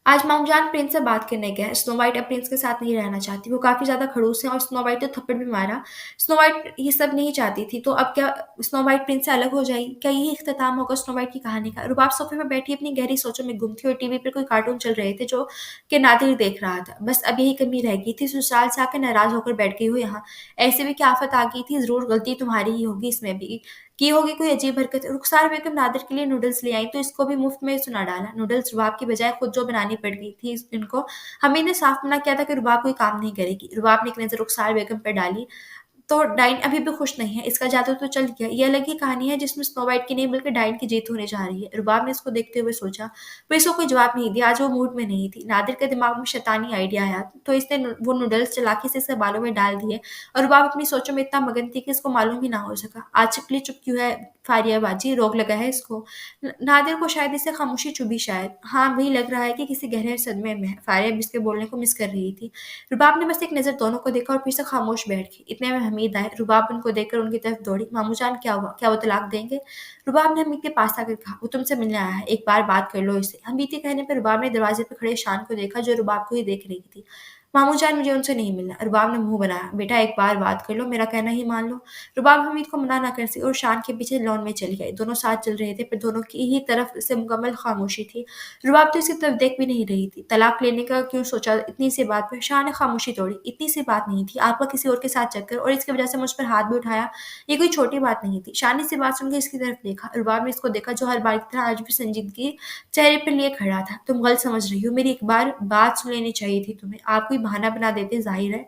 आज मामजान प्रिंस से बात करने गया है। स्नो वाइट अब प्रिंस के साथ नहीं रहना चाहती। वो काफ़ी ज़्यादा खड़ूस है और स्नो वाइट ने थप्पड़ भी मारा। स्नो वाइट ये सब नहीं चाहती थी, तो अब क्या स्नो वाइट प्रिंस से अलग हो जाएगी? क्या यही इख्तिताम होगा स्नो वाइट की कहानी का? रुबाब सोफ़े में बैठी अपनी गहरी सोचों में गुम थी और टीवी पर कोई कार्टून चल रहे थे जो कि नादिर देख रहा था। बस अब यही कमी रह गई थी, ससुराल से आकर नाराज़ होकर बैठ गई हो यहाँ। ऐसे में क्या आफ़त आ गई थी? ज़रूर गलती तुम्हारी ही होगी इसमें भी। की होगी कोई अजीब हरकत। रुखसार बेगम नादिर के लिए नूडल्स ले आई तो इसको भी मुफ्त में सुना डाला। नूडल्स रुबाब की बजाय खुद जो बनानी पड़ गई थी इनको। हमीद ने साफ मना किया था कि रुबाब कोई काम नहीं करेगी। रुबाब ने एक नज़र रुखसार बेगम पर डाली तो डाइन अभी भी खुश नहीं है। इसका जादू तो चल गया। ये अलग ही कहानी है जिसमें स्नो वाइट की नहीं बल्कि डाइन की जीत होने जा रही है। रुबाब ने इसको देखते हुए सोचा, पर इसको कोई जवाब नहीं दिया। आज वो मूड में नहीं थी। नादिर के दिमाग में शैतानी आइडिया आया तो इसने वो नूडल्स चालाकी से इसके बालों में डाल दिए और रुबाब अपनी सोचों में इतना मगन थी कि इसको मालूम ही ना हो सका। आज चिपली चुप क्यों है फारियाबाजी? रोग लगा है इसको। नादिर को शायद इससे खामोशी चुभी शायद। हाँ, वही लग रहा है कि किसी गहरे सदमे में है। फारिया भी इसके बोलने को मिस कर रही थी। रुबाब ने बस एक नज़र दोनों को देखा और फिर से खामोश बैठ गई। इतने में हमीद आए। रुबाब उनको देखकर उनकी तरफ दौड़ी। मामू जान, क्या हुआ? क्या वो तलाक देंगे? रुबाब ने हमीद के पास आकर कहा, वो तुमसे मिलने आया है, एक बार बात कर लो इससे। हमीद के कहने पर रुबाब ने दरवाजे पर खड़े शान को देखा जो रुबाब को ही देख रही थी। मामू जान, मुझे उनसे नहीं मिलना। रुबाब ने मुंह बनाया। बेटा, एक बार बात कर लो, मेरा कहना ही मान लो। रुबाब हमीद को मना ना कर सकी और शान के पीछे लॉन में चली गई। दोनों साथ चल रहे थे पर दोनों की ही तरफ से मुकम्मल खामोशी थी। रुबाब तो इसकी तरफ देख भी नहीं रही थी। तलाक लेने का क्यों सोचा इतनी सी बात पर? शाह ने खामोशी तोड़ी। इतनी सी बात नहीं थी। आपका किसी और के साथ चक्कर और इसकी वजह से मुझ पर हाथ भी उठाया। ये कोई छोटी बात नहीं थी। शाह ने इसी बात सुनकर इसकी तरफ देखा। रुबाब ने इसको देखा जो हर बार की तरह आज भी संजीदगी चेहरे पर लिए खड़ा था। तुम गलत समझ रही हो। मेरी एक बार बात सुन लेनी चाहिए थी तुम्हें। आप कोई बहाना बना देते ज़ाहिर है।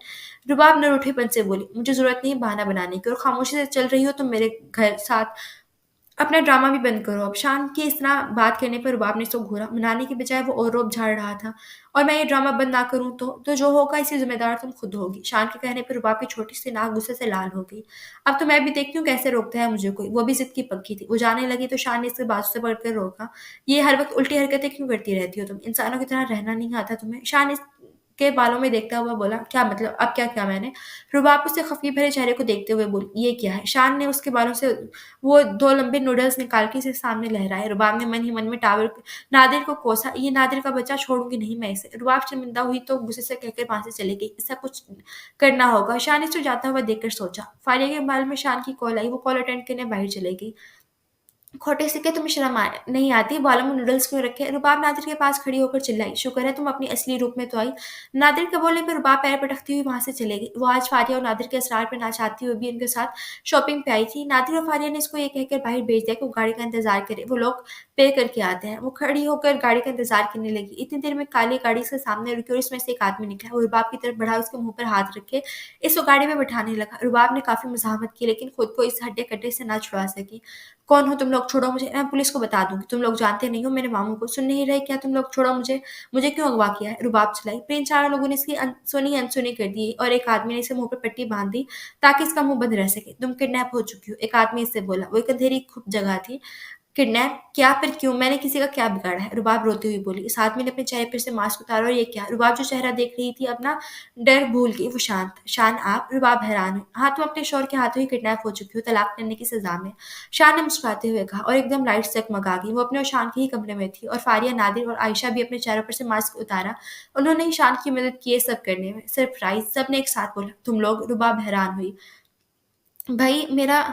रुबाब ने रूठेपन से बोली, मुझे ज़रूरत नहीं बहाना बनाने की और खामोशी से चल रही हो तुम मेरे घर साथ। अपना ड्रामा भी बंद करो अब। शान की इस तरह बात करने पर रुबाब ने उसको घूरा। मनाने की बजाय वो और रोब झाड़ रहा था। और मैं ये ड्रामा बंद ना करूँ तो जो होगा इसकी ज़िम्मेदार तुम खुद होगी। शान के कहने पर रुबाब की छोटी सी नाक गुस्से से लाल हो गई। अब तो मैं भी देखती हूँ कैसे रोकता है मुझे कोई। वो भी ज़िद की पक्की थी। वो जाने लगी तो शान ने इसके बाजू से पकड़कर रोका। ये हर वक़्त उल्टी हरकतें क्यों करती रहती हो तुम? इंसानों की तरह रहना नहीं आता तुम्हें? शान इसके बालों में देखता हुआ बोला, क्या मतलब? अब क्या किया मैंने? रुबाब उसके खफ़ी भरे चेहरे को देखते हुए बोली, ये क्या है? शान ने उसके बालों से वो 2 लंबे नूडल्स निकाल के इसे सामने लहराए। रुबाब ने मन ही मन में नादिर को कोसा, ये नादिर का बच्चा, छोड़ूँगी नहीं मैं इसे। रुबाब शर्मिंदा हुई तो गुस्से से कहकर वहाँ से चली गई। इसका कुछ करना होगा। शान ने उसे जाता हुआ देखकर सोचा। फारिया के मोबाइल में शान की कॉल आई। वो कॉल अटेंड करने बाहर चली गई। खोटे सिक्के, तुम्हें शर्म नहीं आती? बालों में नूडल्स क्यों रखे? रुबाब नादिर के पास खड़ी होकर चिल्लाई, शुक्र है तुम अपनी असली रूप में तो आई। नादिर के बोलने पर रुबाब पैर पटकती हुई वहां से चले गई। वो आज फारिया और नादिर के असरार पर ना चाहती हुई भी उनके साथ शॉपिंग पे आई थी। नादिर और फारिया ने इसको ये कहकर बाहर भेज दिया कि वो गाड़ी का इंतजार करे, वो लोग पे करके आते हैं। वो खड़ी होकर गाड़ी का इंतजार करने लगी। इतनी देर में काली गाड़ी उसके सामने रुकी और इसमें से एक आदमी निकला। वो रुबाब की तरफ बढ़ा, उसके मुंह पर हाथ रखे इसको गाड़ी में बैठाने लगा। रुबाब ने काफी मजामत की लेकिन खुद को इस हड्डे कट्टे से ना छुड़ा सकी। कौन हो तुम लोग? छोड़ो मुझे, मैं पुलिस को बता दूँगी। तुम लोग जानते नहीं हो मेरे मामू को। सुन नहीं रहे क्या तुम लोग? छोड़ो मुझे। मुझे क्यों अगवा किया है? रुबाब चिल्लाई। फिर इन चारों लोगों ने इसकी अनसुनी अनसुनी कर दी और एक आदमी ने इसे मुँह पे पट्टी बाँध दी ताकि इसका मुँह बंद रह सके। तुम किडनैप हो चुकी हो, एक आदमी इससे बोला। वो एक अंधेरी खुप जगह थी। किडनैप? क्या? फिर क्यों? मैंने किसी का क्या बिगाड़ा है? रुबाब रोती हुई बोली। इस आदमी ने अपने चेहरे पर से मास्क उतारा और ये क्या? रुबाब जो चेहरा देख रही थी अपना डर भूल गई। वो शांत। शान आप? रुबाब हैरान हुई। हाँ, तुम अपने शौहर के हाथों ही किडनैप हो चुकी हो, तलाक करने की सजा में। शान ने मुस्कुराते हुए कहा और एकदम लाइट्स जगमगा गई। वो अपने और शान के ही कमरे में थी और फारिया, नादिर और आयशा भी अपने चेहरों पर से मास्क उतारा। उन्होंने ही शान की मदद की ये सब करने में। सरप्राइज! सबने एक साथ बोला। तुम लोग? रुबाब हैरान हुई। भई मेरा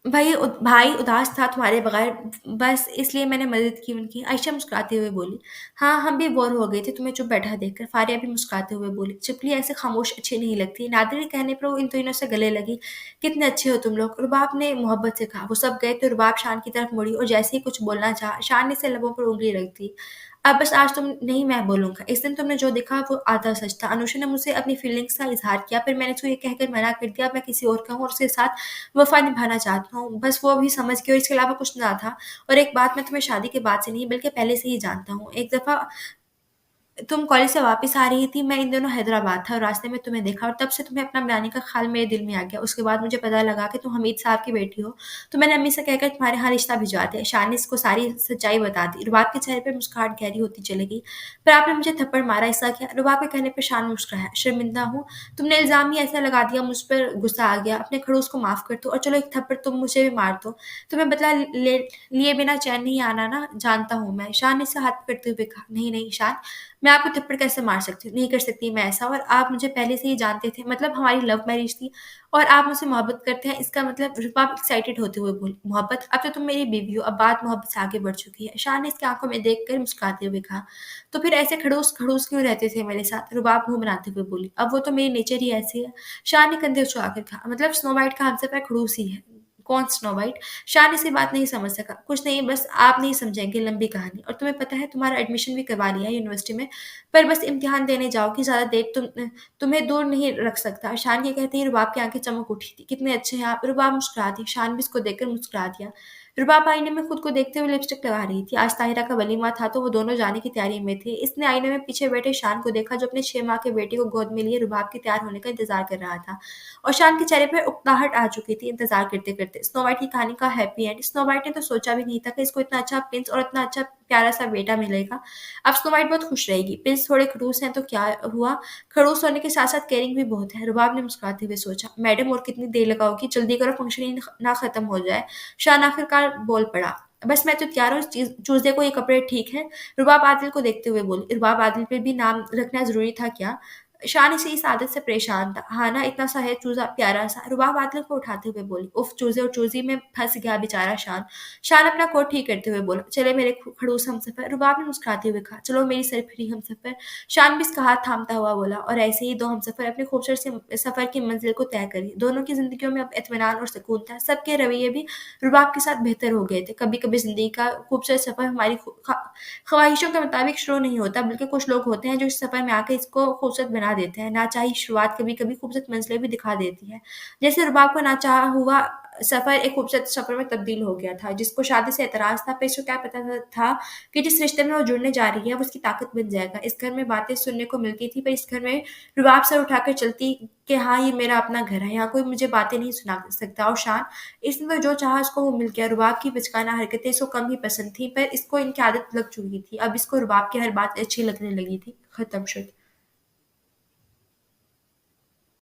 भाई उदास था तुम्हारे बगैर, बस इसलिए मैंने मदद की उनकी। आयशा मुस्कुराते हुए बोली। हाँ, हम भी बोर हो गए थे तुम्हें चुप बैठा देखकर, फारिया भी मुस्कुराते हुए बोली। चुपली ऐसे खामोश अच्छी नहीं लगती। नादिर के कहने पर वो इन तीनों से गले लगी। कितने अच्छे हो तुम लोग, रुबाब ने मोहब्बत से कहा। वो सब गए तो रुबाब शान की तरफ मुड़ी और जैसे ही कुछ बोलना चाहा, शान ने से लबों पर उंगली रख दी। अब बस आज तुम नहीं, मैं बोलूंगा। इस दिन तुमने जो देखा वो आधा सच था। अनुषा ने मुझसे अपनी फीलिंग्स का इजहार किया, फिर मैंने उसको ये कहकर मना कर दिया मैं किसी और का हूँ और उसके साथ वफा निभाना चाहता हूँ। बस वो भी समझ गई और इसके अलावा कुछ ना था। और एक बात, मैं तुम्हें शादी के बाद से नहीं बल्कि पहले से ही जानता हूँ। एक दफ़ा तुम कॉलेज से वापस आ रही थी, मैं इन दिनों हैदराबाद था और रास्ते में तुम्हें देखा और तब से तुम्हें अपना बनाने का ख्याल मेरे दिल में आ गया। उसके बाद मुझे पता लगा कि तुम हमीद साहब की बेटी हो, तो मैंने अम्मी से कहकर तुम्हारे यहाँ रिश्ता भिजवा दिया। शान ने इसको सारी सच्चाई बता दी। रुबाब के चेहरे पर मुस्कुराहट गहरी होती चली गई। पर आपने मुझे थप्पड़ मारा, ऐसा क्या? रुबाब के कहने पर शान मुस्कुराया। शर्मिंदा हूँ, तुमने इल्ज़ाम ही ऐसा लगा दिया, मुझ पर गुस्सा आ गया। अपने खड़ूस को माफ़ कर दो और चलो एक थप्पड़ तुम मुझे भी मार दो। तुम्हें बदला लिए बिना चैन नहीं आना ना, जानता हूँ मैं। शान ने इसे हाथ पकड़ते हुए कहा। नहीं नहीं शान, मैं आपको थप्पड़ कैसे मार सकती हूँ? नहीं कर सकती मैं ऐसा, और आप मुझे पहले से ही जानते थे। मतलब हमारी लव मैरिज थी और आप मुझसे मोहब्बत करते हैं, इसका मतलब? रुबाब एक्साइटेड होते हुए बोली। मोहब्बत? अब तो तुम मेरी बीवी हो, अब बात मोहब्बत से आगे बढ़ चुकी है। शान ने इसकी आंखों में देखकर मुस्कुराते हुए कहा। तो फिर ऐसे खड़ूस खड़ूस क्यों रहते थे मेरे साथ? रुबाब मुंह बनाते हुए बोली। अब वो तो मेरी नेचर ही ऐसी है। शान ने कंधे उछाकर कहा। मतलब स्नो वाइट का हमसफर खड़ूस ही है? कौन स्नो वाइट? शान इसी बात नहीं समझ सका। कुछ नहीं, बस आप नहीं समझेंगे, लंबी कहानी। और तुम्हें पता है तुम्हारा एडमिशन भी करवा लिया है यूनिवर्सिटी में, पर बस इम्तिहान देने जाओगी, ज़्यादा देर तुम्हें दूर नहीं रख सकता। शान ये कहते ही रुबाब की आंखें चमक उठी थी। कितने अच्छे हैं आप। रुबाब मुस्कुरा दी। शान भी इसको देखकर मुस्कुरा दिया। रुबाब आईने में खुद को देखते हुए लिपस्टिक लगा रही थी। आज ताहिरा का वलीमा था तो वो दोनों जाने की तैयारी में थे। इसने आईने में पीछे बैठे शान को देखा, जो अपने 6 माह के बेटे को गोद में लिए रुबाब के तैयार होने का इंतजार कर रहा था। और शान के चेहरे पर उकताहट आ चुकी थी इंतजार करते करते। स्नो वाइट की कहानी का हैप्पी एंड। स्नो वाइट ने तो सोचा भी नहीं था कि इसको इतना अच्छा प्रिंस और इतना अच्छा प्यारा सा बेटा मिलेगा। अब स्नो वाइट बहुत खुश रहेगी। प्रिंस थोड़े खड़ूस हैं तो क्या हुआ, खड़ूस होने के साथ साथ केयरिंग भी बहुत है। रुबाब ने मुस्कुराते हुए सोचा। मैडम और कितनी देर लगाओगी, जल्दी करो, फंक्शन ही ना खत्म हो जाए। शान आखिरकार बोल पड़ा। बस मैं तो तैयार हूँ, ट्यूसडे को ये कपड़े ठीक है? रुबाब आदिल को देखते हुए बोली। रुबाब आदिल पे भी नाम रखना जरूरी था क्या? शान इसी इस आदत से परेशान था। हाँ ना, इतना सा है चूजा प्यारा सा। रुबाब आदिल को उठाते हुए बोली। उफ, चूजे और चूजी में फंस गया बेचारा शान। शान अपना कोट ठीक करते हुए बोला। चले मेरे खड़ूस हमसफर। रुबाब ने मुस्कुराते हुए कहा। चलो मेरी सरफरी हमसफर। शान भी इसका हाथ थामता हुआ बोला। और ऐसे ही दो हमसफर अपने खूबसूरत से सफर की मंजिल को तय करी। दोनों की जिंदगियों में अब इत्मीनान और सुकून था। सबके रवैये भी रुबाब के साथ बेहतर हो गए थे। कभी कभी जिंदगी का खूबसूरत सफर हमारी ख्वाहिशों के मुताबिक शुरू नहीं होता, बल्कि कुछ लोग होते हैं जो इस सफर में आकर इसको खूबसूरत बना देते हैं। नाचाही शुरुआत कभी कभी खूबसूरत मंजिलें भी दिखा देती है। जैसे रुबाब को नाचाहा हुआ सफर एक खूबसूरत सफर में तब्दील हो गया था। जिसको शादी से एतराज था, पर इसको क्या पता था कि जिस रिश्ते में वो जुड़ने जा रही है वो उसकी ताकत बन जाएगा। इस घर में बातें सुनने को मिलती थी, पर इस घर में रुबाब सर उठाकर चलती कि हाँ, ये मेरा अपना घर है, यहाँ कोई मुझे बातें नहीं सुना सकता। और शान, इसने तो जो चाहा उसको वो मिल गया। रुबाब की बचकाना हरकतें इसको कम ही पसंद थी, पर इसको इनकी आदत लग चुकी थी। अब इसको रुबाब की हर बात अच्छी लगने लगी थी। खत्म शुद।